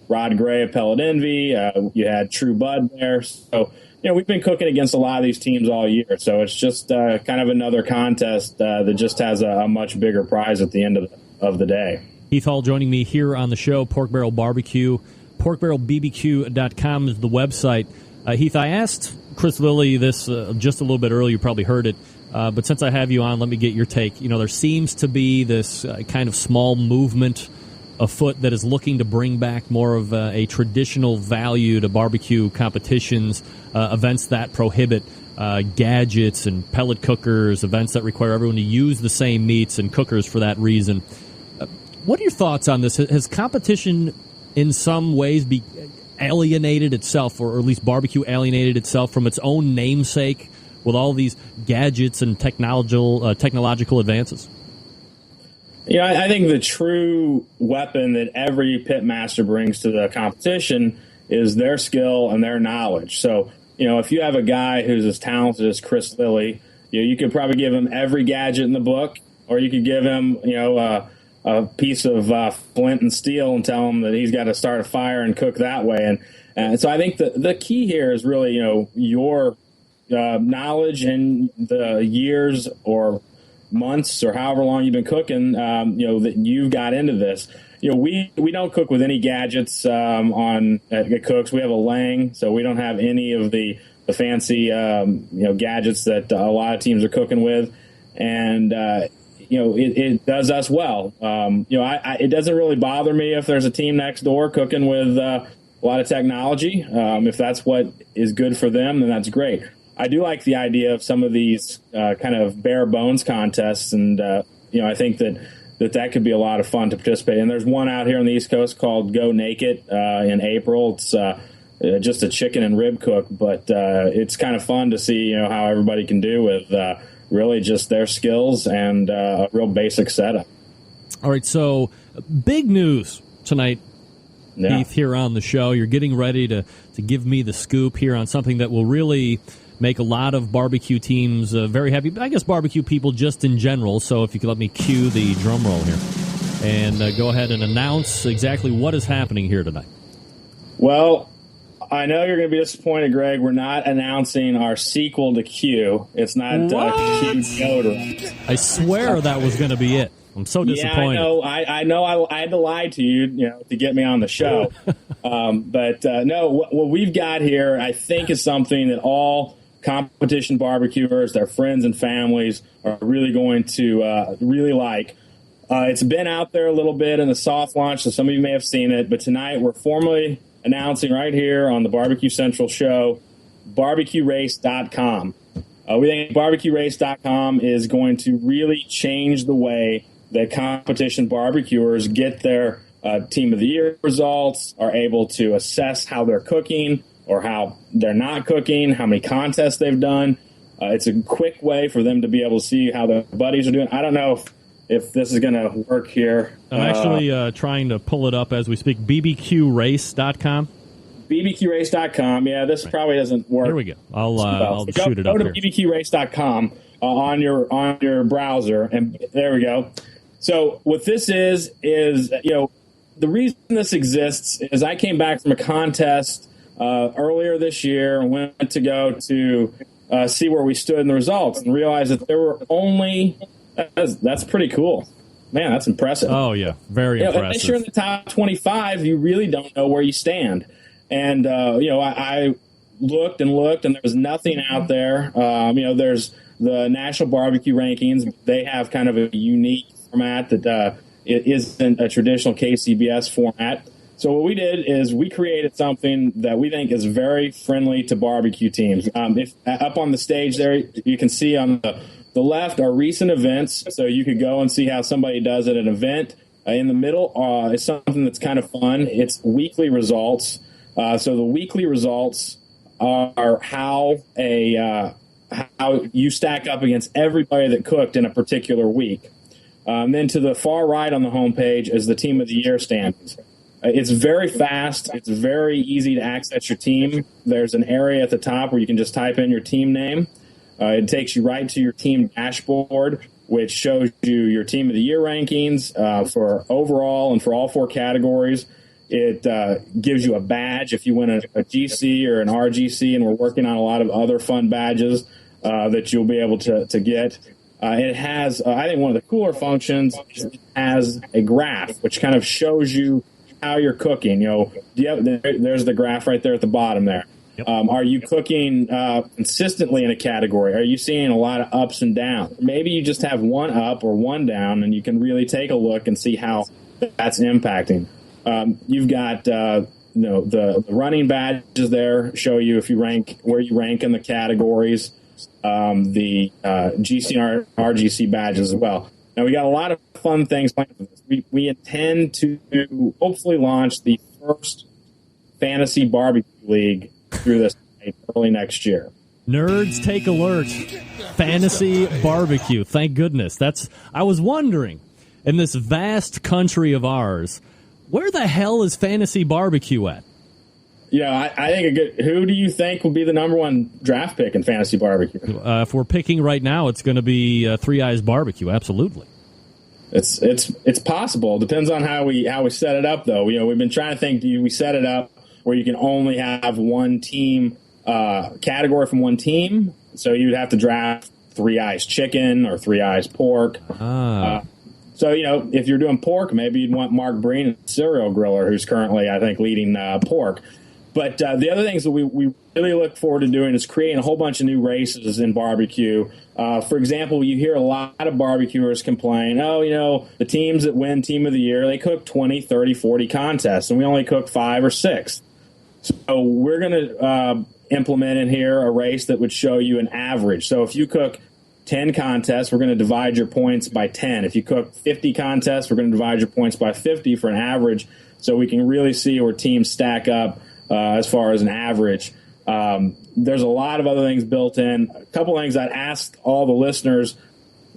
Speaker 18: Rod Gray of Pellet Envy. You had True Bud there. So, we've been cooking against a lot of these teams all year. So it's just kind of another contest that just has a much bigger prize at the end of the day.
Speaker 4: Heath Hall joining me here on the show, Pork Barrel Barbecue. PorkBarrelBBQ.com is the website. Heath, I asked Chris Lilly this just a little bit earlier. You probably heard it. But since I have you on, let me get your take. There seems to be this kind of small movement afoot that is looking to bring back more of a traditional value to barbecue competitions, events that prohibit gadgets and pellet cookers, events that require everyone to use the same meats and cookers for that reason. What are your thoughts on this? Has competition in some ways alienated itself, or at least barbecue alienated itself from its own namesake with all these gadgets and technological advances?
Speaker 18: I think the true weapon that every pitmaster brings to the competition is their skill and their knowledge. So, if you have a guy who's as talented as Chris Lilly, you could probably give him every gadget in the book, or you could give him, a piece of flint and steel and tell him that he's got to start a fire and cook that way. And so I think the key here is really, your knowledge and the years or months or however long you've been cooking, that you've got into this. We don't cook with any gadgets at Cooks. We have a Lang, so we don't have any of the fancy gadgets that a lot of teams are cooking with, and it does us well. It doesn't really bother me if there's a team next door cooking with a lot of technology. If that's what is good for them, then that's great. I do like the idea of some of these kind of bare bones contests, and I think that could be a lot of fun to participate in. There's one out here on the East Coast called Go Naked in April. It's just a chicken and rib cook, but it's kind of fun to see how everybody can do with really just their skills and a real basic setup.
Speaker 4: All right, so big news tonight, Heath, here on the show. You're getting ready to give me the scoop here on something that will really make a lot of barbecue teams very happy. I guess barbecue people just in general. So if you could let me cue the drum roll here and go ahead and announce exactly what is happening here tonight.
Speaker 18: Well, I know you're going to be disappointed, Greg. We're not announcing our sequel to Q. It's not Q Deodorant.
Speaker 4: I swear that was going to be it. I'm so disappointed.
Speaker 18: Yeah, I know. I had to lie to you, to get me on the show. But no, what we've got here, I think, is something that all competition barbecuers, their friends and families are really going to really like. It's been out there a little bit in the soft launch, so some of you may have seen it. But tonight we're formally announcing right here on the Barbecue Central show, BBQRace.com. We think BBQRace.com is going to really change the way that competition barbecuers get their Team of the Year results, are able to assess how they're cooking or how they're not cooking, how many contests they've done. It's a quick way for them to be able to see how their buddies are doing. I don't know if this is going to work here.
Speaker 4: I'm actually trying to pull it up as we speak. BBQRace.com?
Speaker 18: BBQRace.com. Yeah, this probably doesn't work.
Speaker 4: Here we go. I'll shoot it up here.
Speaker 18: Go to BBQRace.com on your browser, and there we go. So what this is the reason this exists is I came back from a contest earlier this year and went to go to see where we stood in the results and realized that there were only That's pretty cool. Man, that's impressive.
Speaker 4: Oh, yeah. Very impressive.
Speaker 18: Unless you're in the top 25, you really don't know where you stand. And, I looked and looked, and there was nothing out there. There's the National Barbecue Rankings. They have kind of a unique format that it isn't a traditional KCBS format. So what we did is we created something that we think is very friendly to barbecue teams. If up on the stage there, you can see on the left are recent events, so you could go and see how somebody does at an event. In the middle is something that's kind of fun. It's weekly results. So the weekly results are how you stack up against everybody that cooked in a particular week. Then to the far right on the homepage is the Team of the Year standings. It's very fast. It's very easy to access your team. There's an area at the top where you can just type in your team name. It takes you right to your team dashboard, which shows you your Team of the Year rankings for overall and for all 4 categories. It gives you a badge if you win a GC or an RGC, and we're working on a lot of other fun badges that you'll be able to get. It has, I think one of the cooler functions is it has a graph, which kind of shows you how you're cooking. There's the graph right there at the bottom there. Yep. Are you cooking consistently in a category? Are you seeing a lot of ups and downs? Maybe you just have one up or one down, and you can really take a look and see how that's impacting. You've got the running badges there show you if you rank where you rank in the categories. The GC and RGC badges as well. Now we got a lot of fun things planned for this. We intend to hopefully launch the first fantasy barbecue league through this early next year.
Speaker 4: Nerds take alert. Fantasy barbecue. Thank goodness. I was wondering, in this vast country of ours, where the hell is fantasy barbecue at?
Speaker 18: Yeah, I think who do you think will be the number one draft pick in fantasy barbecue?
Speaker 4: If we're picking right now, it's going to be Three Eyes Barbecue. Absolutely.
Speaker 18: It's possible. Depends on how we set it up, though. We've been trying to think. Do we set it up where you can only have one team category from one team? So you'd have to draft Three Eyes Chicken or Three Eyes Pork. So, if you're doing pork, maybe you'd want Mark Breen, a serial griller, who's currently, I think, leading pork. But the other things that we really look forward to doing is creating a whole bunch of new races in barbecue. For example, you hear a lot of barbecuers complain, the teams that win Team of the Year, they cook 20, 30, 40 contests, and we only cook 5 or 6. So we're going to implement in here a race that would show you an average. So if you cook 10 contests, we're going to divide your points by 10. If you cook 50 contests, we're going to divide your points by 50 for an average, so we can really see where teams stack up as far as an average. There's a lot of other things built in. A couple things I'd ask all the listeners,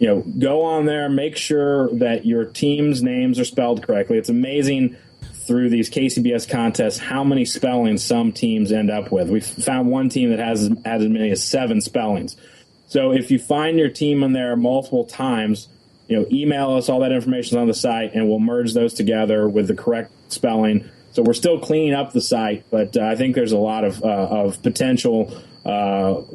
Speaker 18: go on there, make sure that your team's names are spelled correctly. It's amazing through these KCBS contests how many spellings some teams end up with. We've found one team that has as many as 7 spellings. So if you find your team in there multiple times, email us. All that information is on the site, and we'll merge those together with the correct spelling. So we're still cleaning up the site, but I think there's a lot of potential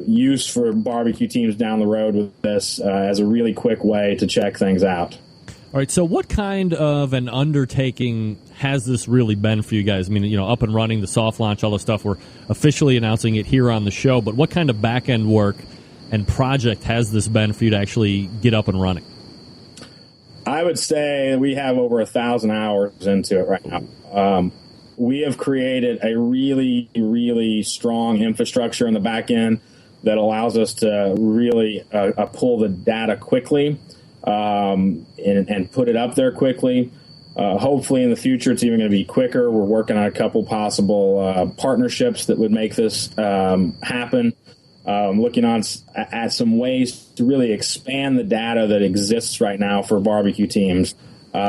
Speaker 18: use for barbecue teams down the road with this as a really quick way to check things out.
Speaker 4: All right, so what kind of an undertaking has this really been for you guys? I mean, up and running, the soft launch, all the stuff. We're officially announcing it here on the show, but what kind of back-end work and project has this been for you to actually get up and running?
Speaker 18: I would say we have over 1,000 hours into it right now. We have created a really, really strong infrastructure in the back end that allows us to really pull the data quickly and put it up there quickly. Hopefully in the future it's even going to be quicker. We're working on a couple possible partnerships that would make this happen. Looking at some ways to really expand the data that exists right now for barbecue teams.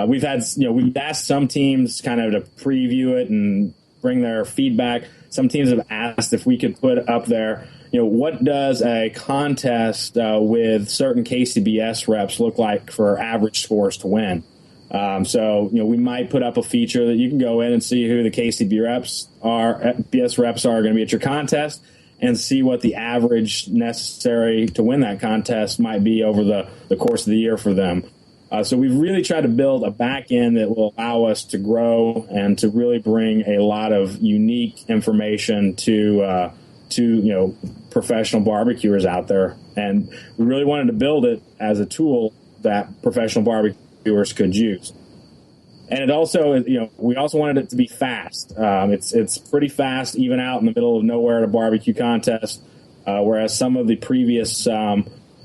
Speaker 18: We've asked some teams kind of to preview it and bring their feedback. Some teams have asked if we could put up there, what does a contest with certain KCBS reps look like for average scores to win? So we might put up a feature that you can go in and see who the KCBS reps are going to be at your contest, and see what the average necessary to win that contest might be over the course of the year for them. So we've really tried to build a back end that will allow us to grow and to really bring a lot of unique information to professional barbecuers out there. And we really wanted to build it as a tool that professional barbecuers could use. And it also, we also wanted it to be fast. It's pretty fast, even out in the middle of nowhere at a barbecue contest, whereas some of the previous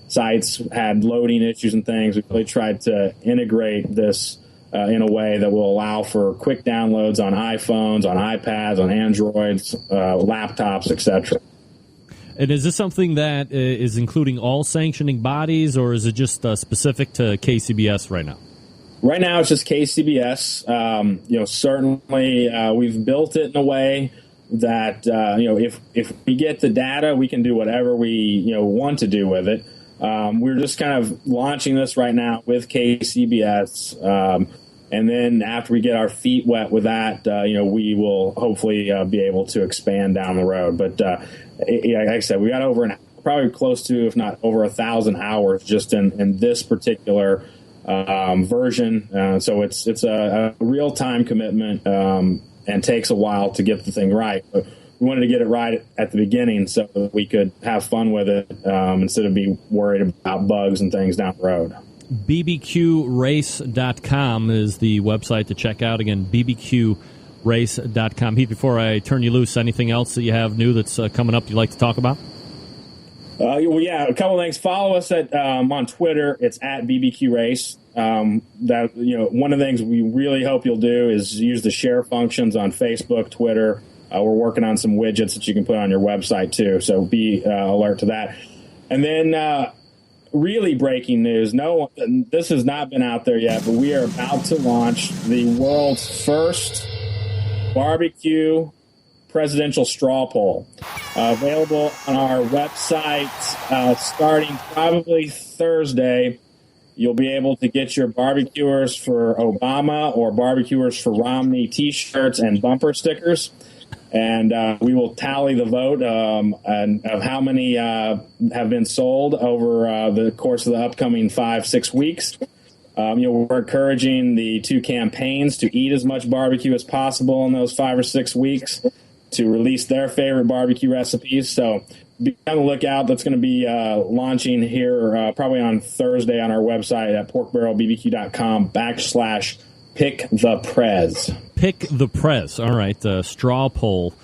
Speaker 18: sites had loading issues and things. We really tried to integrate this in a way that will allow for quick downloads on iPhones, on iPads, on Androids, laptops, etc.
Speaker 4: And is this something that is including all sanctioning bodies, or is it just specific to KCBS right now?
Speaker 18: Right now, it's just KCBS. Certainly we've built it in a way that if we get the data, we can do whatever we want to do with it. We're just kind of launching this right now with KCBS, and then after we get our feet wet with that, we will hopefully be able to expand down the road. But like I said, we got probably close to, if not over 1,000 hours just in this particular version. So it's a real time commitment and takes a while to get the thing right. But we wanted to get it right at the beginning so that we could have fun with it instead of be worried about bugs and things down the road.
Speaker 4: BBQRace.com is the website to check out. Again, BBQRace.com. Heath, before I turn you loose, anything else that you have new that's coming up you'd like to talk about?
Speaker 18: A couple of things. Follow us on Twitter. It's at BBQ Race. One of the things we really hope you'll do is use the share functions on Facebook, Twitter. We're working on some widgets that you can put on your website too, so be alert to that. And then really breaking news. This has not been out there yet, but we are about to launch the world's first barbecue presidential straw poll, available on our website starting probably Thursday. You'll be able to get your barbecuers for Obama or barbecuers for Romney T-shirts and bumper stickers. And we will tally the vote of how many have been sold over the course of the upcoming 5-6 weeks. We're encouraging the two campaigns to eat as much barbecue as possible in those 5 or 6 weeks, to release their favorite barbecue recipes. So be on the lookout. That's going to be launching here probably on Thursday on our website at porkbarrelbbq.com/pick-the-prez.
Speaker 4: Pick the Prez. All right. Straw poll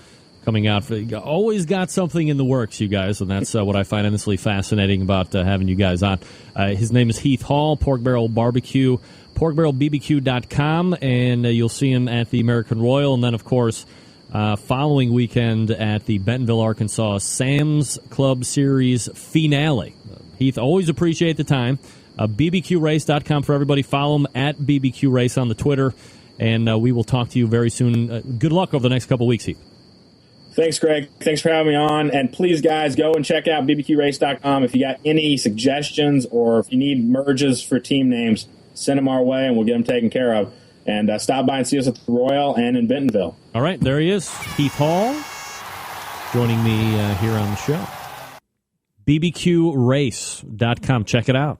Speaker 4: coming out. Always got something in the works, you guys, and that's what I find endlessly fascinating about having you guys on. His name is Heath Hall, Pork Barrel Barbecue, porkbarrelbbq.com, and you'll see him at the American Royal, and then, of course, following weekend at the Bentonville, Arkansas Sam's Club Series finale. Heath, always appreciate the time. BBQRace.com for everybody. Follow him at BBQRace on the Twitter, and we will talk to you very soon. Good luck over the next couple weeks, Heath.
Speaker 18: Thanks, Greg. Thanks for having me on. And please, guys, go and check out BBQRace.com. If you got any suggestions or if you need merges for team names, send them our way, and we'll get them taken care of. And stop by and see us at the Royal and in Bentonville.
Speaker 4: All right, there he is, Heath Hall, joining me here on the show. BBQRace.com. Check it out.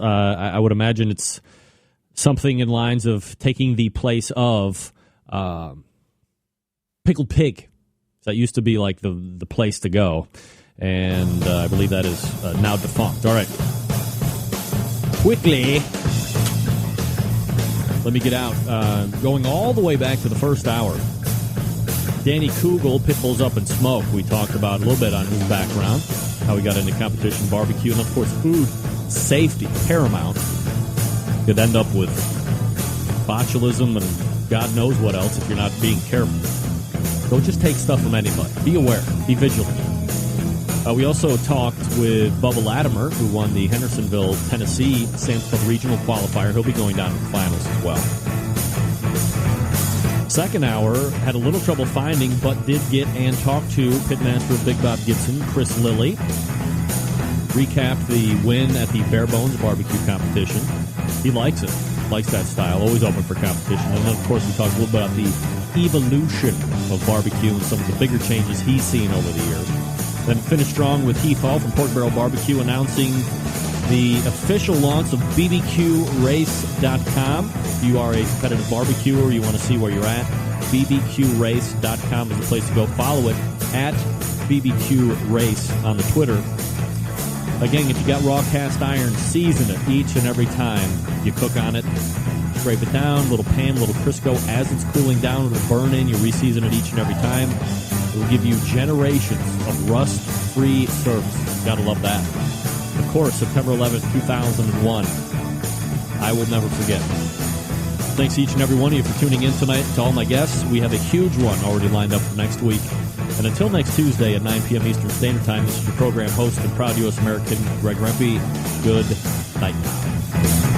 Speaker 4: I would imagine it's something in lines of taking the place of Pickled Pig. That used to be like the place to go. And I believe that is now defunct. All right. Quickly, let me get out. Going all the way back to the first hour. Danny Coogle, Pitbulls Up in Smoke. We talked about a little bit on his background, how he got into competition barbecue, and of course food safety, paramount. Could end up with botulism and God knows what else if you're not being careful. Don't just take stuff from anybody. Be aware. Be vigilant. We also talked with Bubba Latimer, who won the Hendersonville, Tennessee Sam's Club Regional Qualifier. He'll be going down to the finals as well. Second hour, had a little trouble finding, but did get and talk to pitmaster of Big Bob Gibson, Chris Lilly. Recapped the win at the Bare Bones barbecue competition. He likes it. Likes that style. Always open for competition. And then, of course, we talked a little bit about the evolution of barbecue and some of the bigger changes he's seen over the years. Then finish strong with Heath Hall from Pork Barrel Barbecue announcing the official launch of BBQRace.com. If you are a competitive barbecuer, you want to see where you're at, BBQRace.com is the place to go. Follow it at BBQRace on the Twitter. Again, if you got raw cast iron, season it each and every time you cook on it. Scrape it down, little pan, little Crisco. As it's cooling down, it'll burn in. You reseason it each and every time. It will give you generations of rust-free service. Gotta love that. Of course, September 11th, 2001. I will never forget. Thanks to each and every one of you for tuning in tonight. To all my guests, we have a huge one already lined up for next week. And until next Tuesday at 9 p.m. Eastern Standard Time, this is your program host and proud U.S. American, Greg Rempe. Good night.